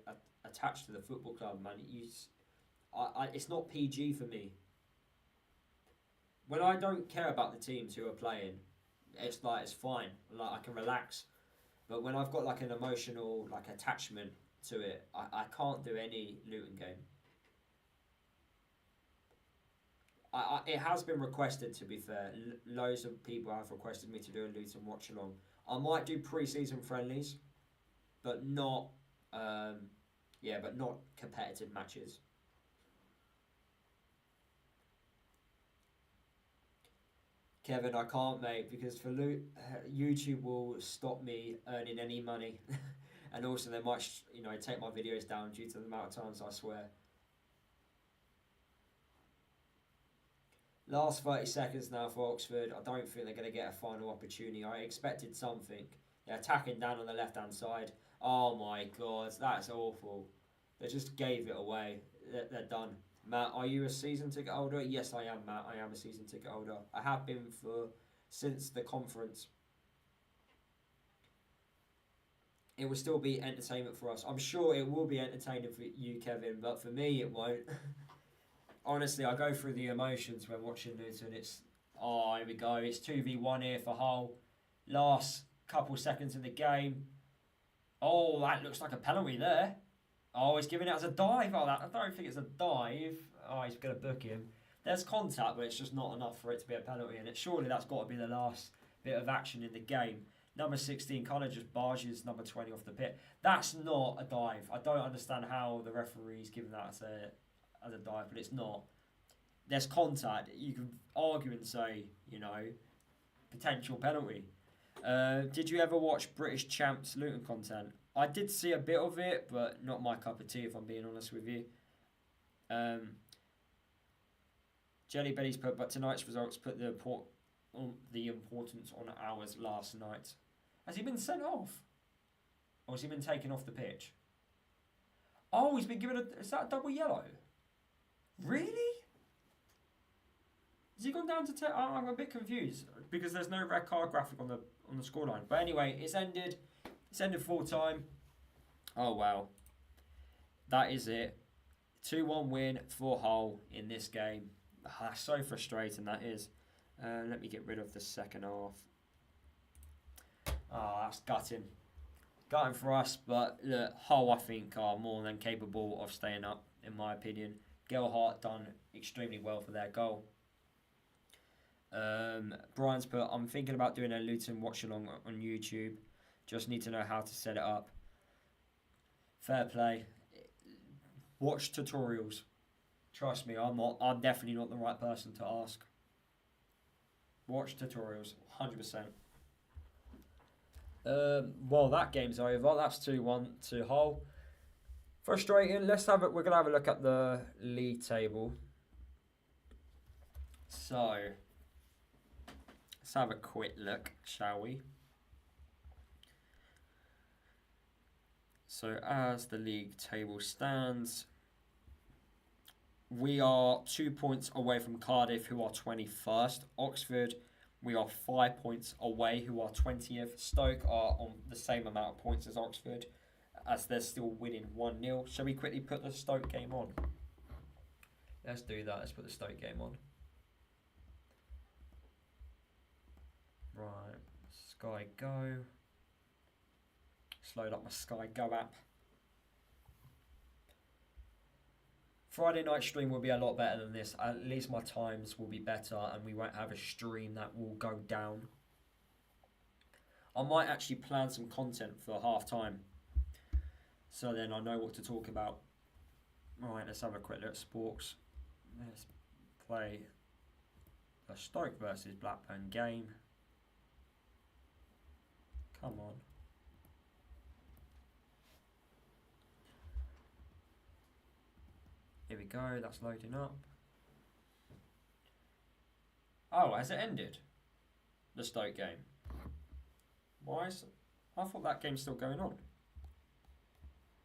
attached to the football club, man. It's not PG for me. When I don't care about the teams who are playing, it's fine. I can relax. But when I've got an emotional attachment to it, I can't do any Luton game. It has been requested, to be fair. Loads of people have requested me to do a Luton watch along. I might do pre-season friendlies, but not not competitive matches. Kevin, I can't, mate, because for YouTube will stop me earning any money, and also they might take my videos down due to the amount of times I swear. Last 30 seconds now for Oxford. I don't think they're going to get a final opportunity. I expected something. They're attacking down on the left-hand side. Oh my God, that's awful. They just gave it away. They're done. Matt, are you a season ticket holder? Yes, I am, Matt. I am a season ticket holder. I have been since the conference. It will still be entertainment for us. I'm sure it will be entertaining for you, Kevin, but for me, it won't. Honestly, I go through the emotions when watching Luton. Here we go. It's 2v1 here for Hull. Last couple seconds in the game. Oh, that looks like a penalty there. Oh, he's giving it as a dive. Oh, I don't think it's a dive. Oh, he's going to book him. There's contact, but it's just not enough for it to be a penalty. And surely that's got to be the last bit of action in the game. Number 16 kind of just barges number 20 off the pit. That's not a dive. I don't understand how the referee's given that as a dive, but it's not. There's contact. You can argue and say, potential penalty. Did you ever watch British Champs Luton content? I did see a bit of it, but not my cup of tea, if I'm being honest with you. Jelly Belly's put, but tonight's results put the importance on ours last night. Has he been sent off? Or has he been taken off the pitch? Oh, he's been given a... Is that a double yellow? Really? Has he gone down to 10? I'm a bit confused because there's no red card graphic on the scoreline. But anyway, it's ended. It's ended full time. Oh, wow. That is it. 2-1 win for Hull in this game. So frustrating that is. Let me get rid of the second half. Oh, that's gutting. Gutting for us, but look, Hull, I think, are more than capable of staying up, in my opinion. Gelhardt done extremely well for their goal. Brian's put, I'm thinking about doing a Luton watch along on YouTube. Just need to know how to set it up. Fair play. Watch tutorials. Trust me, I'm definitely not the right person to ask. Watch tutorials, 100%. Well, that game's over. That's 2-1 to Hull. Frustrating. We're gonna have a look at the league table. So, let's have a quick look, shall we? So, as the league table stands, we are 2 points away from Cardiff, who are 21st. Oxford, we are 5 points away, who are 20th. Stoke are on the same amount of points as Oxford, as they're still winning 1-0. Shall we quickly put the Stoke game on? Let's do that. Let's put the Stoke game on. Right, Sky Go. Slowed up my Sky Go app. Friday night stream will be a lot better than this. At least my times will be better and we won't have a stream that will go down. I might actually plan some content for half time, so then I know what to talk about. Right, let's have a quick look at sports. Let's play a Stoke versus Blackburn game. Come on. Here we go, that's loading up. Oh, has it ended? The Stoke game. Why is... I thought that game's still going on.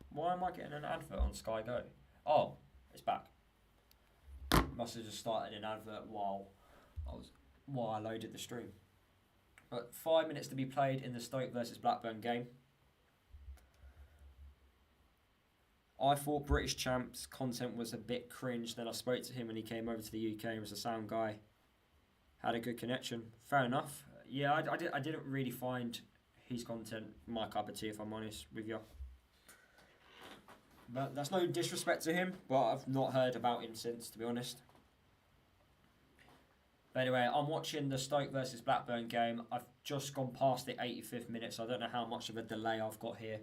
Why am I getting an advert on Sky Go? Oh, it's back. Must have just started an advert while I loaded the stream. But 5 minutes to be played in the Stoke versus Blackburn game. I thought British Champs content was a bit cringe. Then I spoke to him when he came over to the UK. He was a sound guy. Had a good connection. Fair enough. Yeah, I didn't really find his content my cup of tea, if I'm honest with you. But that's no disrespect to him, but I've not heard about him since, to be honest. But anyway, I'm watching the Stoke versus Blackburn game. I've just gone past the 85th minute, so I don't know how much of a delay I've got here.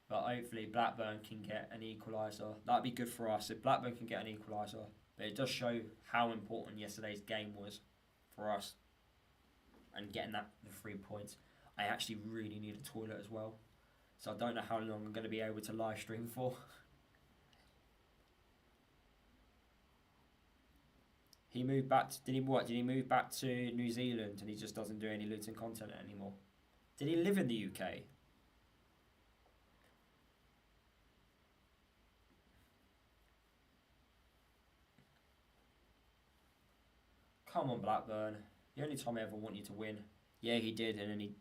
But hopefully Blackburn can get an equaliser. That'd be good for us if Blackburn can get an equaliser. But it does show how important yesterday's game was for us. And getting the 3 points. I actually really need a toilet as well. So I don't know how long I'm going to be able to live stream for. He moved back to, did he move back to New Zealand and he just doesn't do any Luton content anymore? Did he live in the UK? Come on, Blackburn. The only time I ever want you to win. Yeah, he did, and then he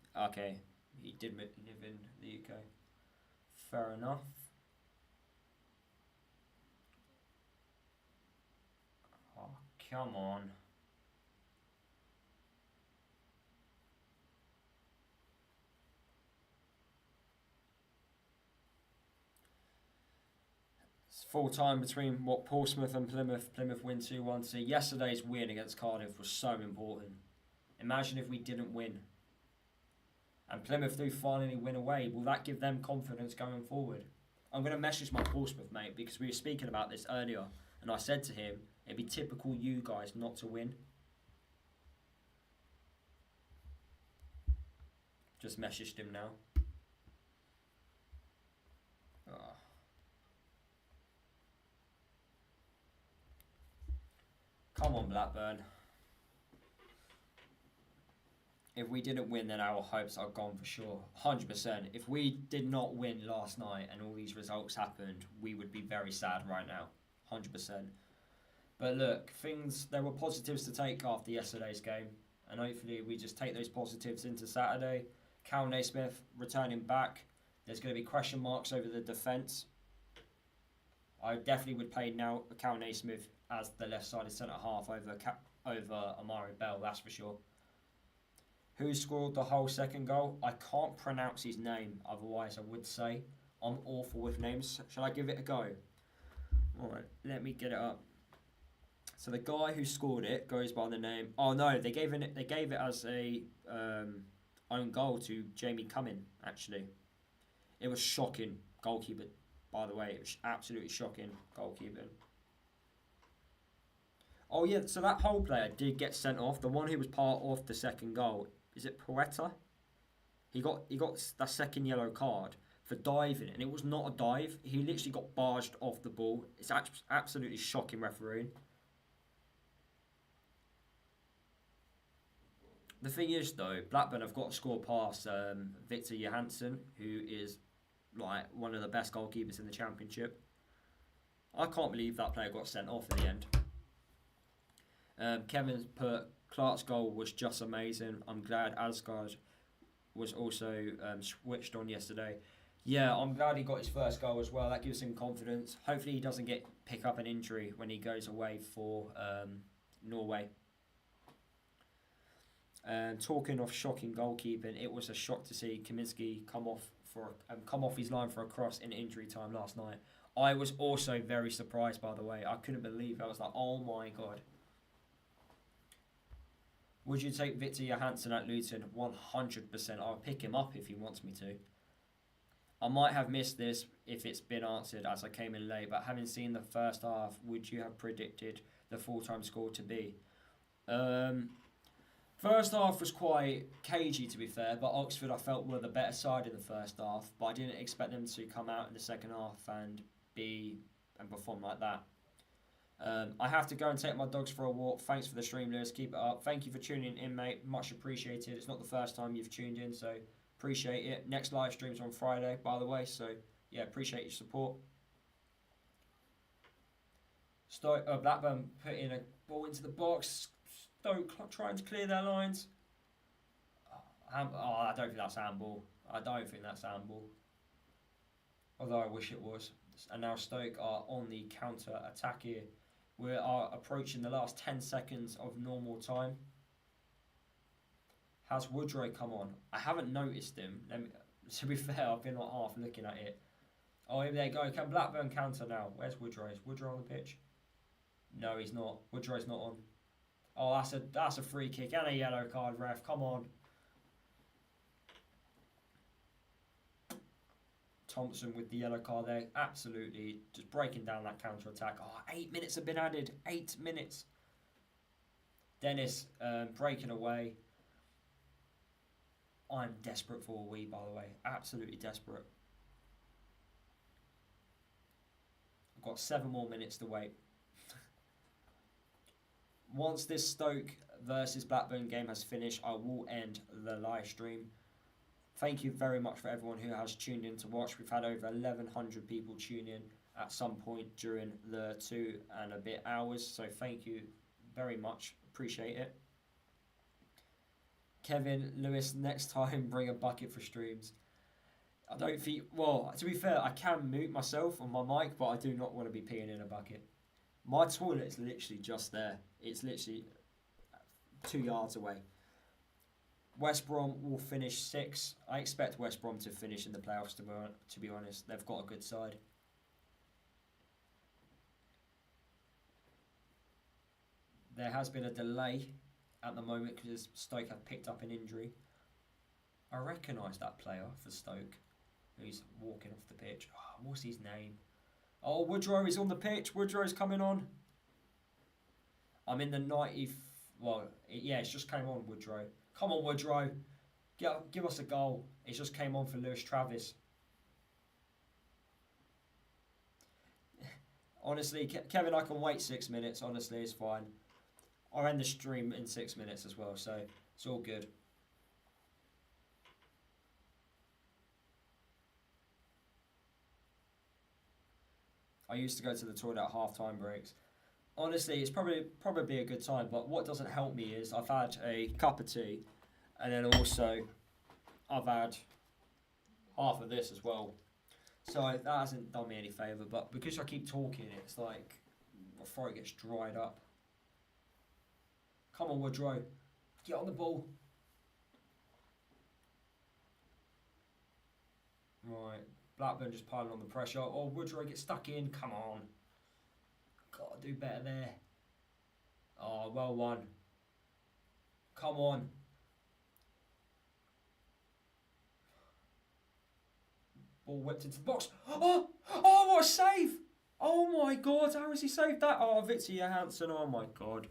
did live in the UK. Fair enough. Oh, come on. It's full time between Portsmouth and Plymouth. Plymouth win 2-1. So yesterday's win against Cardiff was so important. Imagine if we didn't win. And Plymouth do finally win away. Will that give them confidence going forward? I'm going to message my Portsmouth mate because we were speaking about this earlier. And I said to him, it'd be typical you guys not to win. Just messaged him now. Oh. Come on, Blackburn. If we didn't win, then our hopes are gone for sure. 100%. If we did not win last night and all these results happened, we would be very sad right now. 100%. But look, there were positives to take after yesterday's game. And hopefully we just take those positives into Saturday. Cal Naismith returning back. There's going to be question marks over the defence. I definitely would play now Cal Naismith as the left-sided centre-half over Amari Bell, that's for sure. Who scored the whole second goal? I can't pronounce his name, otherwise I would say. I'm awful with names. Shall I give it a go? Alright, let me get it up. So the guy who scored it goes by the name... Oh no, they gave it as a own goal to Jamie Cumming, actually. It was shocking goalkeeper, by the way. It was absolutely shocking goalkeeping. Oh yeah, so that whole player did get sent off. The one who was part of the second goal. Is it Poeta? He got that second yellow card for diving, and it was not a dive. He literally got barged off the ball. It's absolutely shocking refereeing. The thing is, though, Blackburn have got to score past Victor Johansson, who is like one of the best goalkeepers in the Championship. I can't believe that player got sent off in the end. Kevin's put Clark's goal was just amazing. I'm glad Asgard was also switched on yesterday. Yeah, I'm glad he got his first goal as well. That gives him confidence. Hopefully he doesn't pick up an injury when he goes away for Norway. Talking of shocking goalkeeping, it was a shock to see Kaminski come off his line for a cross in injury time last night. I was also very surprised, by the way. I couldn't believe it. I was like, oh my god. Would you take Victor Johansson at Luton? 100%. I'll pick him up if he wants me to. I might have missed this if it's been answered as I came in late, but having seen the first half, would you have predicted the full-time score to be? First half was quite cagey, to be fair, but Oxford I felt were the better side in the first half, but I didn't expect them to come out in the second half and perform like that. I have to go and take my dogs for a walk. Thanks for the stream, Lewis. Keep it up. Thank you for tuning in, mate. Much appreciated. It's not the first time you've tuned in, so appreciate it. Next live stream's on Friday, by the way, so yeah, appreciate your support. Blackburn putting a ball into the box. Stoke trying to clear their lines. I don't think that's handball. Although I wish it was. And now Stoke are on the counter attack here. We are approaching the last 10 seconds of normal time. Has Woodrow come on? I haven't noticed him. To be fair, I've been like half looking at it. Oh, here they go. Can Blackburn counter now? Where's Woodrow? Is Woodrow on the pitch? No, he's not. Woodrow's not on. Oh, that's a free kick and a yellow card, ref. Come on. Thompson with the yellow card there. Absolutely just breaking down that counter-attack. Oh, 8 minutes have been added. 8 minutes. Dennis breaking away. I'm desperate for a wee, by the way. Absolutely desperate. I've got 7 more minutes to wait. Once this Stoke versus Blackburn game has finished, I will end the live stream. Thank you very much for everyone who has tuned in to watch. We've had over 1,100 people tune in at some point during the 2 and a bit hours. So thank you very much. Appreciate it. Kevin, Lewis, next time bring a bucket for streams. I don't think... Well, to be fair, I can mute myself on my mic, but I do not want to be peeing in a bucket. My toilet's literally just there. It's literally 2 yards away. West Brom will finish 6th. I expect West Brom to finish in the playoffs, to be honest. They've got a good side. There has been a delay at the moment because Stoke have picked up an injury. I recognise that player for Stoke who's walking off the pitch. Oh, what's his name? Oh, Woodrow is on the pitch. Woodrow's coming on. I'm in the 90th. Well, yeah, it's just came on, Woodrow. Come on, Woodrow. Give us a goal. It just came on for Lewis Travis. Honestly, Kevin, I can wait 6 minutes. Honestly, it's fine. I'll end the stream in 6 minutes as well, so it's all good. I used to go to the toilet at half-time breaks. Honestly, it's probably a good time, but what doesn't help me is I've had a cup of tea, and then also I've had half of this as well. So that hasn't done me any favour, but because I keep talking, it's like my throat gets dried up. Come on, Woodrow. Get on the ball. Right. Blackburn just piling on the pressure. Oh, Woodrow gets stuck in. Come on. Got to do better there. Oh, well won. Come on. Ball whipped into the box. Oh, what a save. Oh my God, how has he saved that? Oh, Victor Johansson, oh my God.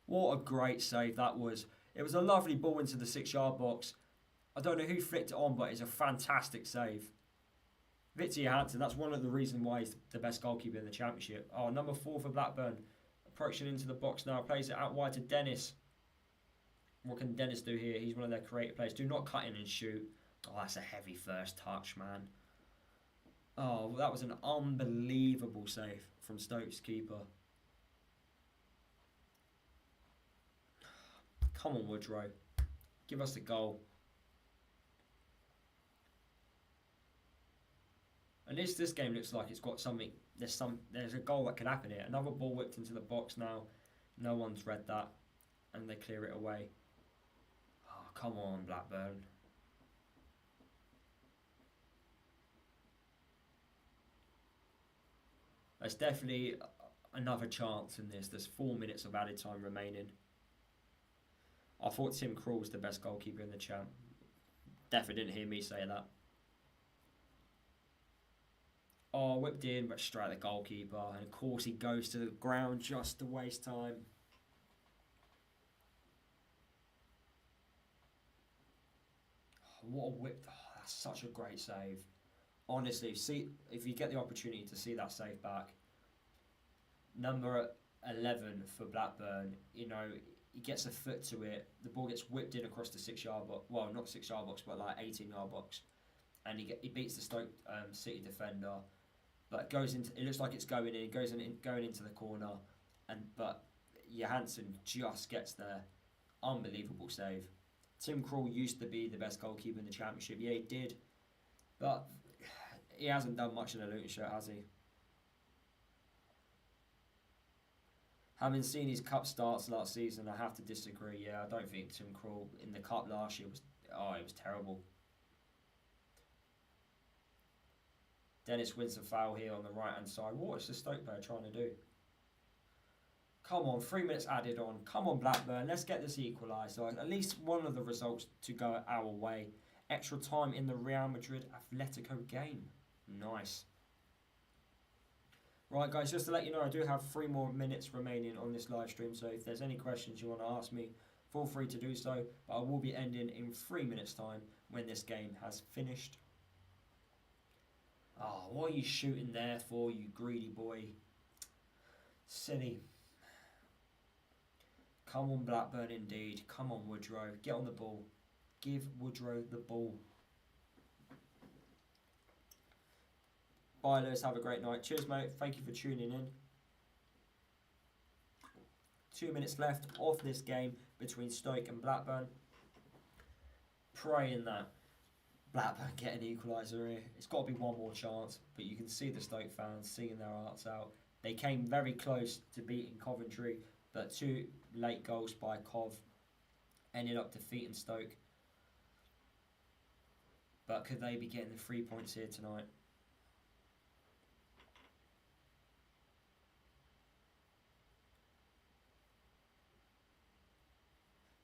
What a great save that was. It was a lovely ball into the 6-yard box. I don't know who flicked it on, but it's a fantastic save. Victor Johansson, that's one of the reasons why he's the best goalkeeper in the Championship. Oh, number 4 for Blackburn. Approaching into the box now, plays it out wide to Dennis. What can Dennis do here? He's one of their creative players. Do not cut in and shoot. Oh, that's a heavy first touch, man. Oh, well, that was an unbelievable save from Stoke's keeper. Come on, Woodrow. Give us the goal. At least this game looks like it's got something. There's a goal that could happen here. Another ball whipped into the box now. No one's read that. And they clear it away. Oh, come on, Blackburn. There's definitely another chance in this. There's 4 minutes of added time remaining. I thought Tim Krul was the best goalkeeper in the champ. Definitely didn't hear me say that. Oh, whipped in, but straight at the goalkeeper. And of course he goes to the ground just to waste time. Oh, what a whip. Oh, that's such a great save. Honestly, if you get the opportunity to see that save back, number 11 for Blackburn, you know, he gets a foot to it. The ball gets whipped in across the 6-yard box. Well, not 6-yard box, but like 18-yard box, and he beats the Stoke City defender. But it looks like it's going in. Going into the corner, but Johansson just gets there. Unbelievable save. Tim Krul used to be the best goalkeeper in the Championship. Yeah, he did, but he hasn't done much in a Luton shirt, has he? Having seen his cup starts last season, I have to disagree. Yeah, I don't think Tim Krul in the cup last year it was terrible. Dennis wins the foul here on the right-hand side. What is the Stoke player trying to do? Come on, 3 minutes added on. Come on, Blackburn. Let's get this equalised. So at least one of the results to go our way. Extra time in the Real Madrid Atletico game. Nice. Right, guys, just to let you know, I do have 3 more minutes remaining on this live stream. So if there's any questions you want to ask me, feel free to do so. But I will be ending in 3 minutes' time when this game has finished. Oh, what are you shooting there for, you greedy boy? Silly. Come on, Blackburn, indeed. Come on, Woodrow. Get on the ball. Give Woodrow the ball. Bye, Lewis. Have a great night. Cheers, mate. Thank you for tuning in. 2 minutes left of this game between Stoke and Blackburn. Praying that Blackburn get an equaliser here. It's got to be one more chance, but you can see the Stoke fans singing their hearts out. They came very close to beating Coventry, but 2 late goals by Cov ended up defeating Stoke. But could they be getting the 3 points here tonight?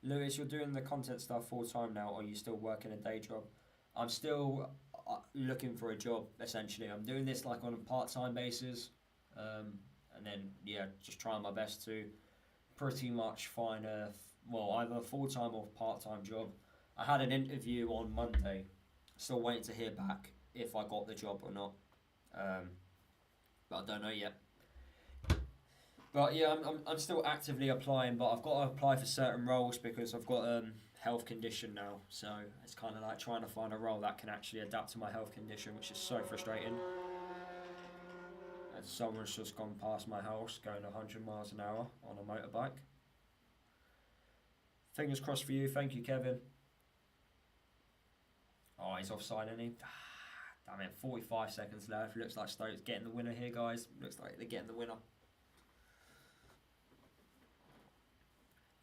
Lewis, you're doing the content stuff full time now, or are you still working a day job? I'm still looking for a job, essentially. I'm doing this like on a part-time basis, and then just trying my best to pretty much find either a full-time or part-time job. I had an interview on Monday, still waiting to hear back if I got the job or not, but I don't know yet. But yeah, I'm still actively applying, but I've got to apply for certain roles because I've got a health condition now. So it's kind of like trying to find a role that can actually adapt to my health condition, which is so frustrating. And someone's just gone past my house going 100 miles an hour on a motorbike. Fingers crossed for you. Thank you, Kevin. Oh, he's offside, isn't he? Damn it, 45 seconds left. Looks like Stoke's getting the winner here, guys. Looks like they're getting the winner.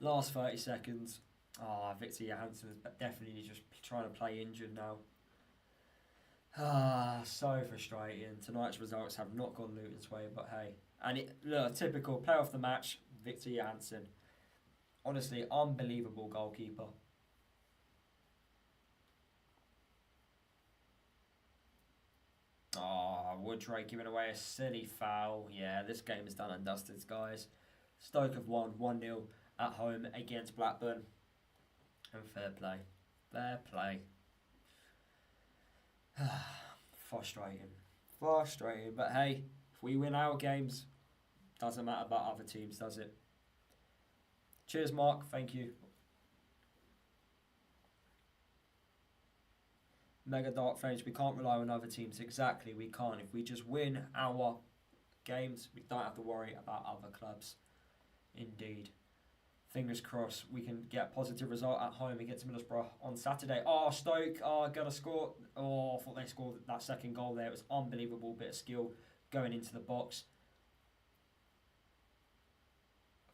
Last 30 seconds. Ah, Victor Johansson's definitely just trying to play injured now. Ah, so frustrating. Tonight's results have not gone Luton's way, but hey. And look, typical player of the match, Victor Johansson. Honestly, unbelievable goalkeeper. Oh, Woodrow giving away a silly foul. Yeah, this game is done and dusted, guys. Stoke have won 1-0 at home against Blackburn. And fair play. Fair play. Frustrating. Frustrating. But hey, if we win our games, doesn't matter about other teams, does it? Cheers, Mark. Thank you. Mega Dark Frames, we can't rely on other teams. Exactly, we can't. If we just win our games, we don't have to worry about other clubs. Indeed. Fingers crossed we can get a positive result at home against Middlesbrough on Saturday. Oh, Stoke are going to score. Oh, I thought they scored that second goal there. It was unbelievable bit of skill going into the box.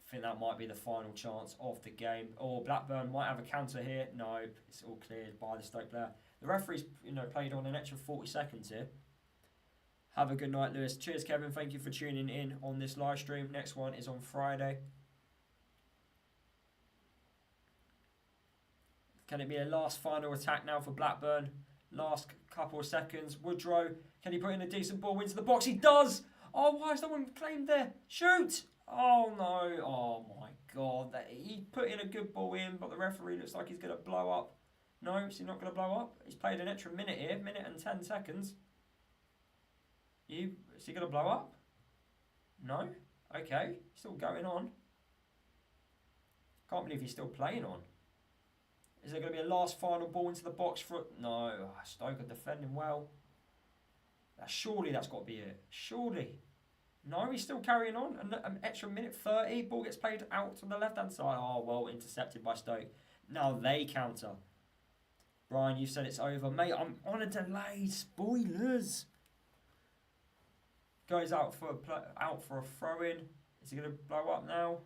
I think that might be the final chance of the game. Oh, Blackburn might have a counter here. No, it's all cleared by the Stoke player. The referee's, played on an extra 40 seconds here. Have a good night, Lewis. Cheers, Kevin. Thank you for tuning in on this live stream. Next one is on Friday. Can it be a last final attack now for Blackburn? Last couple of seconds. Woodrow, can he put in a decent ball into the box? He does! Oh, why is no one claimed there? Shoot! Oh, no. Oh, my God. He put in a good ball in, but the referee looks like he's going to blow up. No, is he not going to blow up? He's played an extra minute here, minute and 10 seconds. Is he going to blow up? No? Okay, still going on. Can't believe he's still playing on. Is there going to be a last final ball into the box for... No, Stoke are defending well. Surely that's got to be it. Surely. No, he's still carrying on. An extra minute 30. Ball gets played out to the left-hand side. Oh, well, intercepted by Stoke. Now they counter. Brian, you said it's over. Mate, I'm on a delay. Spoilers. Goes out for a throw-in. Is he going to blow up now?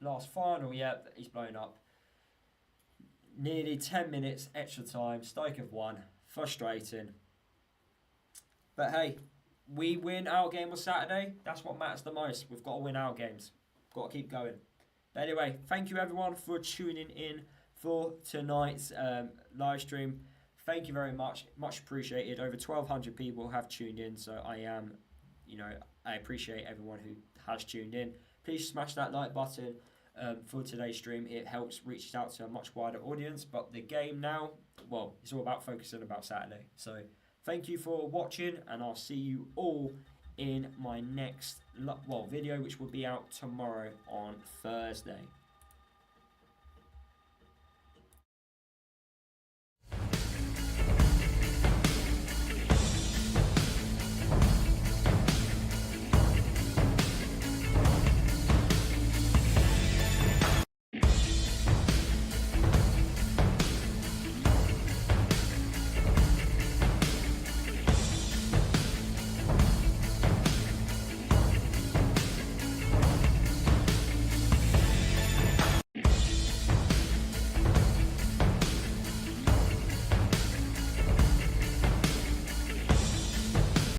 Last final, yeah, he's blown up. Nearly 10 minutes extra time. Stoke have won. Frustrating. But hey, we win our game on Saturday. That's what matters the most. We've got to win our games. Got to keep going. But anyway, thank you everyone for tuning in for tonight's live stream. Thank you very much. Much appreciated. Over 1,200 people have tuned in. So I appreciate everyone who has tuned in. Please smash that like button for today's stream. It helps reach out to a much wider audience. But the game now, well, it's all about focusing about Saturday. So thank you for watching, and I'll see you all in my next video, which will be out tomorrow on Thursday.